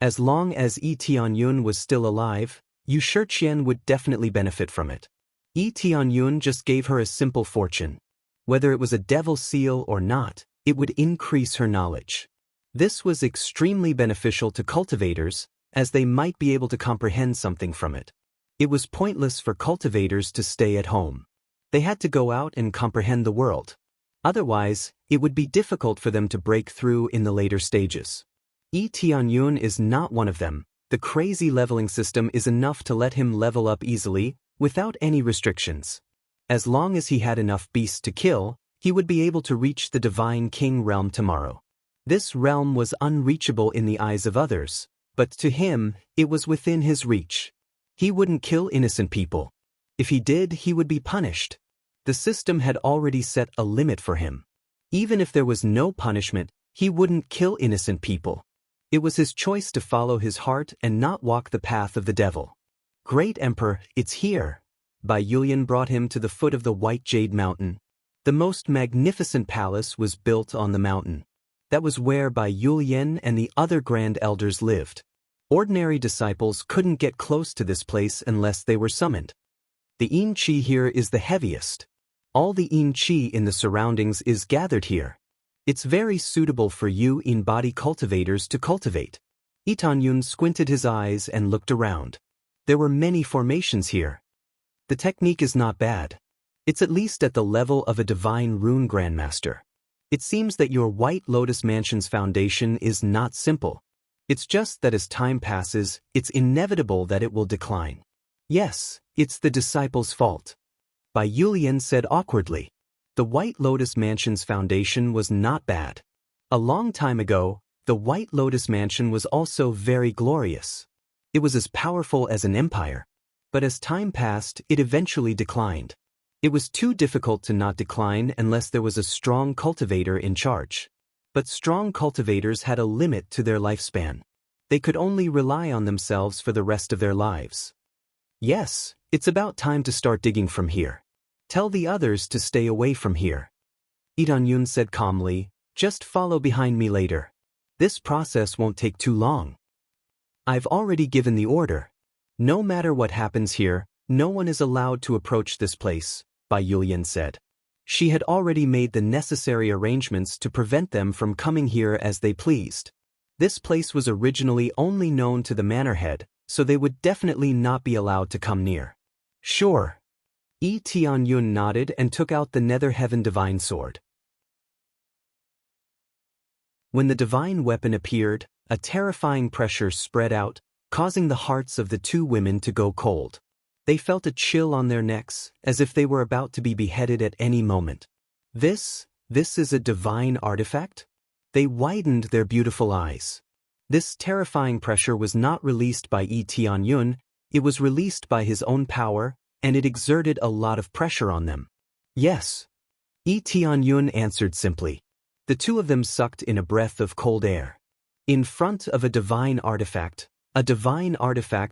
[SPEAKER 1] As long as Yi Tianyun was still alive, Yu Shiqian would definitely benefit from it. Yi Tianyun just gave her a simple fortune. Whether it was a devil seal or not, it would increase her knowledge. This was extremely beneficial to cultivators, as they might be able to comprehend something from it. It was pointless for cultivators to stay at home. They had to go out and comprehend the world. Otherwise, it would be difficult for them to break through in the later stages. Yi Tianyun is not one of them. The crazy leveling system is enough to let him level up easily, without any restrictions. As long as he had enough beasts to kill, he would be able to reach the Divine King realm tomorrow. This realm was unreachable in the eyes of others, but to him, it was within his reach. He wouldn't kill innocent people. If he did, he would be punished. The system had already set a limit for him. Even if there was no punishment, he wouldn't kill innocent people. It was his choice to follow his heart and not walk the path of the devil. Great Emperor, it's here. Bai Yulian brought him to the foot of the White Jade Mountain. The most magnificent palace was built on the mountain. That was where Bai Yulian and the other grand elders lived. Ordinary disciples couldn't get close to this place unless they were summoned. The Yin Qi here is the heaviest. All the Yin Qi in the surroundings is gathered here. It's very suitable for you Yin body cultivators to cultivate. Yi Tianyun squinted his eyes and looked around. There were many formations here. The technique is not bad. It's at least at the level of a divine rune grandmaster. It seems that your White Lotus Mansion's foundation is not simple. It's just that as time passes, it's inevitable that it will decline. Yes, it's the disciples' fault. Bai Yulian said awkwardly. The White Lotus Mansion's foundation was not bad. A long time ago, the White Lotus Mansion was also very glorious. It was as powerful as an empire. But as time passed, it eventually declined. It was too difficult to not decline unless there was a strong cultivator in charge. But strong cultivators had a limit to their lifespan. They could only rely on themselves for the rest of their lives. Yes, it's about time to start digging from here. Tell the others to stay away from here. Yi Tianyun said calmly, just follow behind me later. This process won't take too long. I've already given the order. No matter what happens here, no one is allowed to approach this place, Bai Yulian said. She had already made the necessary arrangements to prevent them from coming here as they pleased. This place was originally only known to the manor head, so they would definitely not be allowed to come near. Sure. Yi Tianyun nodded and took out the Nether Heaven Divine Sword. When the divine weapon appeared, a terrifying pressure spread out, causing the hearts of the two women to go cold. They felt a chill on their necks, as if they were about to be beheaded at any moment. This is a divine artifact? They widened their beautiful eyes. This terrifying pressure was not released by Yi Tianyun, it was released by his own power, and it exerted a lot of pressure on them. Yes. Yi Tianyun answered simply. The two of them sucked in a breath of cold air. In front of a divine artifact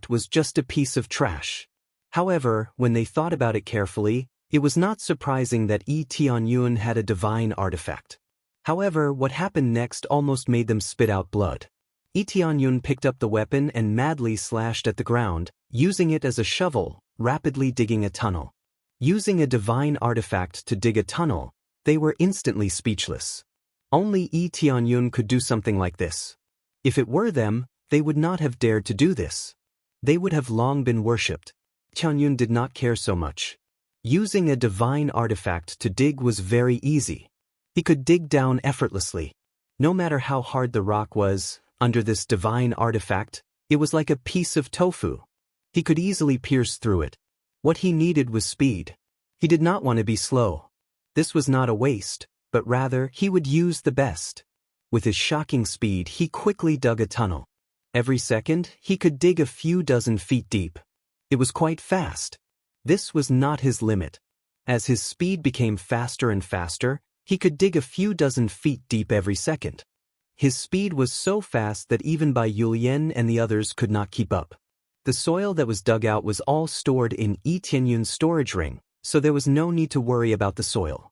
[SPEAKER 1] was just a piece of trash. However, when they thought about it carefully, it was not surprising that Yi Tianyun had a divine artifact. However, what happened next almost made them spit out blood. Yi Tianyun picked up the weapon and madly slashed at the ground, using it as a shovel, rapidly digging a tunnel. Using a divine artifact to dig a tunnel, they were instantly speechless. Only Yi Tianyun could do something like this. If it were them, they would not have dared to do this. They would have long been worshipped. Tianyun did not care so much. Using a divine artifact to dig was very easy. He could dig down effortlessly. No matter how hard the rock was, under this divine artifact, it was like a piece of tofu. He could easily pierce through it. What he needed was speed. He did not want to be slow. This was not a waste, but rather he would use the best. With his shocking speed, he quickly dug a tunnel. Every second, he could dig a few dozen feet deep. It was quite fast. This was not his limit. As his speed became faster and faster, he could dig a few dozen feet deep every second. His speed was so fast that even Bai Yulian and the others could not keep up. The soil that was dug out was all stored in Yi Tianyun's storage ring, so there was no need to worry about the soil.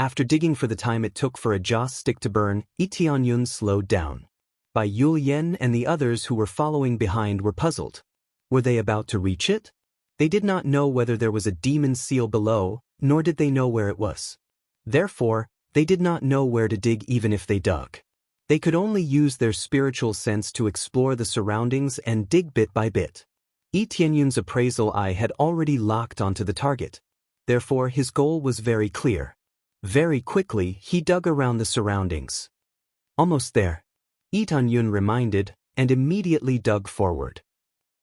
[SPEAKER 1] After digging for the time it took for a joss stick to burn, Yi Tianyun slowed down. Bai Yulian and the others who were following behind were puzzled. Were they about to reach it? They did not know whether there was a demon seal below, nor did they know where it was. Therefore, they did not know where to dig even if they dug. They could only use their spiritual sense to explore the surroundings and dig bit by bit. Yi Tianyun's appraisal eye had already locked onto the target. Therefore, his goal was very clear. Very quickly, he dug around the surroundings. Almost there. Yi Tianyun reminded, and immediately dug forward.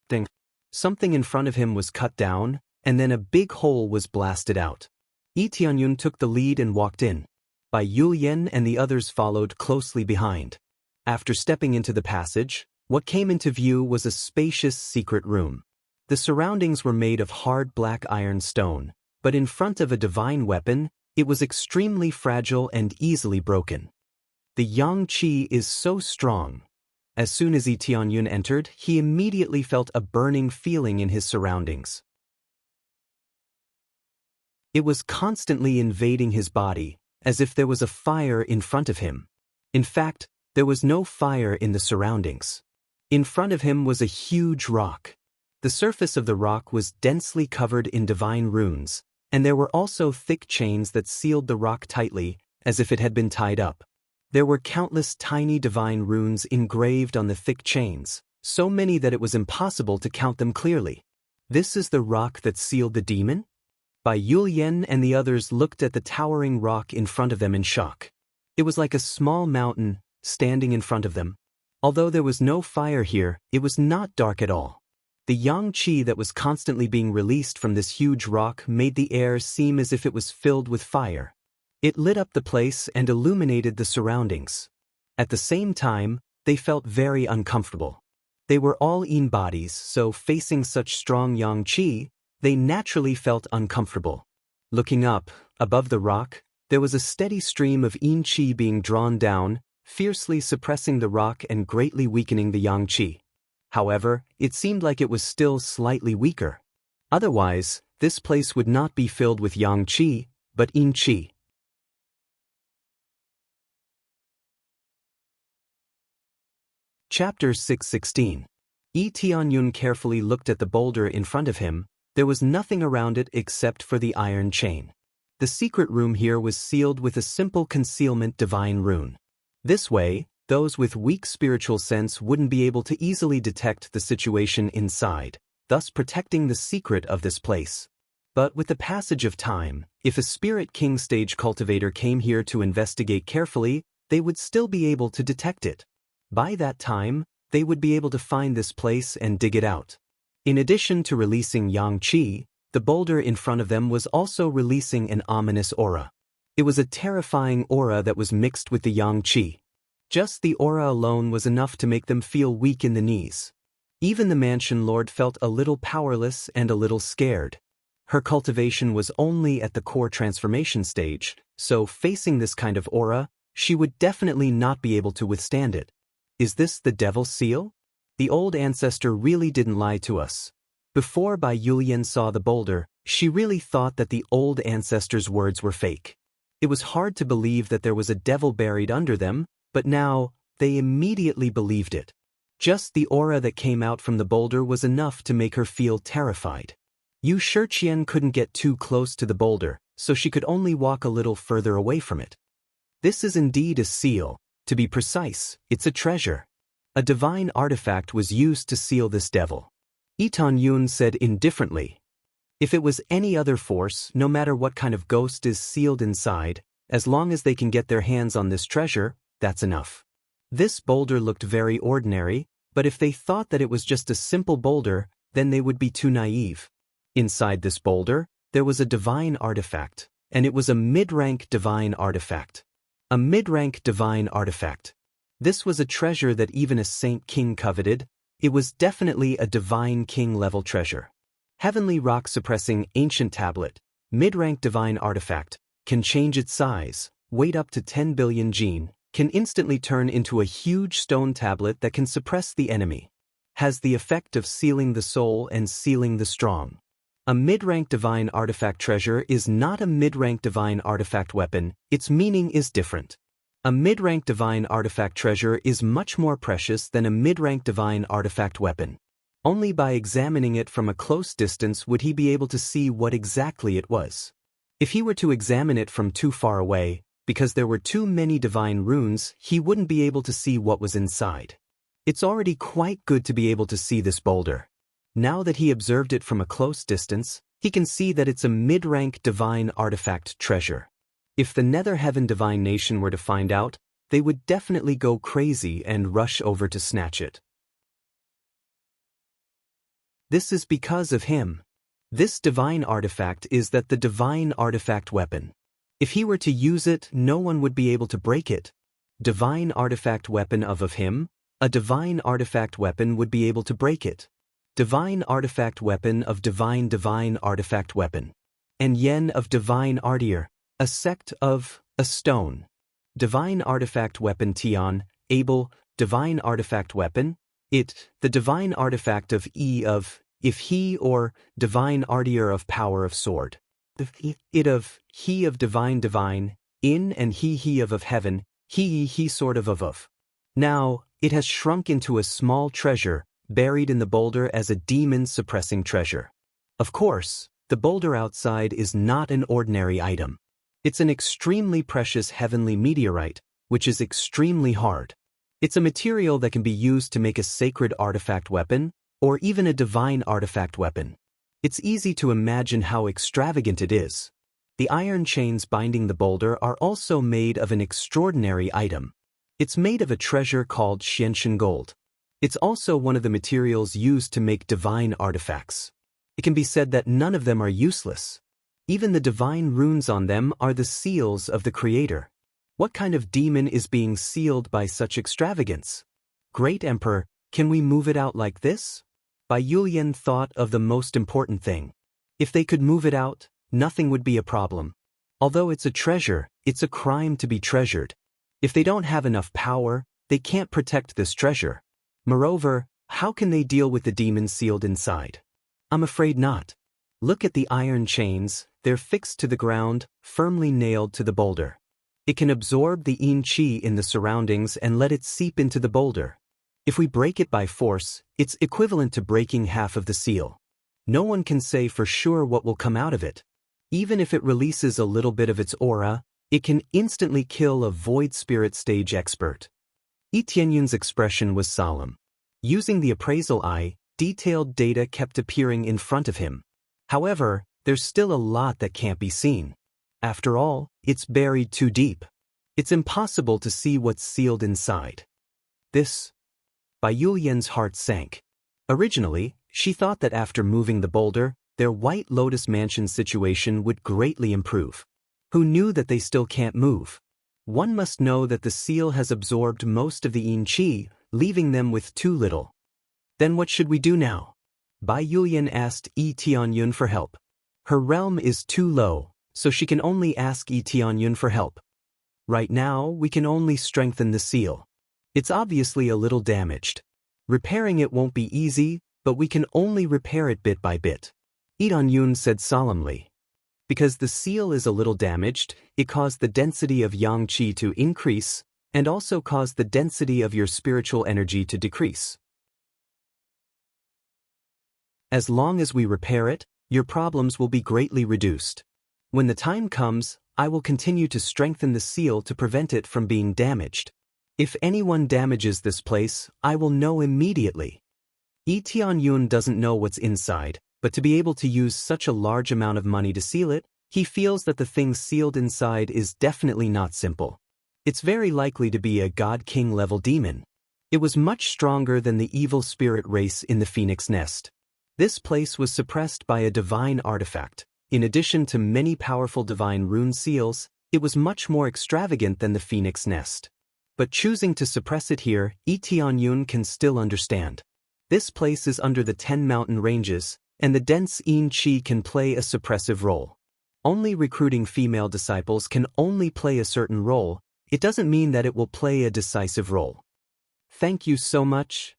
[SPEAKER 1] Ding. Something in front of him was cut down, and then a big hole was blasted out. Yi Tianyun took the lead and walked in. Bai Yulian and the others followed closely behind. After stepping into the passage, what came into view was a spacious secret room. The surroundings were made of hard black iron stone, but in front of a divine weapon, it was extremely fragile and easily broken. The yang qi is so strong. As soon as Yi Tianyun entered, he immediately felt a burning feeling in his surroundings. It was constantly invading his body, as if there was a fire in front of him. In fact, there was no fire in the surroundings. In front of him was a huge rock. The surface of the rock was densely covered in divine runes, and there were also thick chains that sealed the rock tightly, as if it had been tied up. There were countless tiny divine runes engraved on the thick chains, so many that it was impossible to count them clearly. This is the rock that sealed the demon? Bai Yulian and the others looked at the towering rock in front of them in shock. It was like a small mountain standing in front of them. Although there was no fire here, it was not dark at all. The yang qi that was constantly being released from this huge rock made the air seem as if it was filled with fire. It lit up the place and illuminated the surroundings. At the same time, they felt very uncomfortable. They were all yin bodies, so facing such strong yang qi, they naturally felt uncomfortable. Looking up, above the rock, there was a steady stream of yin qi being drawn down, fiercely suppressing the rock and greatly weakening the yang qi. However, it seemed like it was still slightly weaker. Otherwise, this place would not be filled with yang qi, but yin qi. Chapter 616. Tianyun carefully looked at the boulder in front of him. There was nothing around it except for the iron chain. The secret room here was sealed with a simple concealment divine rune. This way, those with weak spiritual sense wouldn't be able to easily detect the situation inside, thus protecting the secret of this place. But with the passage of time, if a Spirit King stage cultivator came here to investigate carefully, they would still be able to detect it. By that time, they would be able to find this place and dig it out. In addition to releasing Yang Qi, the boulder in front of them was also releasing an ominous aura. It was a terrifying aura that was mixed with the Yang Qi. Just the aura alone was enough to make them feel weak in the knees. Even the mansion lord felt a little powerless and a little scared. Her cultivation was only at the core transformation stage, so facing this kind of aura, she would definitely not be able to withstand it. Is this the devil's seal? The old ancestor really didn't lie to us. Before Bai Yulian saw the boulder, she really thought that the old ancestor's words were fake. It was hard to believe that there was a devil buried under them, but now, they immediately believed it. Just the aura that came out from the boulder was enough to make her feel terrified. Yu Shiqian couldn't get too close to the boulder, so she could only walk a little further away from it. This is indeed a seal. To be precise, it's a treasure. A divine artifact was used to seal this devil. Tianyun said indifferently. If it was any other force, no matter what kind of ghost is sealed inside, as long as they can get their hands on this treasure, that's enough. This boulder looked very ordinary, but if they thought that it was just a simple boulder, then they would be too naive. Inside this boulder, there was a divine artifact, and it was a mid-rank divine artifact. A mid-rank divine artifact. This was a treasure that even a saint king coveted. It was definitely a divine king-level treasure. Heavenly rock-suppressing ancient tablet, mid-rank divine artifact, can change its size, weight up to 10 billion jin, can instantly turn into a huge stone tablet that can suppress the enemy. Has the effect of sealing the soul and sealing the strong. A mid-rank divine artifact treasure is not a mid-rank divine artifact weapon, its meaning is different. A mid-rank divine artifact treasure is much more precious than a mid-rank divine artifact weapon. Only by examining it from a close distance would he be able to see what exactly it was. If he were to examine it from too far away, because there were too many divine runes, he wouldn't be able to see what was inside. It's already quite good to be able to see this boulder. Now that he observed it from a close distance, he can see that it's a mid-rank divine artifact treasure. If the Nether Heaven Divine Nation were to find out, they would definitely go crazy and rush over to snatch it. This is because of him. This divine artifact is the divine artifact weapon. If he were to use it, no one would be able to break it. Divine artifact weapon of him, a divine artifact weapon would be able to break it. Divine artifact weapon of divine artifact weapon. And yen of divine artier, a sect of a stone. Divine artifact weapon Tian, Abel, divine artifact weapon, it, the divine artifact of of, if he or divine artier of power of sword. It of, he of divine, in and he of heaven, he sort of. Now, it has shrunk into a small treasure, buried in the boulder as a demon-suppressing treasure. Of course, the boulder outside is not an ordinary item. It's an extremely precious heavenly meteorite, which is extremely hard. It's a material that can be used to make a sacred artifact weapon, or even a divine artifact weapon. It's easy to imagine how extravagant it is. The iron chains binding the boulder are also made of an extraordinary item. It's made of a treasure called Xianshan gold. It's also one of the materials used to make divine artifacts. It can be said that none of them are useless. Even the divine runes on them are the seals of the Creator. What kind of demon is being sealed by such extravagance? Great Emperor, can we move it out like this? Bai Yulian thought of the most important thing. If they could move it out, nothing would be a problem. Although it's a treasure, it's a crime to be treasured. If they don't have enough power, they can't protect this treasure. Moreover, how can they deal with the demons sealed inside? I'm afraid not. Look at the iron chains, they're fixed to the ground, firmly nailed to the boulder. It can absorb the yin qi in the surroundings and let it seep into the boulder. If we break it by force, it's equivalent to breaking half of the seal. No one can say for sure what will come out of it. Even if it releases a little bit of its aura, it can instantly kill a void spirit stage expert. Yi Tianyun's expression was solemn. Using the appraisal eye, detailed data kept appearing in front of him. However, there's still a lot that can't be seen. After all, it's buried too deep. It's impossible to see what's sealed inside. This. Bai Yulian's heart sank. Originally, she thought that after moving the boulder, their White Lotus Mansion situation would greatly improve. Who knew that they still can't move? One must know that the seal has absorbed most of the Yin Qi, leaving them with too little. Then what should we do now? Bai Yulian asked Yi Tianyun for help. Her realm is too low, so she can only ask Yi Tianyun for help. Right now, we can only strengthen the seal. It's obviously a little damaged. Repairing it won't be easy, but we can only repair it bit by bit. Yi Tianyun said solemnly. Because the seal is a little damaged, it caused the density of Yang Qi to increase, and also caused the density of your spiritual energy to decrease. As long as we repair it, your problems will be greatly reduced. When the time comes, I will continue to strengthen the seal to prevent it from being damaged. If anyone damages this place, I will know immediately. Yi Tianyun doesn't know what's inside, but to be able to use such a large amount of money to seal it, he feels that the thing sealed inside is definitely not simple. It's very likely to be a God-King level demon. It was much stronger than the evil spirit race in the Phoenix Nest. This place was suppressed by a divine artifact. In addition to many powerful divine rune seals, it was much more extravagant than the Phoenix Nest. But choosing to suppress it here, Yi Tianyun can still understand. This place is under the 10 mountain ranges, and the dense Yin Qi can play a suppressive role. Only recruiting female disciples can only play a certain role. It doesn't mean that it will play a decisive role. Thank you so much.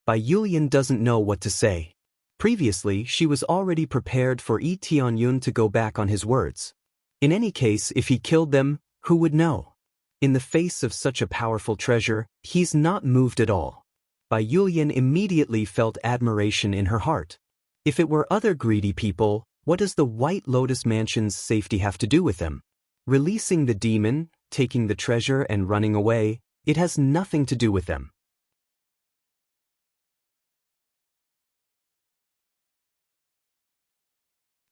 [SPEAKER 1] Bai Yulian doesn't know what to say. Previously, she was already prepared for Yi Tianyun to go back on his words. In any case, if he killed them, who would know? In the face of such a powerful treasure, he's not moved at all. Bai Yulian immediately felt admiration in her heart. If it were other greedy people, what does the White Lotus Mansion's safety have to do with them? Releasing the demon, taking the treasure and running away, it has nothing to do with them.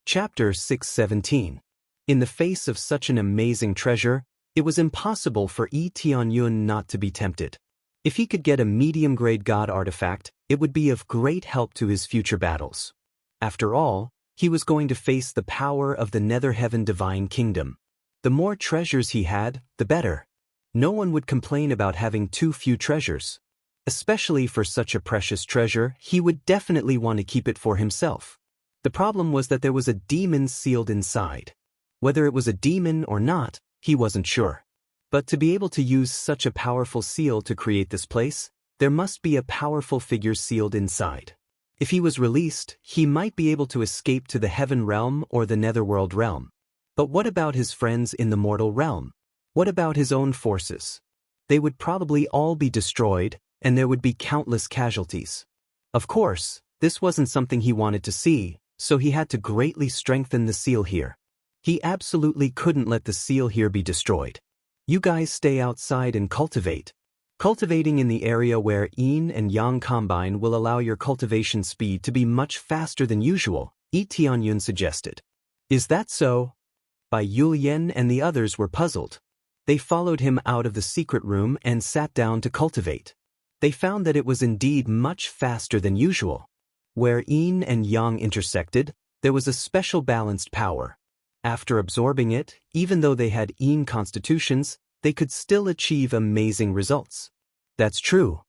[SPEAKER 1] Chapter 617. In the face of such an amazing treasure, it was impossible for Yi Tianyun not to be tempted. If he could get a medium-grade god artifact, it would be of great help to his future battles. After all, he was going to face the power of the Nether Heaven Divine Kingdom. The more treasures he had, the better. No one would complain about having too few treasures. Especially for such a precious treasure, he would definitely want to keep it for himself. The problem was that there was a demon sealed inside. Whether it was a demon or not, he wasn't sure. But to be able to use such a powerful seal to create this place, there must be a powerful figure sealed inside. If he was released, he might be able to escape to the Heaven Realm or the Netherworld Realm. But what about his friends in the mortal realm? What about his own forces? They would probably all be destroyed, and there would be countless casualties. Of course, this wasn't something he wanted to see, so he had to greatly strengthen the seal here. He absolutely couldn't let the seal here be destroyed. You guys stay outside and cultivate. Cultivating in the area where Yin and Yang combine will allow your cultivation speed to be much faster than usual, Yi Tianyun suggested. Is that so? Bai Yulian and the others were puzzled. They followed him out of the secret room and sat down to cultivate. They found that it was indeed much faster than usual. Where Yin and Yang intersected, there was a special balanced power. After absorbing it, even though they had Yin constitutions, they could still achieve amazing results. That's true.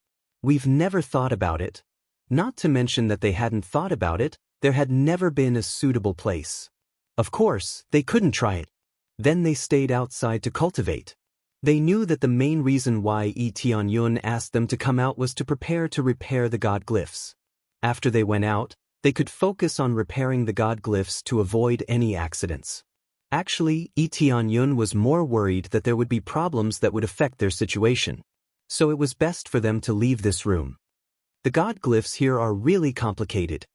[SPEAKER 1] We've never thought about it. Not to mention that they hadn't thought about it, there had never been a suitable place. Of course, they couldn't try it. Then they stayed outside to cultivate. They knew that the main reason why Yi Tianyun asked them to come out was to prepare to repair the god glyphs. After they went out, they could focus on repairing the god glyphs to avoid any accidents. Actually, Yi Tianyun was more worried that there would be problems that would affect their situation. so it was best for them to leave this room. The god glyphs here are really complicated,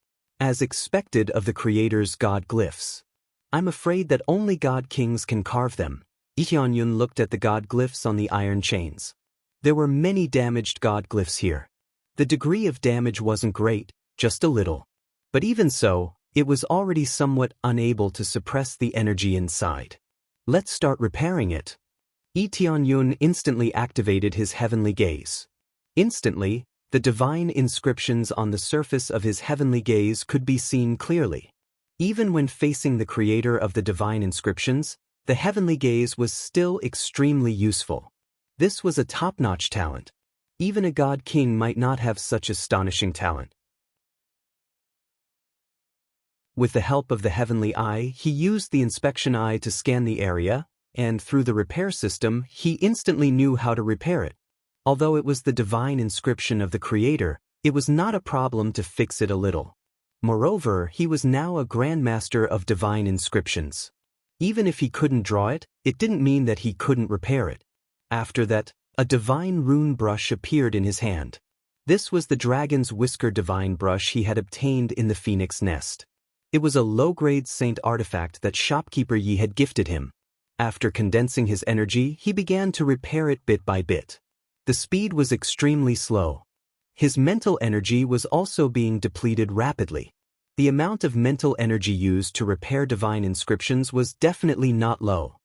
[SPEAKER 1] as expected of the creator's god glyphs. I'm afraid that only god kings can carve them. Lee Tianyun looked at the god glyphs on the iron chains. There were many damaged god glyphs here. The degree of damage wasn't great, just a little. But even so, it was already somewhat unable to suppress the energy inside. Let's start repairing it. Lee Tianyun instantly activated his heavenly gaze. Instantly, the divine inscriptions on the surface of his heavenly gaze could be seen clearly. Even when facing the creator of the divine inscriptions, the heavenly gaze was still extremely useful. This was a top-notch talent. Even a god king might not have such astonishing talent. With the help of the heavenly eye, he used the inspection eye to scan the area, and through the repair system, he instantly knew how to repair it. Although it was the divine inscription of the creator, it was not a problem to fix it a little. Moreover, he was now a grandmaster of divine inscriptions. Even if he couldn't draw it, it didn't mean that he couldn't repair it. After that, a divine rune brush appeared in his hand. This was the dragon's whisker divine brush he had obtained in the phoenix nest. It was a low-grade saint artifact that shopkeeper Yi had gifted him. After condensing his energy, he began to repair it bit by bit. The speed was extremely slow. His mental energy was also being depleted rapidly. The amount of mental energy used to repair divine inscriptions was definitely not low.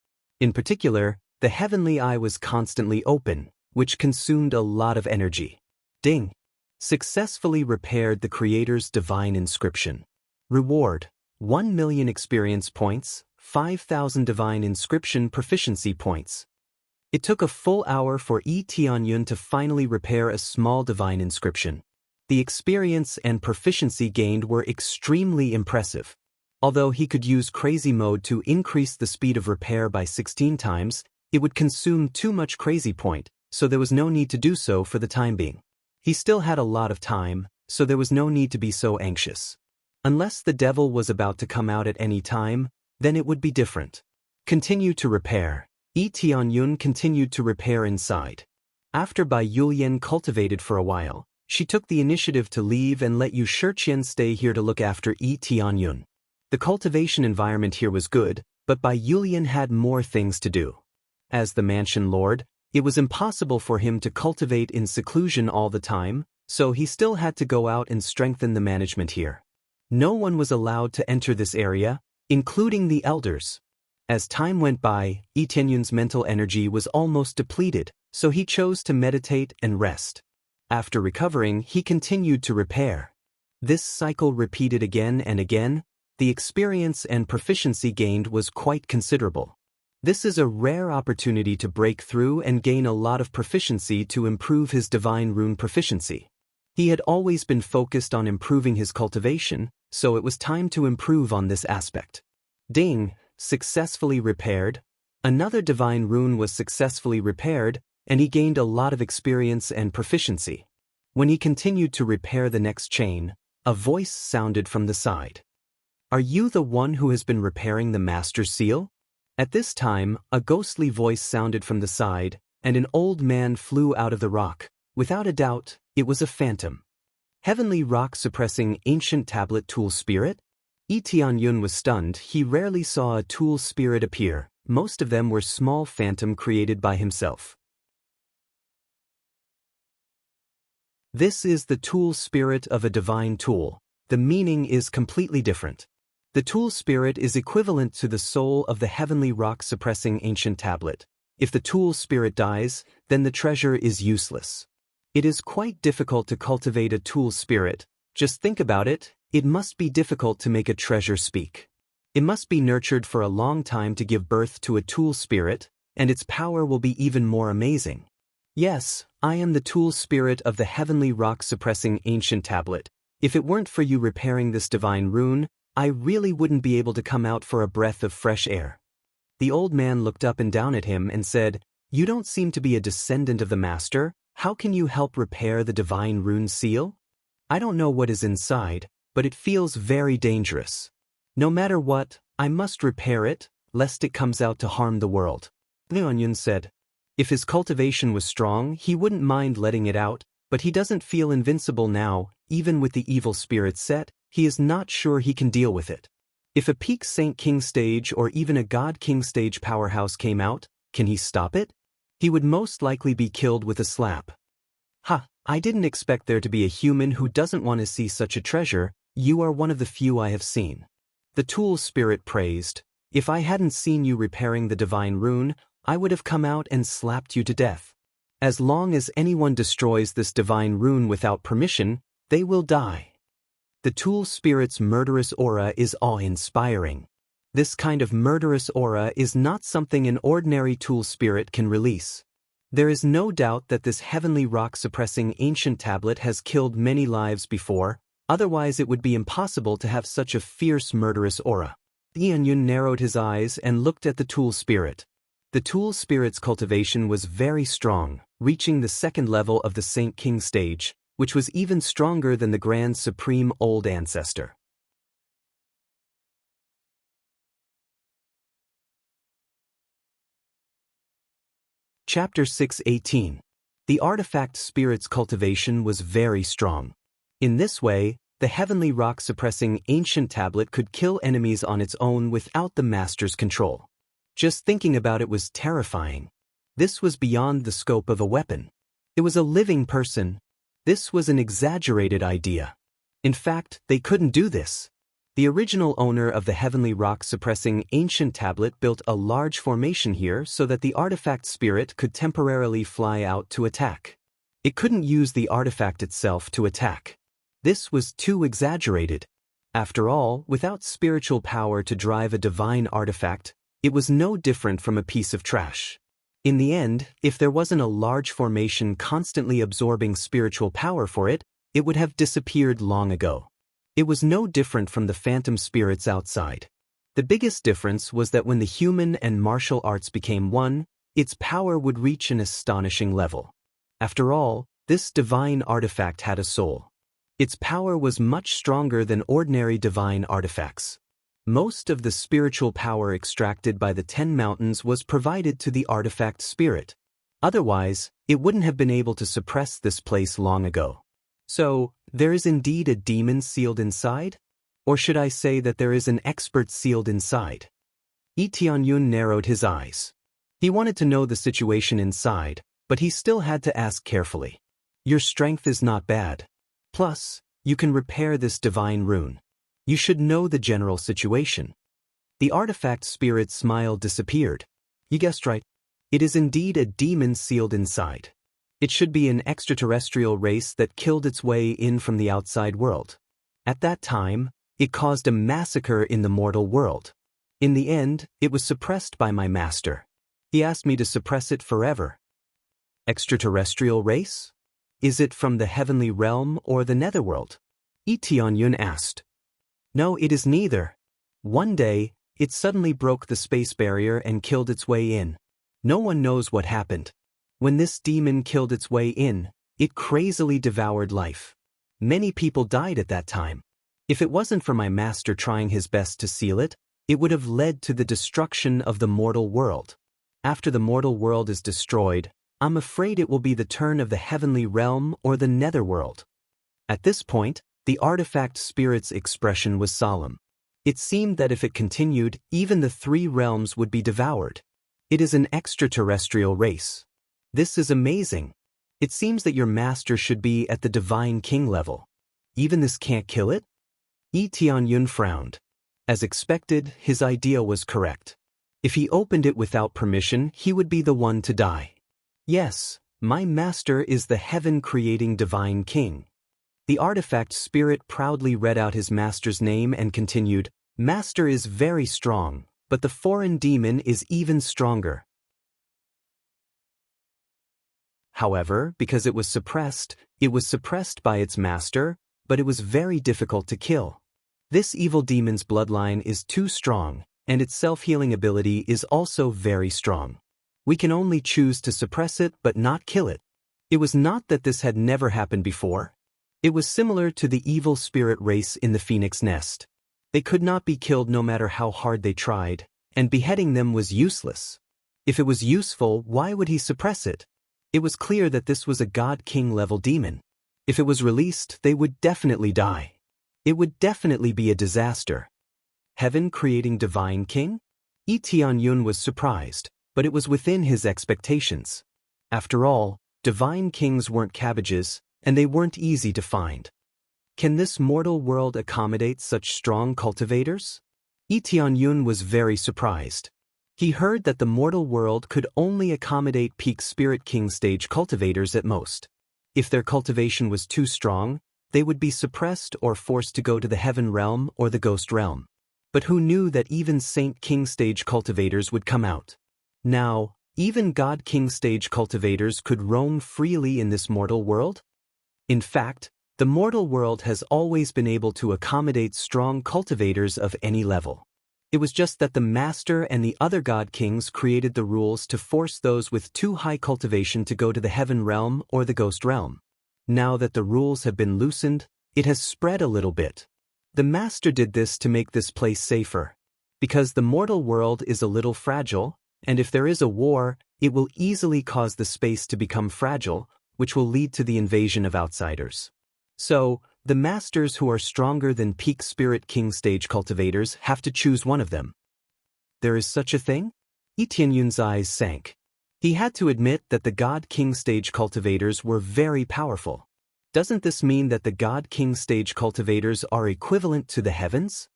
[SPEAKER 1] In particular, the heavenly eye was constantly open, which consumed a lot of energy. Ding! Successfully repaired the creator's divine inscription. Reward: 1 million experience points, 5,000 divine inscription proficiency points. It took a full hour for Lee Tianyun to finally repair a small divine inscription. The experience and proficiency gained were extremely impressive. Although he could use crazy mode to increase the speed of repair by 16 times, it would consume too much crazy point, so there was no need to do so for the time being. He still had a lot of time, so there was no need to be so anxious. Unless the devil was about to come out at any time, then it would be different. Continue to repair. Lee Tianyun continued to repair inside. After Bai Yulian cultivated for a while, she took the initiative to leave and let Yu Shiqian stay here to look after Lee Tianyun. The cultivation environment here was good, but Bai Yulian had more things to do. As the mansion lord, it was impossible for him to cultivate in seclusion all the time, so he still had to go out and strengthen the management here. No one was allowed to enter this area, including the elders. As time went by, Lee Tianyun's mental energy was almost depleted, so he chose to meditate and rest. After recovering, he continued to repair. This cycle repeated again and again. The experience and proficiency gained was quite considerable. This is a rare opportunity to break through and gain a lot of proficiency to improve his divine rune proficiency. He had always been focused on improving his cultivation, so it was time to improve on this aspect. Ding! Successfully repaired. Another divine rune was successfully repaired, and he gained a lot of experience and proficiency. When he continued to repair the next chain, a voice sounded from the side. Are you the one who has been repairing the master seal? At this time, a ghostly voice sounded from the side, and an old man flew out of the rock. Without a doubt, it was a phantom. Heavenly rock-suppressing ancient tablet tool spirit? Lee Tianyun was stunned. He rarely saw a tool spirit appear. Most of them were small phantom created by himself. This is the tool spirit of a divine tool. The meaning is completely different. The tool spirit is equivalent to the soul of the heavenly rock-suppressing ancient tablet. If the tool spirit dies, then the treasure is useless. It is quite difficult to cultivate a tool spirit. Just think about it. It must be difficult to make a treasure speak. It must be nurtured for a long time to give birth to a tool spirit, and its power will be even more amazing. Yes, I am the tool spirit of the heavenly rock-suppressing ancient tablet. If it weren't for you repairing this divine rune, I really wouldn't be able to come out for a breath of fresh air. The old man looked up and down at him and said, You don't seem to be a descendant of the master. How can you help repair the divine rune seal? I don't know what is inside, but it feels very dangerous. No matter what, I must repair it, lest it comes out to harm the world. Leonyun said. If his cultivation was strong, he wouldn't mind letting it out, but he doesn't feel invincible now. Even with the evil spirit set, he is not sure he can deal with it. If a peak Saint King stage or even a God King stage powerhouse came out, can he stop it? He would most likely be killed with a slap. Ha, I didn't expect there to be a human who doesn't want to see such a treasure. You are one of the few I have seen. The tool spirit praised. If I hadn't seen you repairing the divine rune, I would have come out and slapped you to death. As long as anyone destroys this divine rune without permission, they will die. The tool spirit's murderous aura is awe-inspiring. This kind of murderous aura is not something an ordinary tool spirit can release. There is no doubt that this heavenly rock-suppressing ancient tablet has killed many lives before, otherwise it would be impossible to have such a fierce murderous aura. Yun narrowed his eyes and looked at the tool spirit. The tool spirit's cultivation was very strong, reaching the second level of the Saint King stage, which was even stronger than the Grand Supreme Old Ancestor. Chapter 6:18. The artifact spirit's cultivation was very strong. In this way, the heavenly rock-suppressing ancient tablet could kill enemies on its own without the master's control. Just thinking about it was terrifying. This was beyond the scope of a weapon. It was a living person. This was an exaggerated idea. In fact, they couldn't do this. The original owner of the heavenly rock-suppressing ancient tablet built a large formation here so that the artifact spirit could temporarily fly out to attack. It couldn't use the artifact itself to attack. This was too exaggerated. After all, without spiritual power to drive a divine artifact, it was no different from a piece of trash. In the end, if there wasn't a large formation constantly absorbing spiritual power for it, it would have disappeared long ago. It was no different from the phantom spirits outside. The biggest difference was that when the human and martial arts became one, its power would reach an astonishing level. After all, this divine artifact had a soul. Its power was much stronger than ordinary divine artifacts. Most of the spiritual power extracted by the 10 mountains was provided to the artifact spirit. Otherwise, it wouldn't have been able to suppress this place long ago. So, there is indeed a demon sealed inside? Or should I say that there is an expert sealed inside? Tianyun narrowed his eyes. He wanted to know the situation inside, but he still had to ask carefully. Your strength is not bad. Plus, you can repair this divine rune. You should know the general situation. The artifact spirit's smile disappeared. You guessed right. It is indeed a demon sealed inside. It should be an extraterrestrial race that killed its way in from the outside world. At that time, it caused a massacre in the mortal world. In the end, it was suppressed by my master. He asked me to suppress it forever. Extraterrestrial race? Is it from the heavenly realm or the netherworld? Tianyun asked. No, it is neither. One day, it suddenly broke the space barrier and killed its way in. No one knows what happened. When this demon killed its way in, it crazily devoured life. Many people died at that time. If it wasn't for my master trying his best to seal it, it would have led to the destruction of the mortal world. After the mortal world is destroyed, I'm afraid it will be the turn of the heavenly realm or the netherworld. At this point, the artifact spirit's expression was solemn. It seemed that if it continued, even the 3 realms would be devoured. It is an extraterrestrial race. This is amazing. It seems that your master should be at the divine king level. Even this can't kill it? Tianyun frowned. As expected, his idea was correct. If he opened it without permission, he would be the one to die. Yes, my master is the heaven-creating divine king. The artifact spirit proudly read out his master's name and continued, Master is very strong, but the foreign demon is even stronger. However, because it was suppressed by its master, but it was very difficult to kill. This evil demon's bloodline is too strong, and its self-healing ability is also very strong. We can only choose to suppress it but not kill it. It was not that this had never happened before. It was similar to the evil spirit race in the Phoenix Nest. They could not be killed no matter how hard they tried, and beheading them was useless. If it was useful, why would he suppress it? It was clear that this was a God-King level demon. If it was released, they would definitely die. It would definitely be a disaster. Heaven creating Divine King? Lee Tianyun was surprised, but it was within his expectations. After all, Divine Kings weren't cabbages, and they weren't easy to find. Can this mortal world accommodate such strong cultivators? Lee Tianyun was very surprised. He heard that the mortal world could only accommodate peak Spirit King stage cultivators at most. If their cultivation was too strong, they would be suppressed or forced to go to the Heaven Realm or the Ghost Realm. But who knew that even Saint King stage cultivators would come out? Now, even God King stage cultivators could roam freely in this mortal world? In fact, the mortal world has always been able to accommodate strong cultivators of any level. It was just that the Master and the other God Kings created the rules to force those with too high cultivation to go to the Heaven Realm or the Ghost Realm. Now that the rules have been loosened, it has spread a little bit. The Master did this to make this place safer. Because the mortal world is a little fragile, and if there is a war, it will easily cause the space to become fragile, which will lead to the invasion of outsiders. So, the masters who are stronger than peak Spirit King stage cultivators have to choose one of them. There is such a thing? Lee Tianyun's eyes sank. He had to admit that the God King stage cultivators were very powerful. Doesn't this mean that the God King stage cultivators are equivalent to the heavens?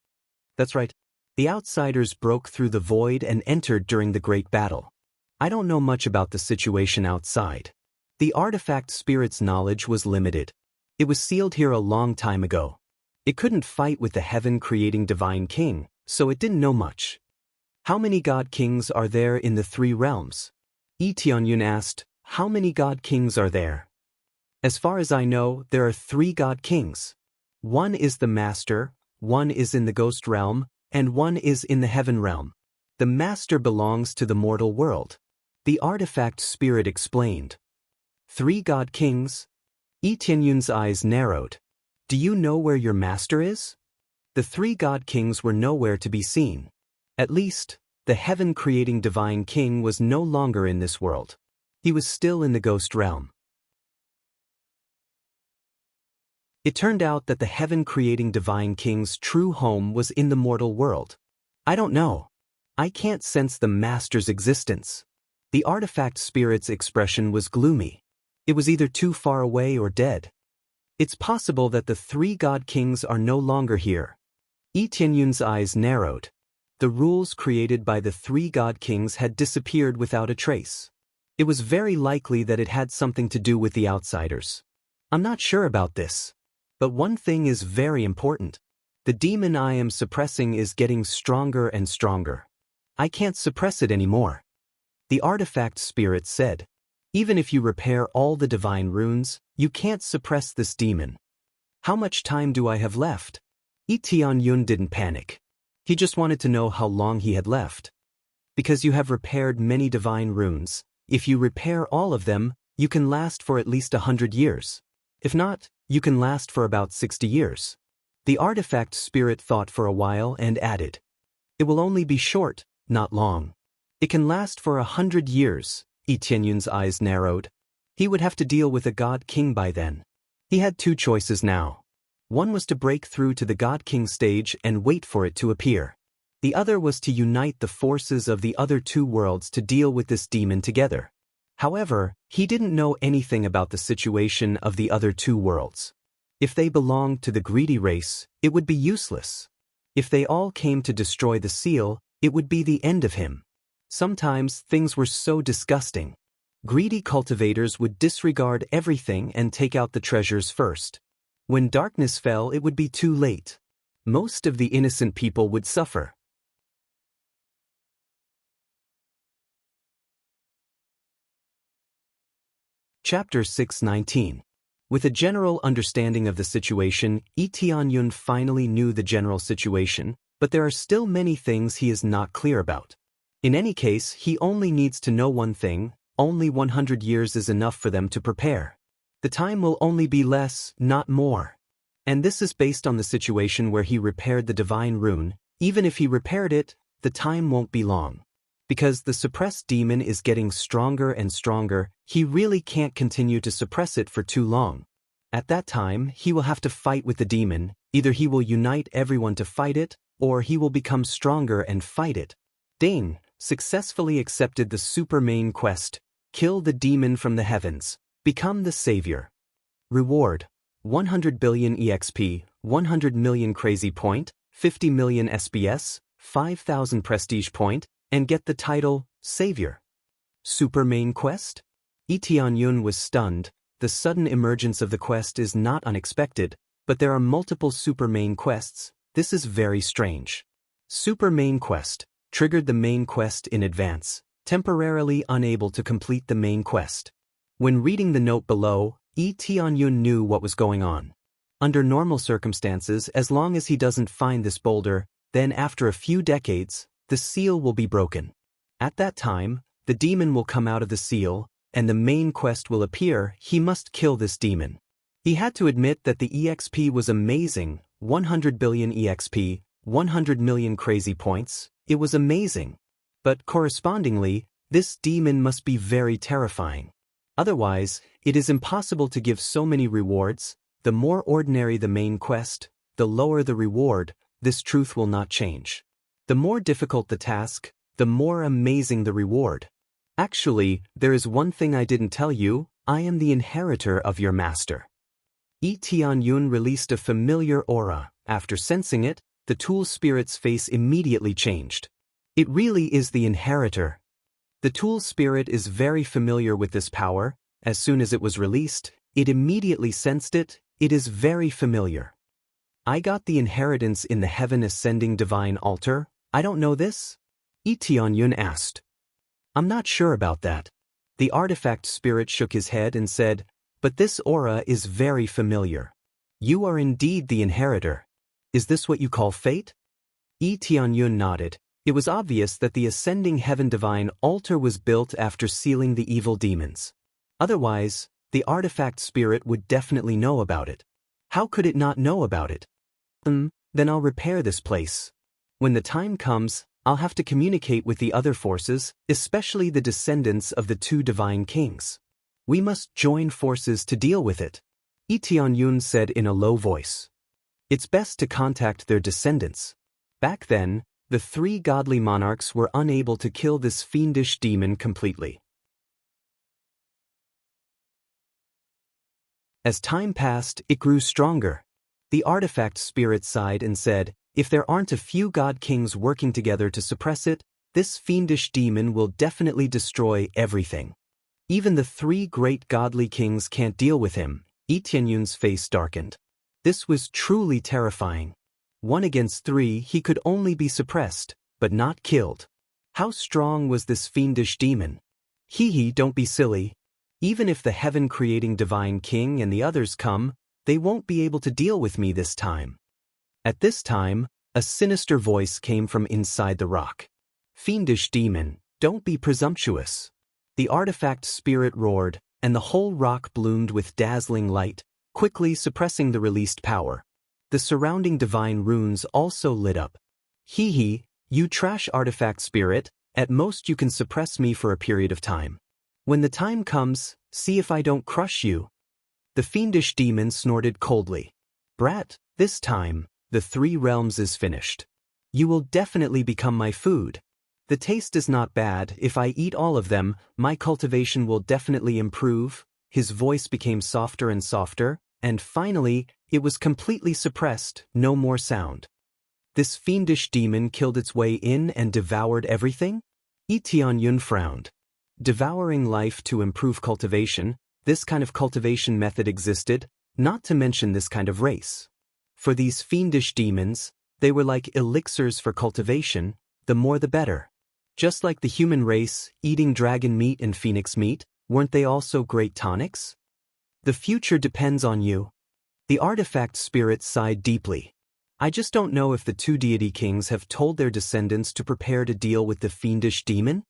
[SPEAKER 1] That's right. The outsiders broke through the void and entered during the great battle. I don't know much about the situation outside. The artifact spirit's knowledge was limited. It was sealed here a long time ago. It couldn't fight with the heaven-creating Divine King, so it didn't know much. How many God Kings are there in the three realms? Lee Tianyun asked, how many God Kings are there? As far as I know, there are 3 God Kings. One is the Master, one is in the Ghost Realm, and one is in the Heaven Realm. The Master belongs to the mortal world. The artifact spirit explained. 3 God Kings? Lee Tianyun's eyes narrowed. Do you know where your master is? The 3 God Kings were nowhere to be seen. At least, the heaven-creating Divine King was no longer in this world. He was still in the Ghost Realm. It turned out that the heaven-creating Divine King's true home was in the mortal world. I don't know. I can't sense the Master's existence. The artifact spirit's expression was gloomy. It was either too far away or dead. It's possible that the 3 God Kings are no longer here. Lee Tianyun's eyes narrowed. The rules created by the 3 God Kings had disappeared without a trace. It was very likely that it had something to do with the outsiders. I'm not sure about this. But one thing is very important. The demon I am suppressing is getting stronger and stronger. I can't suppress it anymore. The artifact spirit said. Even if you repair all the divine runes, you can't suppress this demon. How much time do I have left? Lee Tianyun didn't panic. He just wanted to know how long he had left. Because you have repaired many divine runes, if you repair all of them, you can last for at least 100 years. If not, you can last for about 60 years. The artifact spirit thought for a while and added. It will only be short, not long. It can last for 100 years. Lee Tianyun's eyes narrowed. He would have to deal with a God King by then. He had 2 choices now. One was to break through to the God King stage and wait for it to appear. The other was to unite the forces of the other 2 worlds to deal with this demon together. However, he didn't know anything about the situation of the other 2 worlds. If they belonged to the greedy race, it would be useless. If they all came to destroy the seal, it would be the end of him. Sometimes things were so disgusting. Greedy cultivators would disregard everything and take out the treasures first. When darkness fell, it would be too late. Most of the innocent people would suffer. Chapter 619. With a general understanding of the situation, Lee Tianyun finally knew the general situation, but there are still many things he is not clear about. In any case, he only needs to know one thing: only 100 years is enough for them to prepare. The time will only be less, not more. And this is based on the situation where he repaired the divine rune. Even if he repaired it, the time won't be long. Because the suppressed demon is getting stronger and stronger, he really can't continue to suppress it for too long. At that time, he will have to fight with the demon. Either he will unite everyone to fight it, or he will become stronger and fight it. Dane successfully accepted the super main quest: kill the demon from the heavens, become the savior. Reward: 100 billion EXP, 100 million crazy point, 50 million SBS, 5,000 prestige point, and get the title Savior. Super main quest? Lee Tianyun was stunned. The sudden emergence of the quest is not unexpected, but there are multiple super main quests. This is very strange. Super main quest triggered the main quest in advance, temporarily unable to complete the main quest. When reading the note below, Lee Tianyun knew what was going on. Under normal circumstances, as long as he doesn't find this boulder, then after a few decades, the seal will be broken. At that time, the demon will come out of the seal, and the main quest will appear. He must kill this demon. He had to admit that the EXP was amazing: 100 billion EXP, 100 million crazy points. It was amazing. But correspondingly, this demon must be very terrifying. Otherwise, it is impossible to give so many rewards. The more ordinary the main quest, the lower the reward. This truth will not change. The more difficult the task, the more amazing the reward. Actually, there is one thing I didn't tell you: I am the inheritor of your master. Lee Tianyun released a familiar aura. After sensing it, the tool spirit's face immediately changed. It really is the inheritor. The tool spirit is very familiar with this power. As soon as it was released, it immediately sensed it. It is very familiar. I got the inheritance in the heaven ascending divine altar. I don't know this? Lee Tianyun asked. I'm not sure about that. The artifact spirit shook his head and said, but this aura is very familiar. You are indeed the inheritor. Is this what you call fate? Lee Tianyun nodded. It was obvious that the ascending heaven divine altar was built after sealing the evil demons. Otherwise, the artifact spirit would definitely know about it. How could it not know about it? Then I'll repair this place. When the time comes, I'll have to communicate with the other forces, especially the descendants of the two divine kings. We must join forces to deal with it. Lee Tianyun said in a low voice. It's best to contact their descendants. Back then, the three godly monarchs were unable to kill this fiendish demon completely. As time passed, it grew stronger. The artifact spirit sighed and said, if there aren't a few god kings working together to suppress it, this fiendish demon will definitely destroy everything. Even the three great godly kings can't deal with him. Lee Tianyun's face darkened. This was truly terrifying. 1 against 3, he could only be suppressed, but not killed. How strong was this fiendish demon? Don't be silly. Even if the heaven-creating divine king and the others come, they won't be able to deal with me this time. At this time, a sinister voice came from inside the rock. Fiendish demon, don't be presumptuous. The artifact spirit roared, and the whole rock bloomed with dazzling light, quickly suppressing the released power. The surrounding divine runes also lit up. You trash artifact spirit, at most you can suppress me for a period of time. When the time comes, see if I don't crush you. The fiendish demon snorted coldly. Brat, this time, the 3 realms is finished. You will definitely become my food. The taste is not bad. If I eat all of them, my cultivation will definitely improve. His voice became softer and softer, and finally, it was completely suppressed, no more sound. This fiendish demon killed its way in and devoured everything? Lee Tianyun frowned. Devouring life to improve cultivation, this kind of cultivation method existed, not to mention this kind of race. For these fiendish demons, they were like elixirs for cultivation, the more the better. Just like the human race, eating dragon meat and phoenix meat, weren't they also great tonics? The future depends on you. The artifact spirit sighed deeply. I just don't know if the 2 deity kings have told their descendants to prepare to deal with the fiendish demon?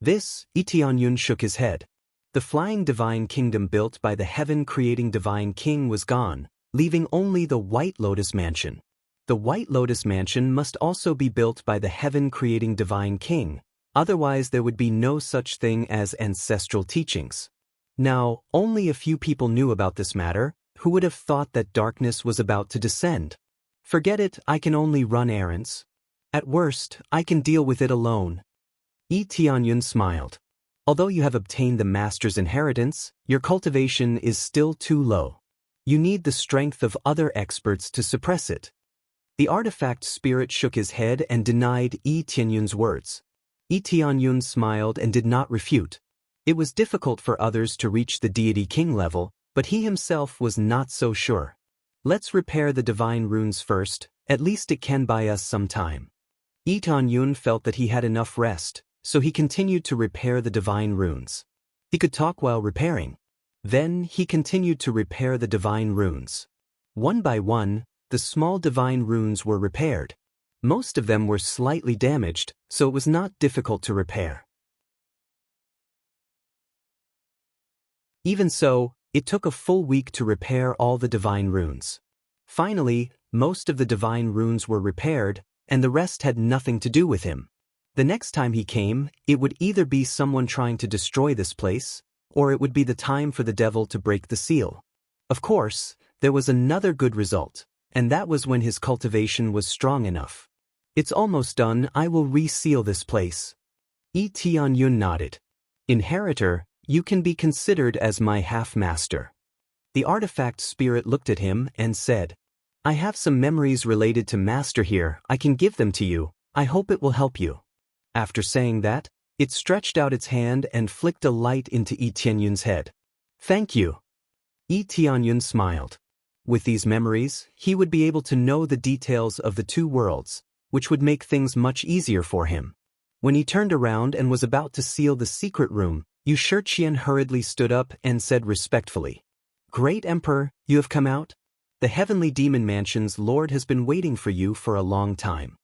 [SPEAKER 1] Lee Tianyun shook his head. The flying divine kingdom built by the heaven-creating divine king was gone, leaving only the White Lotus Mansion. The White Lotus Mansion must also be built by the heaven-creating divine king. Otherwise there would be no such thing as ancestral teachings. Now, only a few people knew about this matter. Who would have thought that darkness was about to descend? Forget it, I can only run errands. At worst, I can deal with it alone. Yi Tianyun smiled. Although you have obtained the master's inheritance, your cultivation is still too low. You need the strength of other experts to suppress it. The artifact spirit shook his head and denied Yi Tianyun's words. Yi Tianyun smiled and did not refute. It was difficult for others to reach the deity king level, but he himself was not so sure. Let's repair the divine runes first, at least it can buy us some time. Yi Tianyun felt that he had enough rest, so he continued to repair the divine runes. He could talk while repairing. Then he continued to repair the divine runes. One by one, the small divine runes were repaired. Most of them were slightly damaged, so it was not difficult to repair. Even so, it took a full week to repair all the divine runes. Finally, most of the divine runes were repaired, and the rest had nothing to do with him. The next time he came, it would either be someone trying to destroy this place, or it would be the time for the devil to break the seal. Of course, there was another good result, and that was when his cultivation was strong enough. It's almost done, I will reseal this place. Yi Tianyun nodded. Inheritor, you can be considered as my half-master. The artifact spirit looked at him and said, I have some memories related to master here, I can give them to you, I hope it will help you. After saying that, it stretched out its hand and flicked a light into Yi Tianyun's head. Thank you. Yi Tianyun smiled. With these memories, he would be able to know the details of the two worlds, which would make things much easier for him. When he turned around and was about to seal the secret room, Yu Shiqian hurriedly stood up and said respectfully, Great Emperor, you have come out? The Heavenly Demon Mansion's Lord has been waiting for you for a long time.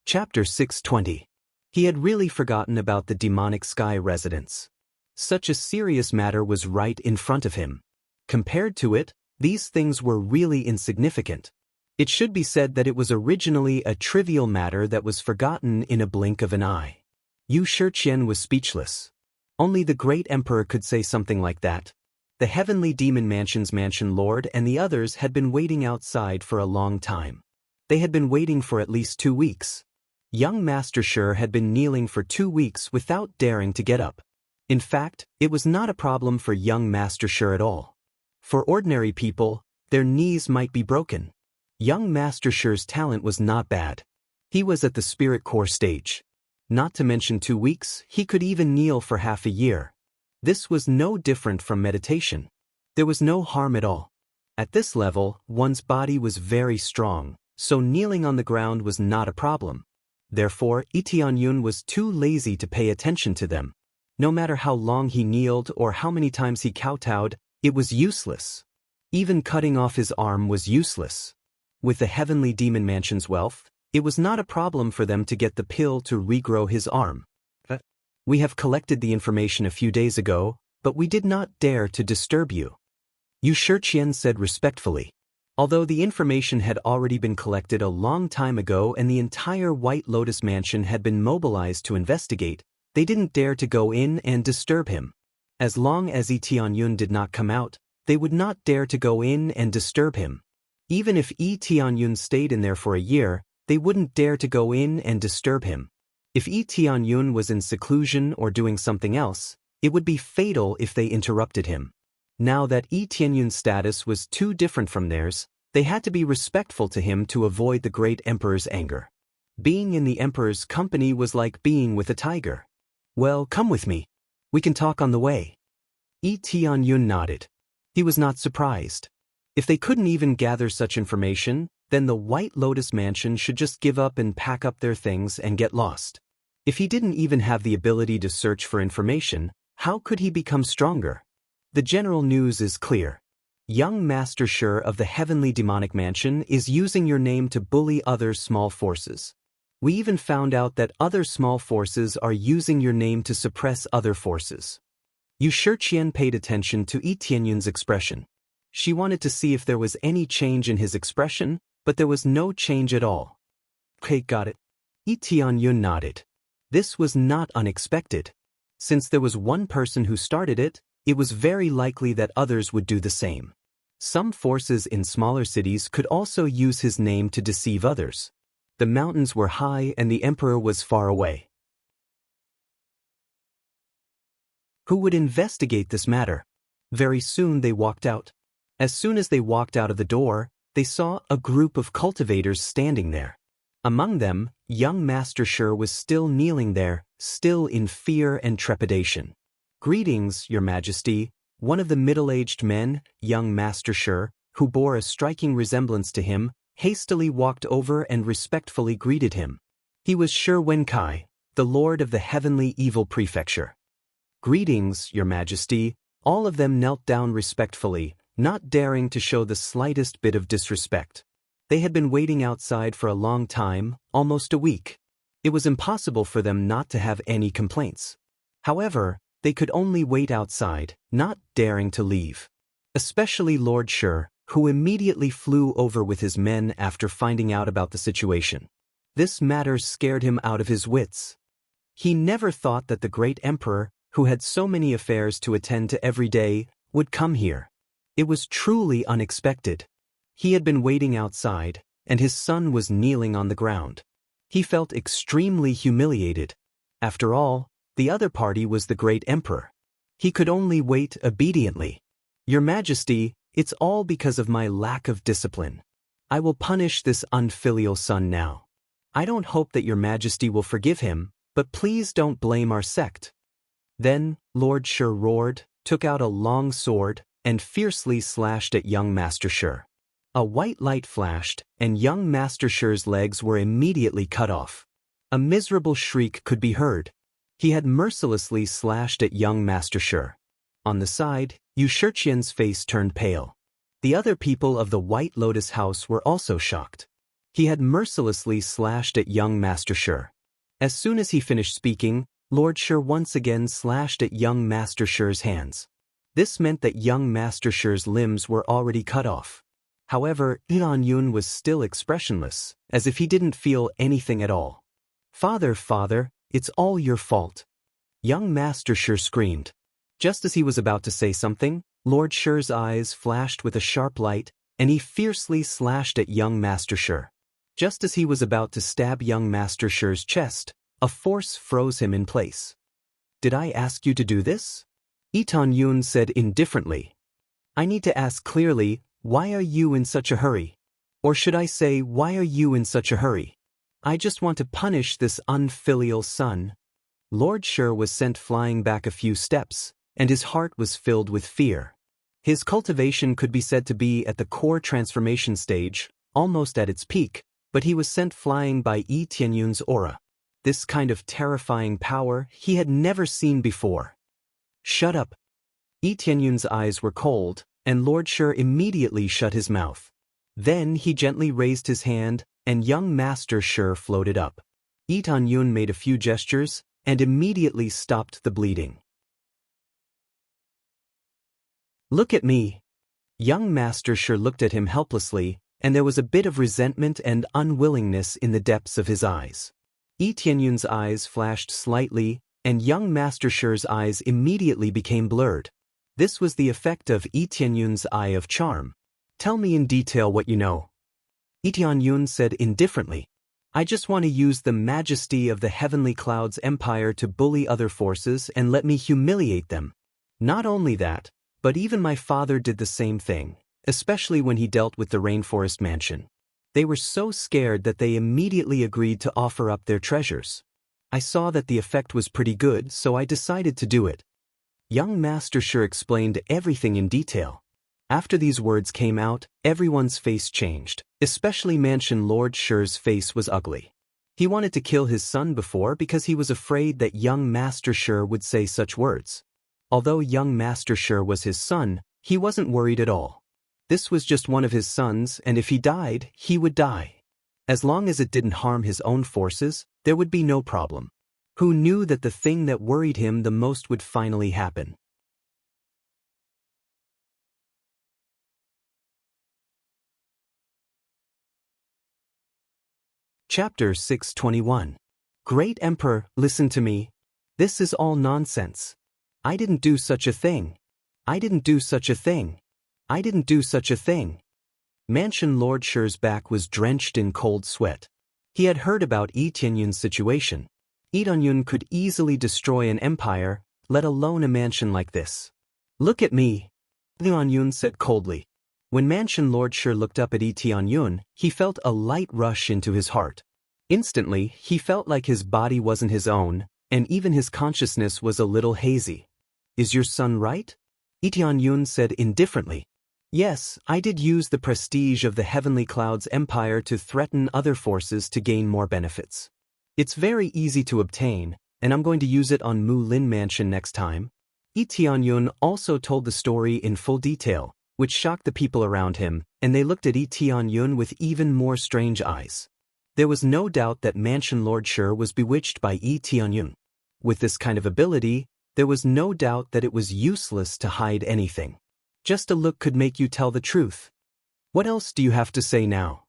[SPEAKER 1] Chapter 620. He had really forgotten about the demonic sky residence. Such a serious matter was right in front of him. Compared to it, these things were really insignificant. It should be said that it was originally a trivial matter that was forgotten in a blink of an eye. Yu Shiqian was speechless. Only the great emperor could say something like that. The Heavenly Demon Mansion's Mansion Lord and the others had been waiting outside for a long time. They had been waiting for at least 2 weeks. Young Master Shi had been kneeling for 2 weeks without daring to get up. In fact, it was not a problem for young Master Shi at all. For ordinary people, their knees might be broken. Young Master Shi's talent was not bad. He was at the spirit core stage. Not to mention 2 weeks, he could even kneel for half a year. This was no different from meditation. There was no harm at all. At this level, one's body was very strong, so kneeling on the ground was not a problem. Therefore, Yi Tianyun was too lazy to pay attention to them. No matter how long he kneeled or how many times he kowtowed, it was useless. Even cutting off his arm was useless. With the Heavenly Demon Mansion's wealth, it was not a problem for them to get the pill to regrow his arm. We have collected the information a few days ago, but we did not dare to disturb you. Yu Shiqian said respectfully. Although the information had already been collected a long time ago and the entire White Lotus Mansion had been mobilized to investigate, they didn't dare to go in and disturb him. As long as Yi Tianyun did not come out, they would not dare to go in and disturb him. Even if Yi Tianyun stayed in there for a year, they wouldn't dare to go in and disturb him. If Yi Tianyun was in seclusion or doing something else, it would be fatal if they interrupted him. Now that Yi Tianyun's status was too different from theirs, they had to be respectful to him to avoid the great emperor's anger. Being in the emperor's company was like being with a tiger. Well, come with me. We can talk on the way. Yi Tianyun nodded. He was not surprised. If they couldn't even gather such information, then the White Lotus Mansion should just give up and pack up their things and get lost. If he didn't even have the ability to search for information, how could he become stronger? The general news is clear. Young Master Shi of the Heavenly Demonic Mansion is using your name to bully other small forces. We even found out that other small forces are using your name to suppress other forces. Yu Shiqian paid attention to Yi Tianyun's expression. She wanted to see if there was any change in his expression, but there was no change at all. "Okay, got it." Lee Tianyun nodded. This was not unexpected. Since there was one person who started it, it was very likely that others would do the same. Some forces in smaller cities could also use his name to deceive others. The mountains were high and the emperor was far away. Who would investigate this matter? Very soon they walked out. As soon as they walked out of the door, they saw a group of cultivators standing there. Among them, young Master Shi was still kneeling there, still in fear and trepidation. "Greetings, Your Majesty," one of the middle-aged men, young Master Shi, who bore a striking resemblance to him, hastily walked over and respectfully greeted him. He was Shi Wenkai, the lord of the heavenly evil prefecture. "Greetings, Your Majesty," all of them knelt down respectfully, not daring to show the slightest bit of disrespect. They had been waiting outside for a long time, almost a week. It was impossible for them not to have any complaints. However, they could only wait outside, not daring to leave. Especially Lord Shi, who immediately flew over with his men after finding out about the situation. This matter scared him out of his wits. He never thought that the great emperor, who had so many affairs to attend to every day, would come here. It was truly unexpected. He had been waiting outside, and his son was kneeling on the ground. He felt extremely humiliated. After all, the other party was the great emperor. He could only wait obediently. "Your Majesty, it's all because of my lack of discipline. I will punish this unfilial son now. I don't hope that Your Majesty will forgive him, but please don't blame our sect." Then, Lord Shi roared, took out a long sword, and fiercely slashed at young Master Shi. A white light flashed, and young Master Shi's legs were immediately cut off. A miserable shriek could be heard. He had mercilessly slashed at young Master Shi. On the side, Yu Shiqian's face turned pale. The other people of the White Lotus House were also shocked. He had mercilessly slashed at young Master Shi. As soon as he finished speaking, Lord Shi once again slashed at young Master Shi's hands. This meant that young Master Shi's limbs were already cut off. However, Tianyun was still expressionless, as if he didn't feel anything at all. "Father, father, it's all your fault," young Master Shi screamed. Just as he was about to say something, Lord Shi's eyes flashed with a sharp light, and he fiercely slashed at young Master Shi. Just as he was about to stab young Master Shi's chest, a force froze him in place. "Did I ask you to do this?" Tianyun said indifferently. "I need to ask clearly, why are you in such a hurry? Or should I say, why are you in such a hurry? I just want to punish this unfilial son." Lord Shi was sent flying back a few steps, and his heart was filled with fear. His cultivation could be said to be at the core transformation stage, almost at its peak, but he was sent flying by Tianyun's aura. This kind of terrifying power he had never seen before. "Shut up." Tianyun's eyes were cold, and Lord Shi immediately shut his mouth. Then he gently raised his hand, and young Master Shi floated up. Tianyun made a few gestures, and immediately stopped the bleeding. "Look at me." Young Master Shi looked at him helplessly, and there was a bit of resentment and unwillingness in the depths of his eyes. Tianyun's eyes flashed slightly, and young Master Shi's eyes immediately became blurred. This was the effect of Tianyun's eye of charm. "Tell me in detail what you know." Tianyun said indifferently. "I just want to use the majesty of the Heavenly Clouds Empire to bully other forces and let me humiliate them. Not only that, but even my father did the same thing, especially when he dealt with the Rainforest Mansion. They were so scared that they immediately agreed to offer up their treasures. I saw that the effect was pretty good, so I decided to do it." Young Master Shi explained everything in detail. After these words came out, everyone's face changed, especially Mansion Lord Shi's face was ugly. He wanted to kill his son before because he was afraid that young Master Shi would say such words. Although young Master Shi was his son, he wasn't worried at all. This was just one of his sons, and if he died, he would die. As long as it didn't harm his own forces, there would be no problem. Who knew that the thing that worried him the most would finally happen? Chapter 621. Great Emperor, listen to me. This is all nonsense. I didn't do such a thing. I didn't do such a thing. I didn't do such a thing. Mansion Lord Shi's back was drenched in cold sweat. He had heard about Yi Tianyun's situation. Yi Tianyun could easily destroy an empire, let alone a mansion like this. Look at me, Yi Tianyun said coldly. When Mansion Lord Shi looked up at Yi Tianyun, he felt a light rush into his heart. Instantly, he felt like his body wasn't his own, and even his consciousness was a little hazy. Is your son right? Yi Tianyun said indifferently. Yes, I did use the prestige of the Heavenly Clouds Empire to threaten other forces to gain more benefits. It's very easy to obtain, and I'm going to use it on Mu Lin Mansion next time. Yi Tianyun also told the story in full detail, which shocked the people around him, and they looked at Yi Tianyun with even more strange eyes. There was no doubt that Mansion Lord Shi was bewitched by Yi Tianyun. With this kind of ability, there was no doubt that it was useless to hide anything. Just a look could make you tell the truth. What else do you have to say now?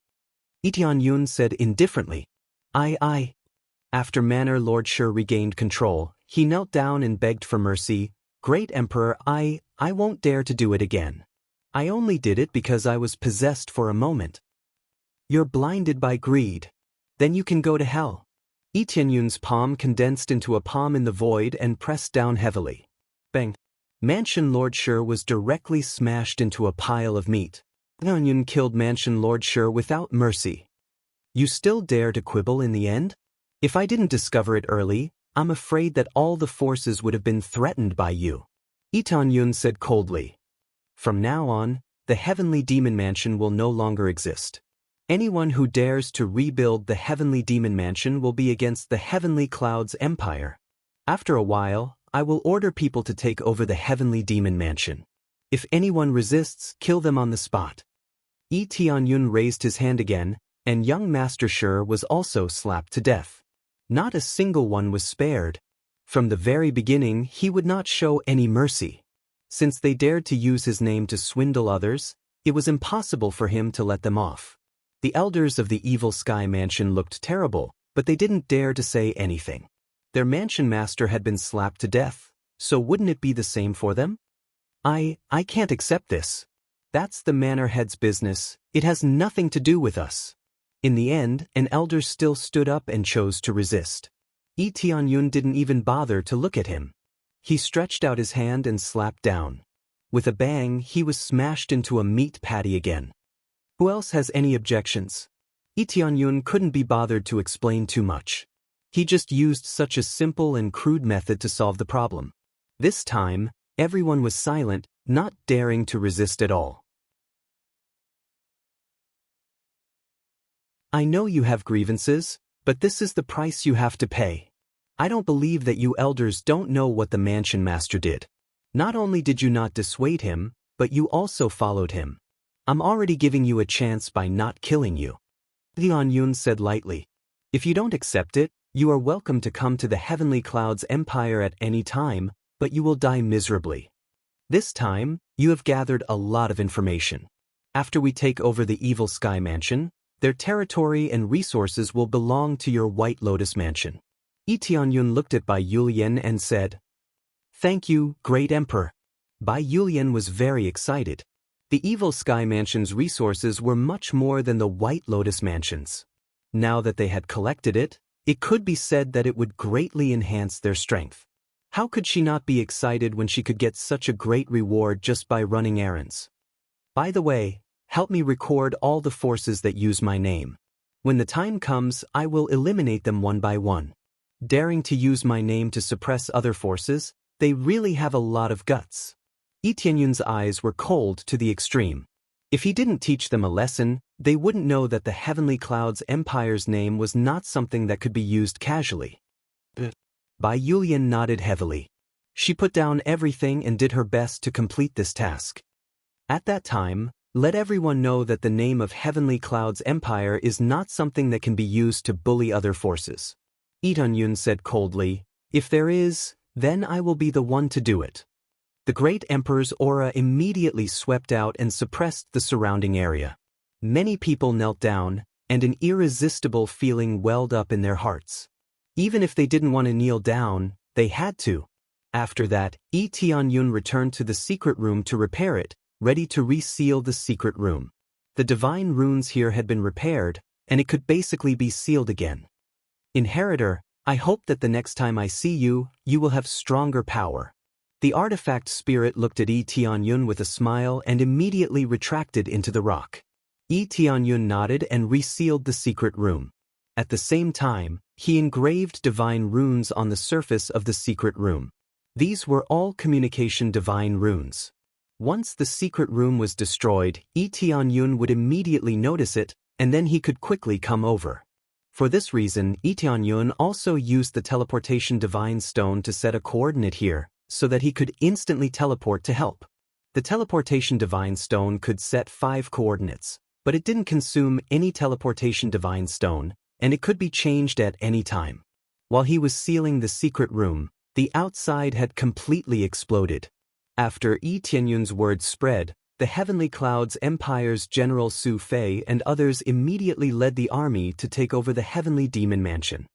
[SPEAKER 1] Yi Tianyun said indifferently. After Manor Lord Shi regained control, he knelt down and begged for mercy. Great Emperor, I won't dare to do it again. I only did it because I was possessed for a moment. You're blinded by greed. Then you can go to hell. Yi Tianyun's palm condensed into a palm in the void and pressed down heavily. Bang. Mansion Lord Shi was directly smashed into a pile of meat. Yi Tianyun killed Mansion Lord Shi without mercy. You still dare to quibble in the end? If I didn't discover it early, I'm afraid that all the forces would have been threatened by you. Yi Tianyun said coldly. From now on, the Heavenly Demon Mansion will no longer exist. Anyone who dares to rebuild the Heavenly Demon Mansion will be against the Heavenly Clouds Empire. After a while, I will order people to take over the Heavenly Demon Mansion. If anyone resists, kill them on the spot. Yi Tianyun raised his hand again, and young Master Shi was also slapped to death. Not a single one was spared. From the very beginning, he would not show any mercy. Since they dared to use his name to swindle others, it was impossible for him to let them off. The elders of the Evil Sky Mansion looked terrible, but they didn't dare to say anything. Their mansion master had been slapped to death, so wouldn't it be the same for them? I can't accept this. That's the manor head's business. It has nothing to do with us. In the end, an elder still stood up and chose to resist. Yi Tianyun didn't even bother to look at him. He stretched out his hand and slapped down. With a bang, he was smashed into a meat patty again. Who else has any objections? Yi Tianyun couldn't be bothered to explain too much. He just used such a simple and crude method to solve the problem. This time, everyone was silent, not daring to resist at all. I know you have grievances, but this is the price you have to pay. I don't believe that you elders don't know what the mansion master did. Not only did you not dissuade him, but you also followed him. I'm already giving you a chance by not killing you. Yi Tianyun said lightly. If you don't accept it, you are welcome to come to the Heavenly Clouds Empire at any time, but you will die miserably. This time, you have gathered a lot of information. After we take over the Evil Sky Mansion, their territory and resources will belong to your White Lotus Mansion. Yi Tianyun looked at Bai Yulian and said, Thank you, Great Emperor. Bai Yulian was very excited. The Evil Sky Mansion's resources were much more than the White Lotus Mansion's. Now that they had collected it, it could be said that it would greatly enhance their strength. How could she not be excited when she could get such a great reward just by running errands? By the way, help me record all the forces that use my name. When the time comes, I will eliminate them one by one. Daring to use my name to suppress other forces, they really have a lot of guts. Yi Tianyun's eyes were cold to the extreme. If he didn't teach them a lesson, they wouldn't know that the Heavenly Clouds Empire's name was not something that could be used casually. Bai Yulian nodded heavily. She put down everything and did her best to complete this task. At that time, let everyone know that the name of Heavenly Clouds Empire is not something that can be used to bully other forces. Yi Tianyun said coldly, If there is, then I will be the one to do it. The Great Emperor's aura immediately swept out and suppressed the surrounding area. Many people knelt down, and an irresistible feeling welled up in their hearts. Even if they didn't want to kneel down, they had to. After that, Yi Tianyun returned to the secret room to repair it, ready to reseal the secret room. The divine runes here had been repaired, and it could basically be sealed again. Inheritor, I hope that the next time I see you, you will have stronger power. The artifact spirit looked at Yi Tianyun with a smile and immediately retracted into the rock. Yi Tianyun nodded and resealed the secret room. At the same time, he engraved divine runes on the surface of the secret room. These were all communication divine runes. Once the secret room was destroyed, Yi Tianyun would immediately notice it, and then he could quickly come over. For this reason, Yi Tianyun also used the teleportation divine stone to set a coordinate here, so that he could instantly teleport to help. The teleportation divine stone could set 5 coordinates, but it didn't consume any teleportation divine stone, and it could be changed at any time. While he was sealing the secret room, the outside had completely exploded. After Yi Tianyun's words spread, the Heavenly Clouds Empire's General Su Fei and others immediately led the army to take over the Heavenly Demon Mansion.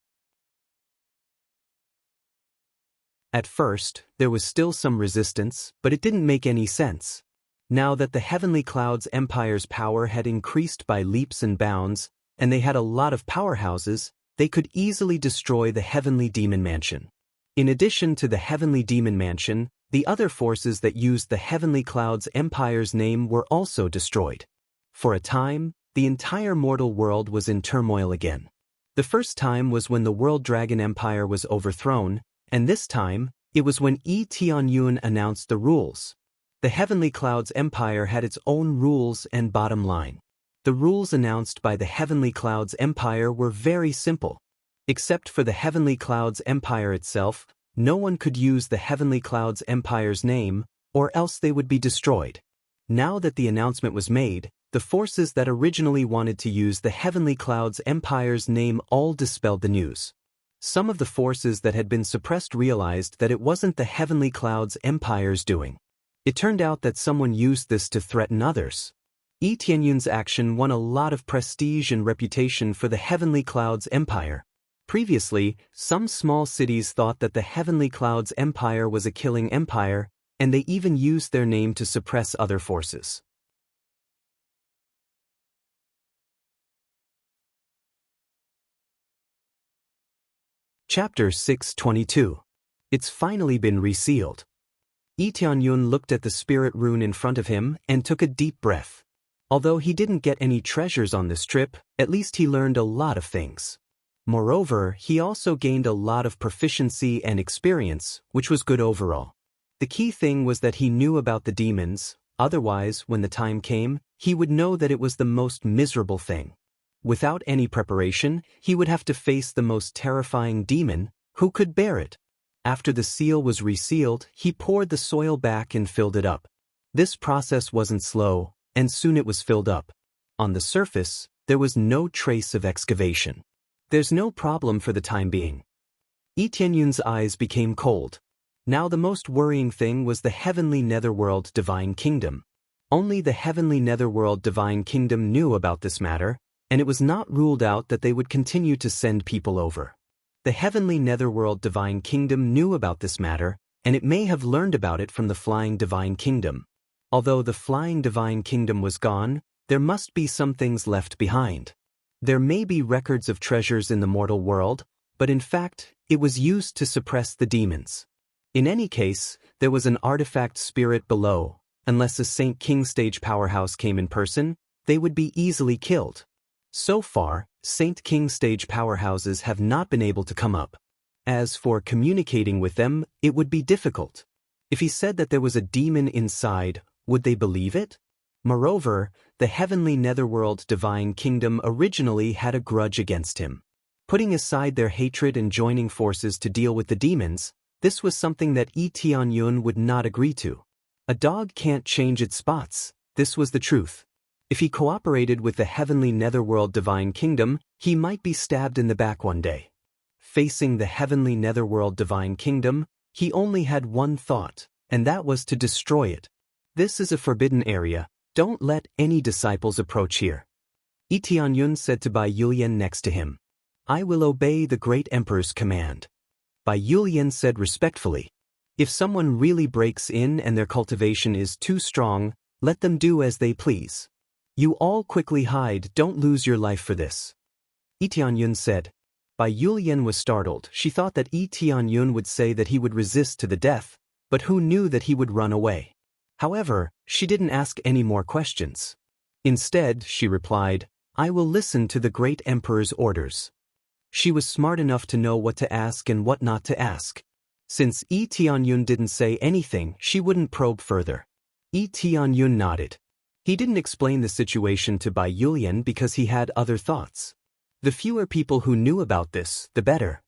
[SPEAKER 1] At first, there was still some resistance, but it didn't make any sense. Now that the Heavenly Clouds Empire's power had increased by leaps and bounds, and they had a lot of powerhouses, they could easily destroy the Heavenly Demon Mansion. In addition to the Heavenly Demon Mansion, the other forces that used the Heavenly Clouds Empire's name were also destroyed. For a time, the entire mortal world was in turmoil again. The first time was when the World Dragon Empire was overthrown, and this time, it was when Yi Tianyun announced the rules. The Heavenly Clouds Empire had its own rules and bottom line. The rules announced by the Heavenly Clouds Empire were very simple. Except for the Heavenly Clouds Empire itself, no one could use the Heavenly Clouds Empire's name, or else they would be destroyed. Now that the announcement was made, the forces that originally wanted to use the Heavenly Clouds Empire's name all dispelled the news. Some of the forces that had been suppressed realized that it wasn't the Heavenly Clouds Empire's doing. It turned out that someone used this to threaten others. Yi Tianyun's action won a lot of prestige and reputation for the Heavenly Clouds Empire. Previously, some small cities thought that the Heavenly Clouds Empire was a killing empire, and they even used their name to suppress other forces. Chapter 622. It's finally been resealed. Yi Tianyun looked at the spirit rune in front of him and took a deep breath. Although he didn't get any treasures on this trip, at least he learned a lot of things. Moreover, he also gained a lot of proficiency and experience, which was good overall. The key thing was that he knew about the demons, otherwise, when the time came, he would know that it was the most miserable thing. Without any preparation, he would have to face the most terrifying demon. Who could bear it? After the seal was resealed, he poured the soil back and filled it up. This process wasn't slow, and soon it was filled up. On the surface, there was no trace of excavation. There's no problem for the time being. Yi Tianyun's eyes became cold. Now the most worrying thing was the Heavenly Netherworld Divine Kingdom. Only the Heavenly Netherworld Divine Kingdom knew about this matter, and it was not ruled out that they would continue to send people over. The Heavenly Netherworld Divine Kingdom knew about this matter, and it may have learned about it from the Flying Divine Kingdom. Although the Flying Divine Kingdom was gone, there must be some things left behind. There may be records of treasures in the mortal world, but in fact, it was used to suppress the demons. In any case, there was an artifact spirit below. Unless a Saint King stage powerhouse came in person, they would be easily killed. So far, Saint King stage powerhouses have not been able to come up. As for communicating with them, it would be difficult. If he said that there was a demon inside, would they believe it? Moreover, the Heavenly Netherworld Divine Kingdom originally had a grudge against him. Putting aside their hatred and joining forces to deal with the demons, this was something that Yi Tianyun would not agree to. A dog can't change its spots. This was the truth. If he cooperated with the Heavenly Netherworld Divine Kingdom, he might be stabbed in the back one day. Facing the Heavenly Netherworld Divine Kingdom, he only had one thought, and that was to destroy it. This is a forbidden area. Don't let any disciples approach here. Yi Tianyun said to Bai Yulian next to him. I will obey the great emperor's command. Bai Yulian said respectfully. If someone really breaks in and their cultivation is too strong, let them do as they please. You all quickly hide, don't lose your life for this. Yi Tianyun said. Bai Yulian was startled. She thought that Yi Tianyun would say that he would resist to the death, but who knew that he would run away? However, she didn't ask any more questions. Instead, she replied, I will listen to the great emperor's orders. She was smart enough to know what to ask and what not to ask. Since Yi Tianyun didn't say anything, she wouldn't probe further. Yi Tianyun nodded. He didn't explain the situation to Bai Yulian because he had other thoughts. The fewer people who knew about this, the better.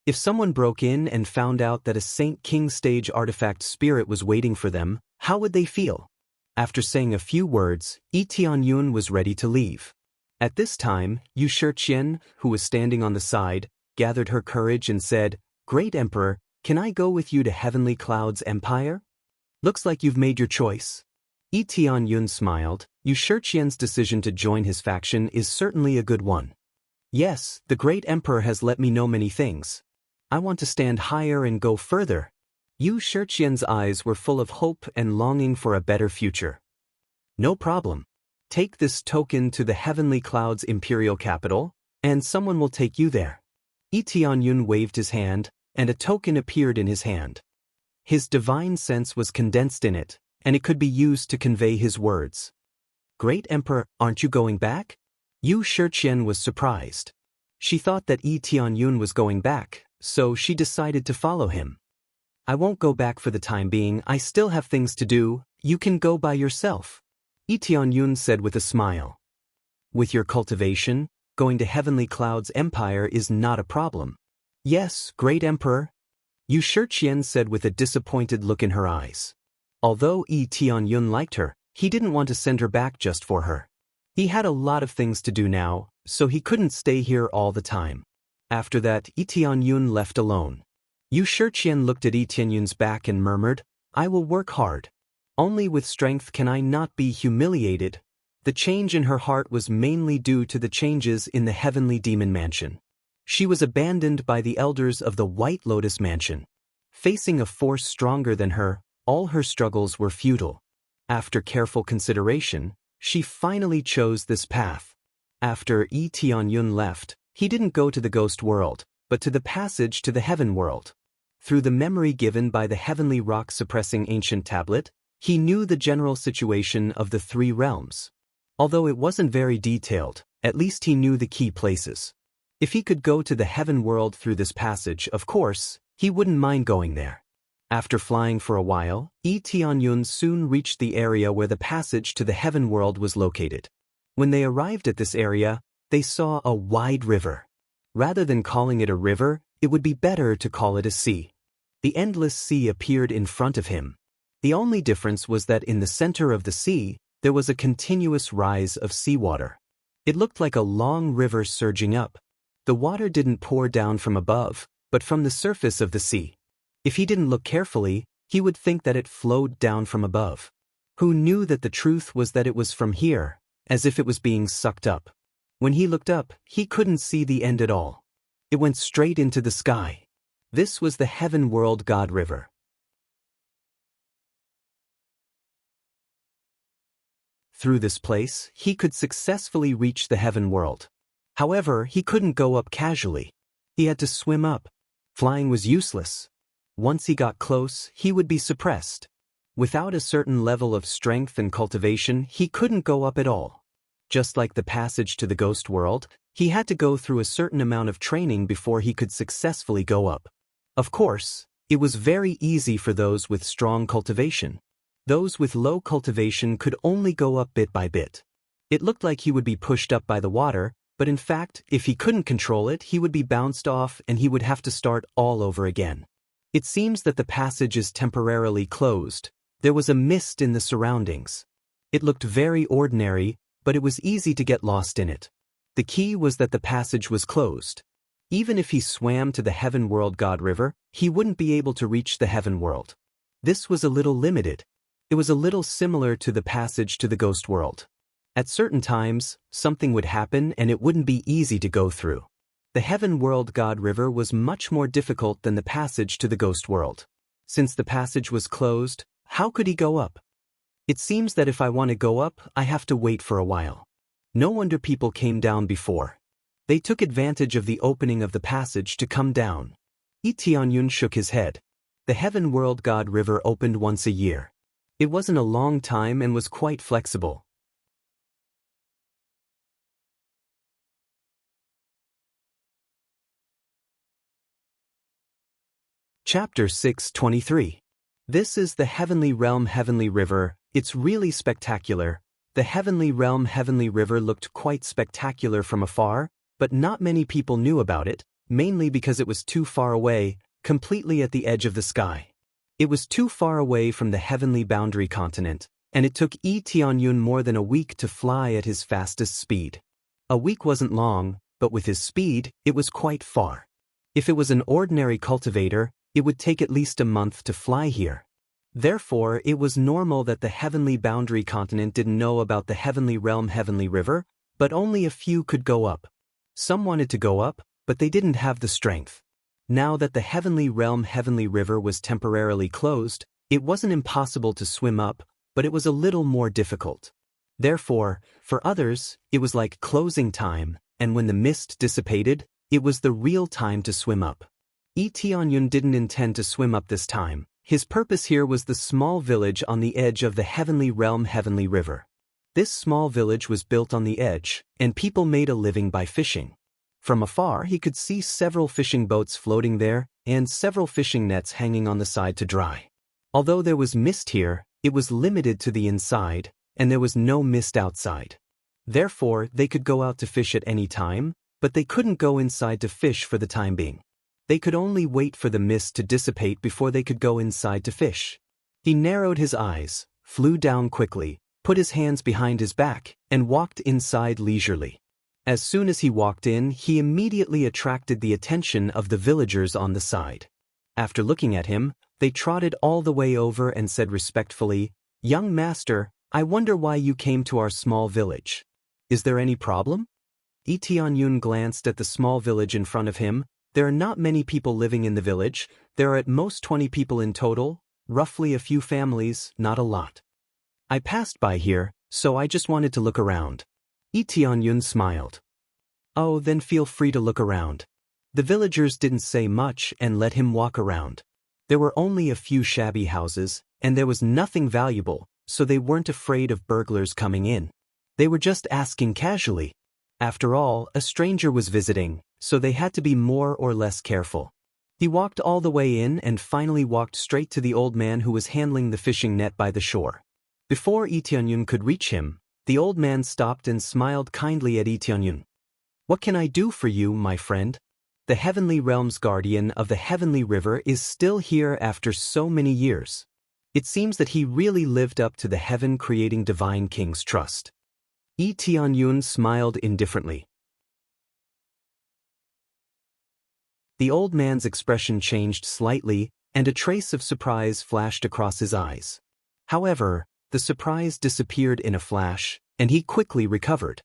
[SPEAKER 1] If someone broke in and found out that a Saint King stage artifact spirit was waiting for them, how would they feel? After saying a few words, Yi Tianyun was ready to leave. At this time, Yu Shiqian, who was standing on the side, gathered her courage and said, Great Emperor, can I go with you to Heavenly Cloud's empire? Looks like you've made your choice. Yi Tianyun smiled. Yu Shiqian's decision to join his faction is certainly a good one. Yes, the great emperor has let me know many things. I want to stand higher and go further. Yu Shiqian's eyes were full of hope and longing for a better future. No problem. Take this token to the Heavenly Cloud's imperial capital, and someone will take you there. Yi Tianyun waved his hand, and a token appeared in his hand. His divine sense was condensed in it, and it could be used to convey his words. Great Emperor, aren't you going back? Yu Shiqian was surprised. She thought that Yi Tianyun was going back, so she decided to follow him. I won't go back for the time being, I still have things to do, you can go by yourself. Yi Tianyun said with a smile. With your cultivation, going to Heavenly Cloud's empire is not a problem. Yes, Great Emperor. Yu Shiqian said with a disappointed look in her eyes. Although Yi Tianyun liked her, he didn't want to send her back just for her. He had a lot of things to do now, so he couldn't stay here all the time. After that, Yi Tianyun left alone. Yu Shiqian looked at Yi Tianyun's back and murmured, I will work hard. Only with strength can I not be humiliated. The change in her heart was mainly due to the changes in the heavenly demon mansion. She was abandoned by the elders of the White Lotus Mansion. Facing a force stronger than her, all her struggles were futile. After careful consideration, she finally chose this path. After Yi Tianyun left, he didn't go to the ghost world, but to the passage to the heaven world. Through the memory given by the heavenly rock-suppressing ancient tablet, he knew the general situation of the three realms. Although it wasn't very detailed, at least he knew the key places. If he could go to the heaven world through this passage, of course, he wouldn't mind going there. After flying for a while, Yi Tianyun soon reached the area where the passage to the heaven world was located. When they arrived at this area, they saw a wide river. Rather than calling it a river, it would be better to call it a sea. The endless sea appeared in front of him. The only difference was that in the center of the sea, there was a continuous rise of seawater. It looked like a long river surging up. The water didn't pour down from above, but from the surface of the sea. If he didn't look carefully, he would think that it flowed down from above. Who knew that the truth was that it was from here, as if it was being sucked up. When he looked up, he couldn't see the end at all. It went straight into the sky. This was the Heaven World God River. Through this place, he could successfully reach the Heaven World. However, he couldn't go up casually. He had to swim up. Flying was useless. Once he got close, he would be suppressed. Without a certain level of strength and cultivation, he couldn't go up at all. Just like the passage to the ghost world, he had to go through a certain amount of training before he could successfully go up. Of course, it was very easy for those with strong cultivation. Those with low cultivation could only go up bit by bit. It looked like he would be pushed up by the water, but in fact, if he couldn't control it, he would be bounced off and he would have to start all over again. It seems that the passage is temporarily closed. There was a mist in the surroundings. It looked very ordinary, but it was easy to get lost in it. The key was that the passage was closed. Even if he swam to the Heaven World God River, he wouldn't be able to reach the Heaven World. This was a little limited. It was a little similar to the passage to the ghost world. At certain times, something would happen and it wouldn't be easy to go through. The Heaven World God River was much more difficult than the passage to the ghost world. Since the passage was closed, how could he go up? It seems that if I want to go up, I have to wait for a while. No wonder people came down before. They took advantage of the opening of the passage to come down. Lee Tianyun shook his head. The Heaven World God River opened once a year. It wasn't a long time and was quite flexible. Chapter 6:23. This is the Heavenly Realm Heavenly River. It's really spectacular. The Heavenly Realm Heavenly River looked quite spectacular from afar, but not many people knew about it, mainly because it was too far away, completely at the edge of the sky. It was too far away from the heavenly boundary continent, and it took Lee Tianyun more than a week to fly at his fastest speed. A week wasn't long, but with his speed, it was quite far. If it was an ordinary cultivator, it would take at least a month to fly here. Therefore, it was normal that the heavenly boundary continent didn't know about the Heavenly Realm Heavenly River, but only a few could go up. Some wanted to go up, but they didn't have the strength. Now that the Heavenly Realm Heavenly River was temporarily closed, it wasn't impossible to swim up, but it was a little more difficult. Therefore, for others, it was like closing time, and when the mist dissipated, it was the real time to swim up. Lee Tianyun didn't intend to swim up this time. His purpose here was the small village on the edge of the Heavenly Realm Heavenly River. This small village was built on the edge, and people made a living by fishing. From afar he could see several fishing boats floating there, and several fishing nets hanging on the side to dry. Although there was mist here, it was limited to the inside, and there was no mist outside. Therefore, they could go out to fish at any time, but they couldn't go inside to fish for the time being. They could only wait for the mist to dissipate before they could go inside to fish. He narrowed his eyes, flew down quickly, put his hands behind his back, and walked inside leisurely. As soon as he walked in, he immediately attracted the attention of the villagers on the side. After looking at him, they trotted all the way over and said respectfully, "Young master, I wonder why you came to our small village. Is there any problem?" Lee Tianyun glanced at the small village in front of him. There are not many people living in the village. There are at most 20 people in total, roughly a few families, not a lot. I passed by here, so I just wanted to look around. Lee Tianyun smiled. Oh, then feel free to look around. The villagers didn't say much and let him walk around. There were only a few shabby houses, and there was nothing valuable, so they weren't afraid of burglars coming in. They were just asking casually. After all, a stranger was visiting, so they had to be more or less careful. He walked all the way in and finally walked straight to the old man who was handling the fishing net by the shore. Before Lee Tianyun could reach him, the old man stopped and smiled kindly at Lee Tianyun. "What can I do for you, my friend? The Heavenly Realm's guardian of the Heavenly River is still here after so many years." It seems that he really lived up to the heaven-creating divine king's trust. Lee Tianyun smiled indifferently. The old man's expression changed slightly, and a trace of surprise flashed across his eyes. However, the surprise disappeared in a flash, and he quickly recovered.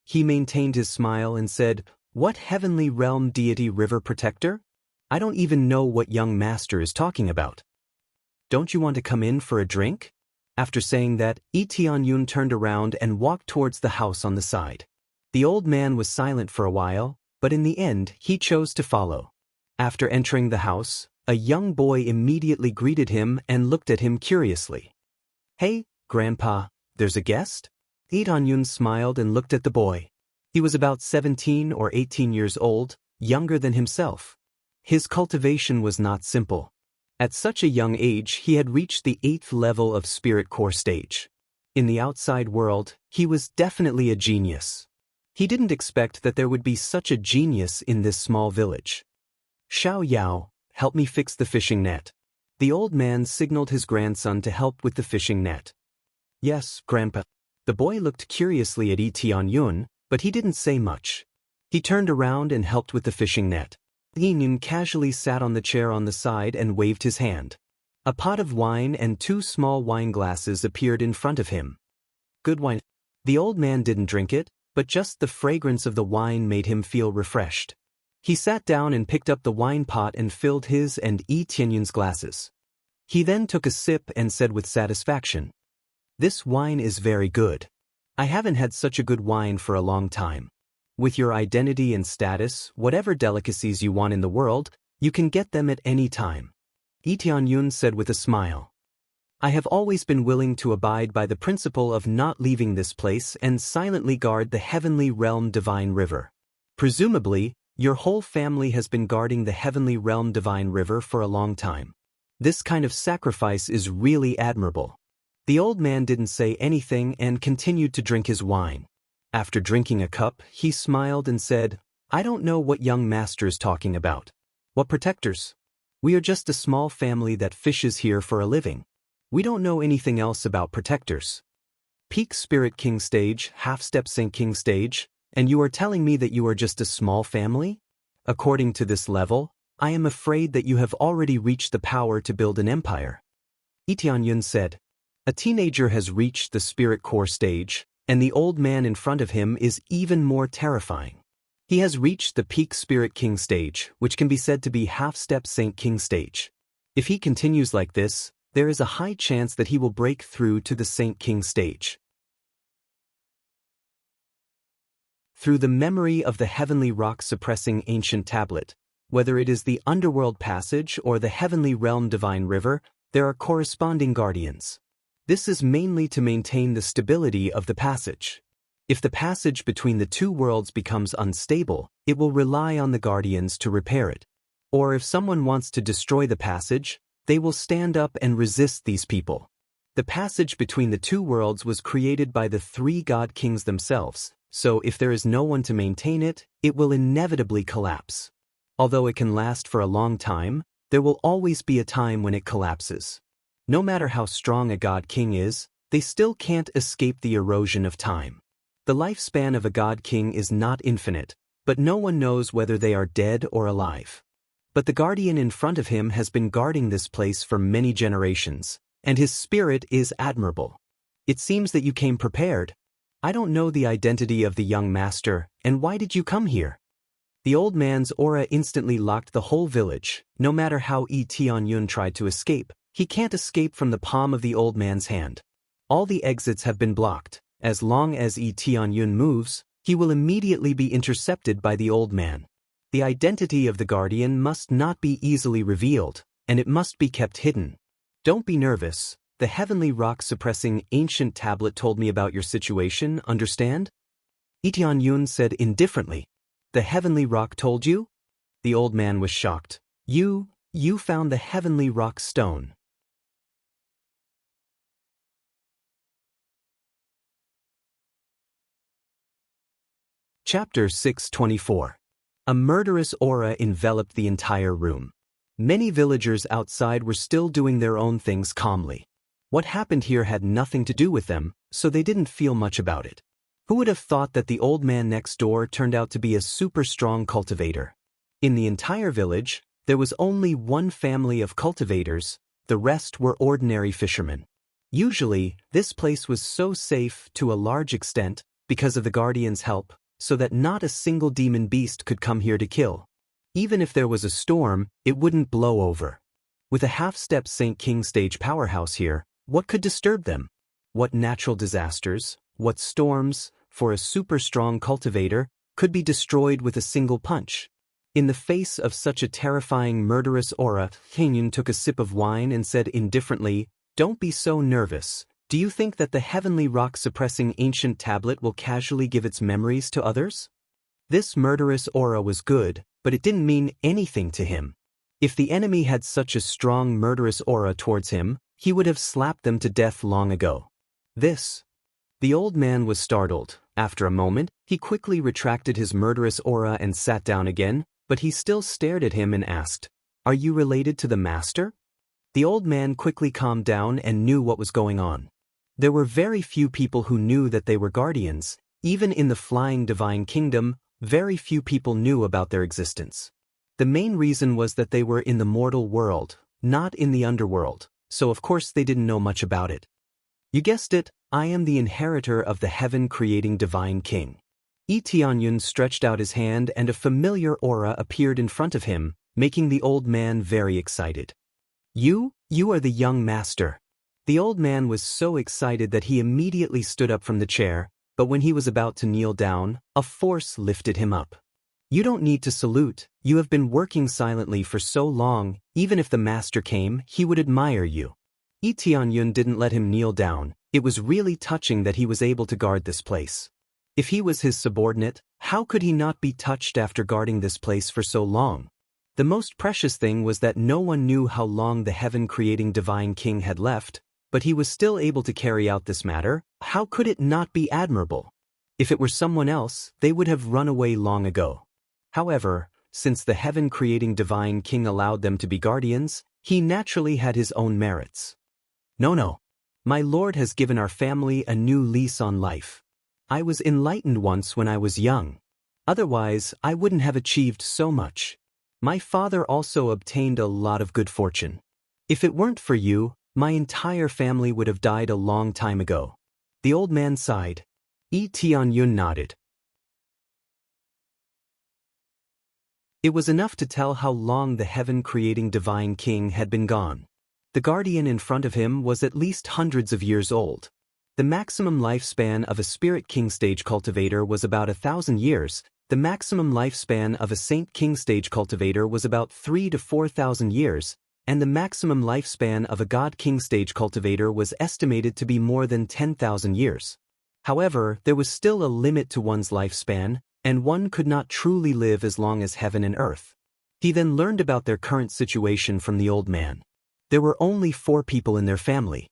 [SPEAKER 1] He maintained his smile and said, "What Heavenly Realm deity river protector? I don't even know what young master is talking about. Don't you want to come in for a drink?" After saying that, Lee Tianyun turned around and walked towards the house on the side. The old man was silent for a while, but in the end, he chose to follow. After entering the house, a young boy immediately greeted him and looked at him curiously. "Hey, Grandpa, there's a guest?" Lee Tianyun smiled and looked at the boy. He was about 17 or 18 years old, younger than himself. His cultivation was not simple. At such a young age, he had reached the 8th level of Spirit Core stage. In the outside world, he was definitely a genius. He didn't expect that there would be such a genius in this small village. "Xiao Yao, help me fix the fishing net." The old man signaled his grandson to help with the fishing net. "Yes, Grandpa." The boy looked curiously at Lee Tianyun, but he didn't say much. He turned around and helped with the fishing net. Lee Tianyun casually sat on the chair on the side and waved his hand. A pot of wine and 2 small wine glasses appeared in front of him. Good wine. The old man didn't drink it, but just the fragrance of the wine made him feel refreshed. He sat down and picked up the wine pot and filled his and Tianyun's glasses. He then took a sip and said with satisfaction, "This wine is very good. I haven't had such a good wine for a long time. With your identity and status, whatever delicacies you want in the world, you can get them at any time." Tianyun said with a smile, "I have always been willing to abide by the principle of not leaving this place and silently guard the heavenly realm divine river. Presumably, your whole family has been guarding the heavenly realm divine river for a long time. This kind of sacrifice is really admirable." The old man didn't say anything and continued to drink his wine. After drinking a cup, he smiled and said, "I don't know what young master is talking about. What protectors? We are just a small family that fishes here for a living. We don't know anything else about protectors. Peak Spirit King stage, half-step Saint King stage, and you are telling me that you are just a small family? According to this level, I am afraid that you have already reached the power to build an empire." Tianyun said, "A teenager has reached the spirit core stage, and the old man in front of him is even more terrifying. He has reached the peak Spirit King stage, which can be said to be half-step Saint King stage. If he continues like this, there is a high chance that he will break through to the Saint King stage." Through the memory of the heavenly rock-suppressing ancient tablet, whether it is the underworld passage or the heavenly realm divine river, there are corresponding guardians. This is mainly to maintain the stability of the passage. If the passage between the two worlds becomes unstable, it will rely on the guardians to repair it. Or if someone wants to destroy the passage, they will stand up and resist these people. The passage between the two worlds was created by the 3 god kings themselves, so if there is no one to maintain it, it will inevitably collapse. Although it can last for a long time, there will always be a time when it collapses. No matter how strong a god king is, they still can't escape the erosion of time. The lifespan of a god king is not infinite, but no one knows whether they are dead or alive. But the guardian in front of him has been guarding this place for many generations, and his spirit is admirable. It seems that you came prepared. I don't know the identity of the young master, and why did you come here? The old man's aura instantly locked the whole village. No matter how Tianyun tried to escape, he can't escape from the palm of the old man's hand. All the exits have been blocked. As long as Tianyun moves, he will immediately be intercepted by the old man. The identity of the guardian must not be easily revealed, and it must be kept hidden. Don't be nervous. The heavenly rock-suppressing ancient tablet told me about your situation, understand? Tianyun said indifferently. The heavenly rock told you? The old man was shocked. You found the heavenly rock stone. Chapter 624. A murderous aura enveloped the entire room. Many villagers outside were still doing their own things calmly. What happened here had nothing to do with them, so they didn't feel much about it. Who would have thought that the old man next door turned out to be a super strong cultivator? In the entire village, there was only one family of cultivators, the rest were ordinary fishermen. Usually, this place was so safe to a large extent, because of the guardian's help, so that not a single demon beast could come here to kill. Even if there was a storm, it wouldn't blow over. With a half-step Saint King stage powerhouse here, what could disturb them? What natural disasters, what storms, for a super strong cultivator, could be destroyed with a single punch? In the face of such a terrifying murderous aura, Tianyun took a sip of wine and said indifferently, "Don't be so nervous. Do you think that the heavenly rock-suppressing ancient tablet will casually give its memories to others?" This murderous aura was good, but it didn't mean anything to him. If the enemy had such a strong murderous aura towards him, he would have slapped them to death long ago. The old man was startled. After a moment, he quickly retracted his murderous aura and sat down again, but he still stared at him and asked, "Are you related to the master?" The old man quickly calmed down and knew what was going on. There were very few people who knew that they were guardians. Even in the flying divine kingdom, very few people knew about their existence. The main reason was that they were in the mortal world, not in the underworld. so of course they didn't know much about it. You guessed it, I am the inheritor of the heaven-creating divine king. Tianyun stretched out his hand and a familiar aura appeared in front of him, making the old man very excited. You are the young master. The old man was so excited that he immediately stood up from the chair, but when he was about to kneel down, a force lifted him up. You don't need to salute, you have been working silently for so long, even if the master came, he would admire you. Tianyun didn't let him kneel down, it was really touching that he was able to guard this place. If he was his subordinate, how could he not be touched after guarding this place for so long? The most precious thing was that no one knew how long the heaven-creating divine king had left, but he was still able to carry out this matter. How could it not be admirable? If it were someone else, they would have run away long ago. However, since the heaven-creating divine king allowed them to be guardians, he naturally had his own merits. No. My lord has given our family a new lease on life. I was enlightened once when I was young. Otherwise, I wouldn't have achieved so much. My father also obtained a lot of good fortune. If it weren't for you, my entire family would have died a long time ago. The old man sighed. Tianyun nodded. It was enough to tell how long the heaven-creating divine king had been gone. The guardian in front of him was at least hundreds of years old. The maximum lifespan of a spirit king stage cultivator was about 1,000 years, the maximum lifespan of a saint king stage cultivator was about 3,000 to 4,000 years, and the maximum lifespan of a god king stage cultivator was estimated to be more than 10,000 years. However, there was still a limit to one's lifespan, and one could not truly live as long as heaven and earth. He then learned about their current situation from the old man. There were only 4 people in their family.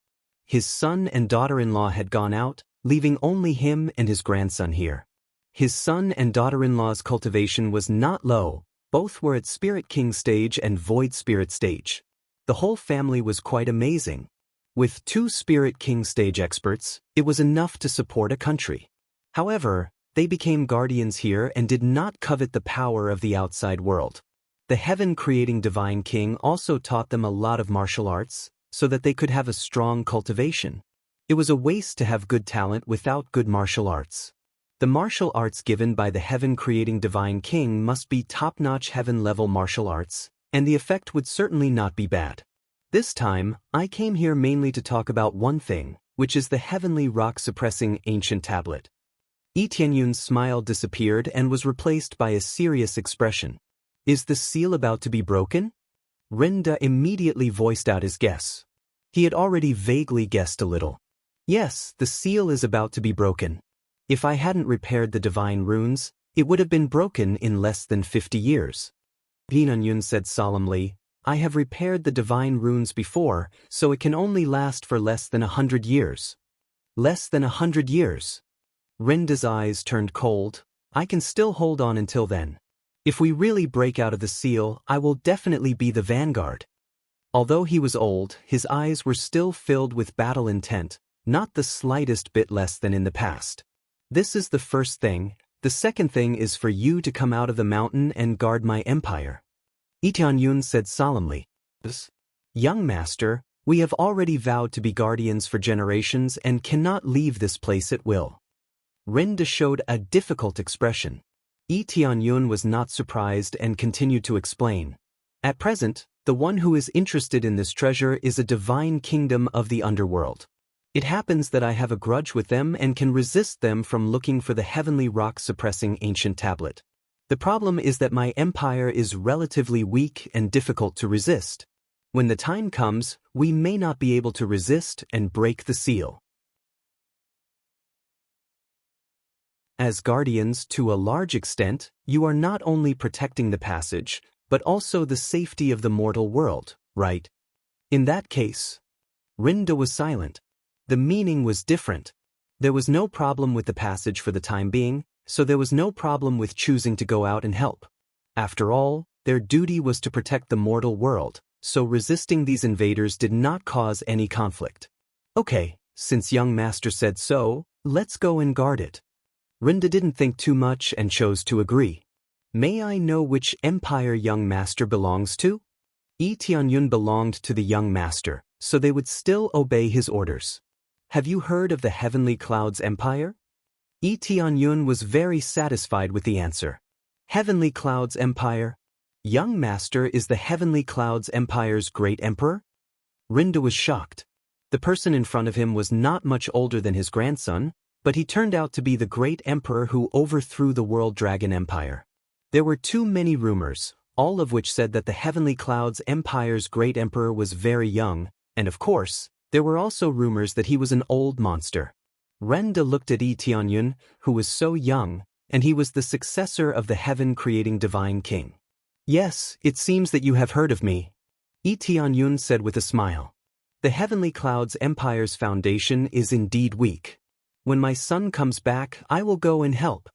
[SPEAKER 1] His son and daughter-in-law had gone out, leaving only him and his grandson here. His son and daughter-in-law's cultivation was not low, both were at Spirit King stage and Void Spirit stage. The whole family was quite amazing. With 2 Spirit King stage experts, it was enough to support a country. However, they became guardians here and did not covet the power of the outside world. The heaven-creating divine king also taught them a lot of martial arts, so that they could have a strong cultivation. It was a waste to have good talent without good martial arts. The martial arts given by the heaven-creating divine king must be top-notch heaven-level martial arts, and the effect would certainly not be bad. This time, I came here mainly to talk about one thing, which is the heavenly rock-suppressing ancient tablet. Tianyun's smile disappeared and was replaced by a serious expression. Is the seal about to be broken? Rinda immediately voiced out his guess. He had already vaguely guessed a little. Yes, the seal is about to be broken. If I hadn't repaired the divine runes, it would have been broken in less than 50 years. Tianyun said solemnly, I have repaired the divine runes before, so it can only last for less than 100 years. Less than 100 years. Rinda's eyes turned cold. I can still hold on until then. If we really break out of the seal, I will definitely be the vanguard. Although he was old, his eyes were still filled with battle intent, not the slightest bit less than in the past. This is the first thing. The second thing is for you to come out of the mountain and guard my empire. Tianyun said solemnly. Young master, we have already vowed to be guardians for generations and cannot leave this place at will. Rinda showed a difficult expression. Tianyun was not surprised and continued to explain. At present, the one who is interested in this treasure is a divine kingdom of the underworld. It happens that I have a grudge with them and can resist them from looking for the heavenly rock-suppressing ancient tablet. The problem is that my empire is relatively weak and difficult to resist. When the time comes, we may not be able to resist and break the seal. As guardians, to a large extent, you are not only protecting the passage, but also the safety of the mortal world, right? In that case, Rinda was silent. The meaning was different. There was no problem with the passage for the time being, so there was no problem with choosing to go out and help. After all, their duty was to protect the mortal world, so resisting these invaders did not cause any conflict. Okay, since young master said so, let's go and guard it. Rinda didn't think too much and chose to agree. May I know which empire young master belongs to? Tianyun belonged to the young master, so they would still obey his orders. Have you heard of the Heavenly Clouds Empire? Tianyun was very satisfied with the answer. Heavenly Clouds Empire? Young Master is the Heavenly Clouds Empire's great emperor? Rinda was shocked. The person in front of him was not much older than his grandson, but he turned out to be the great emperor who overthrew the World Dragon Empire. There were too many rumors, all of which said that the Heavenly Clouds Empire's great emperor was very young, and of course, there were also rumors that he was an old monster. Renda looked at Tianyun, who was so young, and he was the successor of the heaven-creating divine king. Yes, it seems that you have heard of me, Tianyun said with a smile. The Heavenly Clouds Empire's foundation is indeed weak. When my son comes back, I will go and help.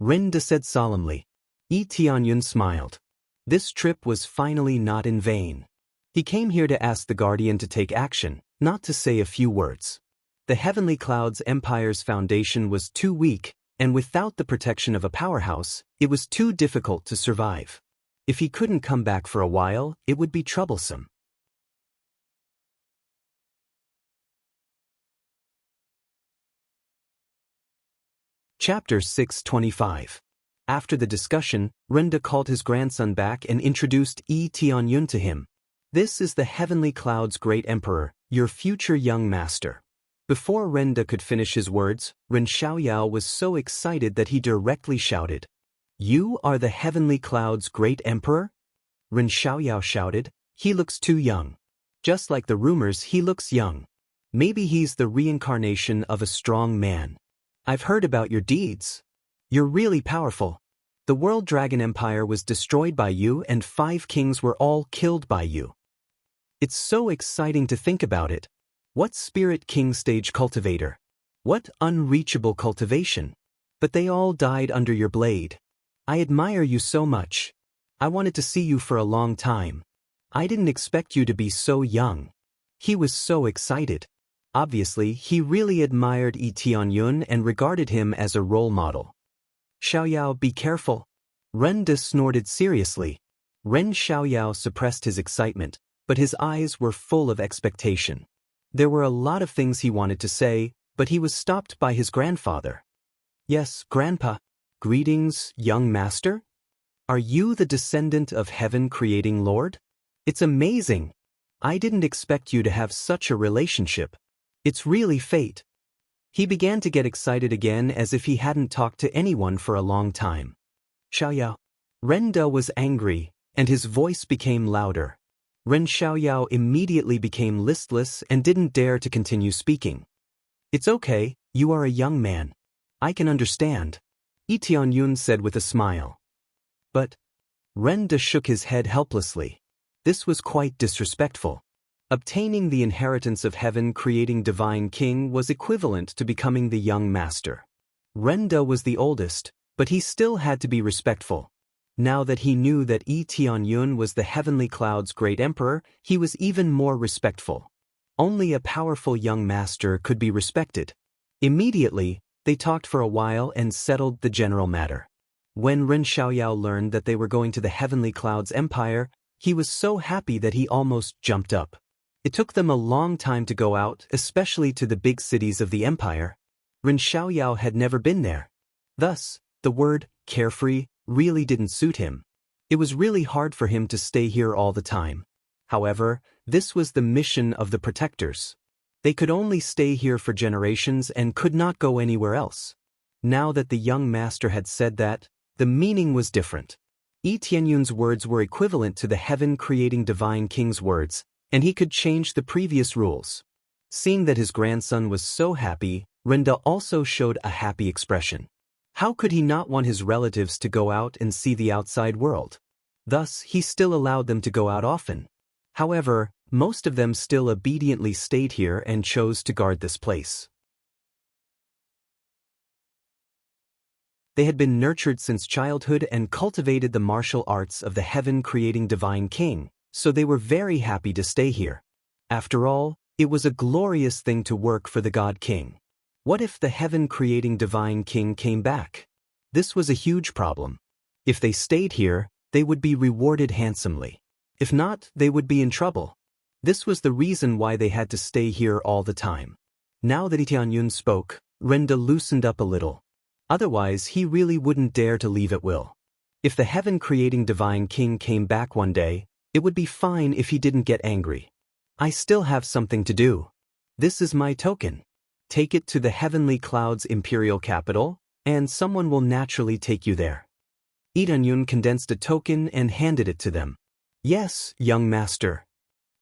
[SPEAKER 1] Renda said solemnly. Tianyun smiled. This trip was finally not in vain. He came here to ask the Guardian to take action, not to say a few words. The Heavenly Clouds Empire's foundation was too weak, and without the protection of a powerhouse, it was too difficult to survive. If he couldn't come back for a while, it would be troublesome. Chapter 625. After the discussion, Renda called his grandson back and introduced Tianyun to him. This is the Heavenly Clouds' great emperor, your future young master. Before Renda could finish his words, Ren Xiaoyao was so excited that he directly shouted, "You are the Heavenly Clouds' great emperor?" Ren Xiaoyao shouted, "He looks too young. Just like the rumors, he looks young. Maybe he's the reincarnation of a strong man. I've heard about your deeds. You're really powerful. The World Dragon Empire was destroyed by you and 5 kings were all killed by you. It's so exciting to think about it. What Spirit King stage cultivator? What unreachable cultivation? But they all died under your blade. I admire you so much. I wanted to see you for a long time. I didn't expect you to be so young." He was so excited. Obviously, he really admired Tianyun and regarded him as a role model. "Xiaoyao, be careful." Renda snorted seriously. Ren Xiaoyao suppressed his excitement, but his eyes were full of expectation. There were a lot of things he wanted to say, but he was stopped by his grandfather. "Yes, Grandpa. Greetings, young master. Are you the descendant of heaven-creating Lord? It's amazing. I didn't expect you to have such a relationship. It's really fate." He began to get excited again as if he hadn't talked to anyone for a long time. "Xiaoyao." Renda was angry, and his voice became louder. Ren Xiaoyao immediately became listless and didn't dare to continue speaking. "It's okay, you are a young man. I can understand," Tianyun said with a smile. "But..." Renda shook his head helplessly. This was quite disrespectful. Obtaining the inheritance of heaven creating divine king was equivalent to becoming the young master. Renda was the oldest, but he still had to be respectful. Now that he knew that Tianyun was the Heavenly Clouds' great emperor, he was even more respectful. Only a powerful young master could be respected. Immediately, they talked for a while and settled the general matter. When Ren Xiaoyao learned that they were going to the Heavenly Clouds Empire, he was so happy that he almost jumped up. It took them a long time to go out, especially to the big cities of the empire. Ren Xiaoyao had never been there. Thus, the word carefree really didn't suit him. It was really hard for him to stay here all the time. However, this was the mission of the protectors. They could only stay here for generations and could not go anywhere else. Now that the young master had said that, the meaning was different. Tianyun's words were equivalent to the heaven-creating divine king's words, and he could change the previous rules. Seeing that his grandson was so happy, Renda also showed a happy expression. How could he not want his relatives to go out and see the outside world? Thus, he still allowed them to go out often. However, most of them still obediently stayed here and chose to guard this place. They had been nurtured since childhood and cultivated the martial arts of the heaven-creating divine king, so they were very happy to stay here. After all, it was a glorious thing to work for the God King. What if the heaven-creating divine king came back? This was a huge problem. If they stayed here, they would be rewarded handsomely. If not, they would be in trouble. This was the reason why they had to stay here all the time. Now that Tianyun spoke, Renda loosened up a little. Otherwise, he really wouldn't dare to leave at will. If the heaven-creating divine king came back one day, it would be fine if he didn't get angry. I still have something to do. This is my token. Take it to the heavenly cloud's imperial capital, and someone will naturally take you there. Lee Tianyun condensed a token and handed it to them. Yes, young master.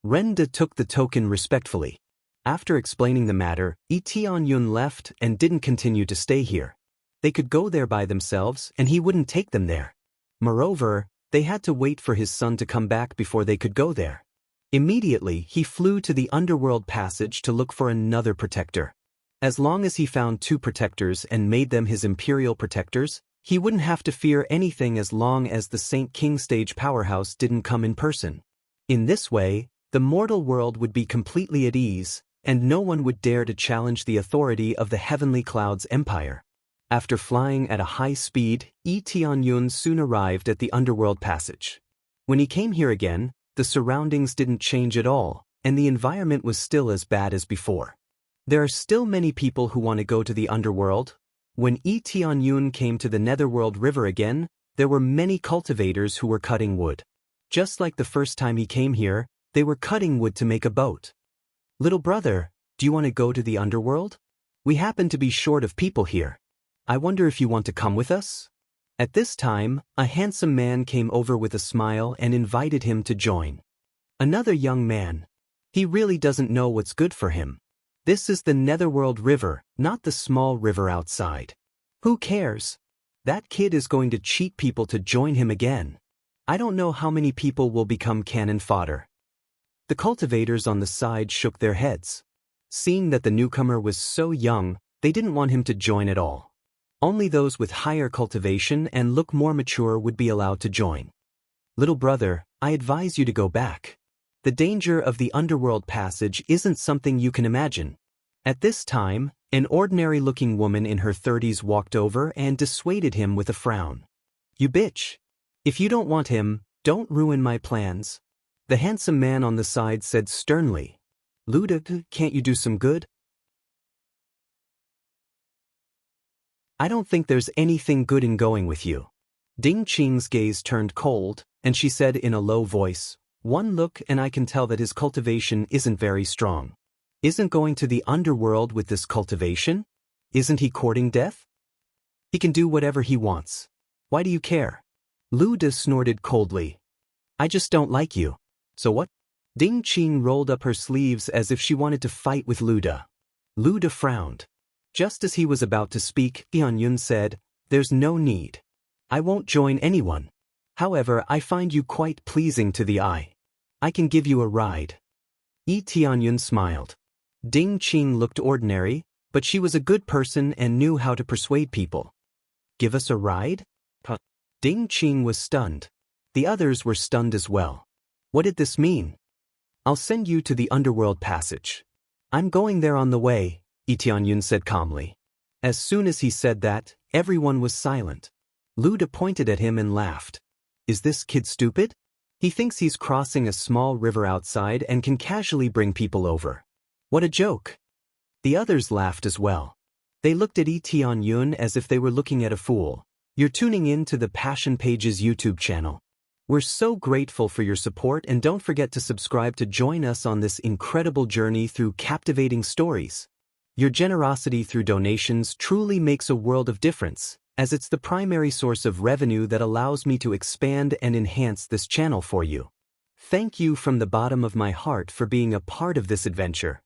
[SPEAKER 1] Renda took the token respectfully. After explaining the matter, Lee Tianyun left and didn't continue to stay here. They could go there by themselves and he wouldn't take them there. Moreover, they had to wait for his son to come back before they could go there. Immediately, he flew to the underworld passage to look for another protector. As long as he found 2 protectors and made them his imperial protectors, he wouldn't have to fear anything as long as the Saint King stage powerhouse didn't come in person. In this way, the mortal world would be completely at ease, and no one would dare to challenge the authority of the Heavenly Cloud's empire. After flying at a high speed, Lee Tianyun soon arrived at the underworld passage. When he came here again, the surroundings didn't change at all, and the environment was still as bad as before. There are still many people who want to go to the underworld. When Lee Tianyun came to the Netherworld River again, there were many cultivators who were cutting wood. Just like the first time he came here, they were cutting wood to make a boat. Little brother, do you want to go to the underworld? We happen to be short of people here. I wonder if you want to come with us? At this time, a handsome man came over with a smile and invited him to join. Another young man. He really doesn't know what's good for him. This is the Netherworld River, not the small river outside. Who cares? That kid is going to cheat people to join him again. I don't know how many people will become cannon fodder. The cultivators on the side shook their heads. Seeing that the newcomer was so young, they didn't want him to join at all. Only those with higher cultivation and look more mature would be allowed to join. Little brother, I advise you to go back. The danger of the underworld passage isn't something you can imagine. At this time, an ordinary-looking woman in her 30s walked over and dissuaded him with a frown. You bitch. If you don't want him, don't ruin my plans. The handsome man on the side said sternly. Luda, can't you do some good? I don't think there's anything good in going with you. Ding Qing's gaze turned cold, and she said in a low voice, one look and I can tell that his cultivation isn't very strong. Isn't going to the underworld with this cultivation? Isn't he courting death? He can do whatever he wants. Why do you care? Luda snorted coldly. I just don't like you. So what? Ding Qing rolled up her sleeves as if she wanted to fight with Luda. Luda frowned. Just as he was about to speak, Tianyun said, there's no need. I won't join anyone. However, I find you quite pleasing to the eye. I can give you a ride. Lee Tianyun smiled. Ding Qing looked ordinary, but she was a good person and knew how to persuade people. Give us a ride? Ding Qing was stunned. The others were stunned as well. What did this mean? I'll send you to the underworld passage. I'm going there on the way, Lee Tianyun said calmly. As soon as he said that, everyone was silent. Luda pointed at him and laughed. Is this kid stupid? He thinks he's crossing a small river outside and can casually bring people over. What a joke. The others laughed as well. They looked at Lee Tianyun as if they were looking at a fool. You're tuning in to the Passion Pages YouTube channel. We're so grateful for your support and don't forget to subscribe to join us on this incredible journey through captivating stories. Your generosity through donations truly makes a world of difference, as it's the primary source of revenue that allows me to expand and enhance this channel for you. Thank you from the bottom of my heart for being a part of this adventure.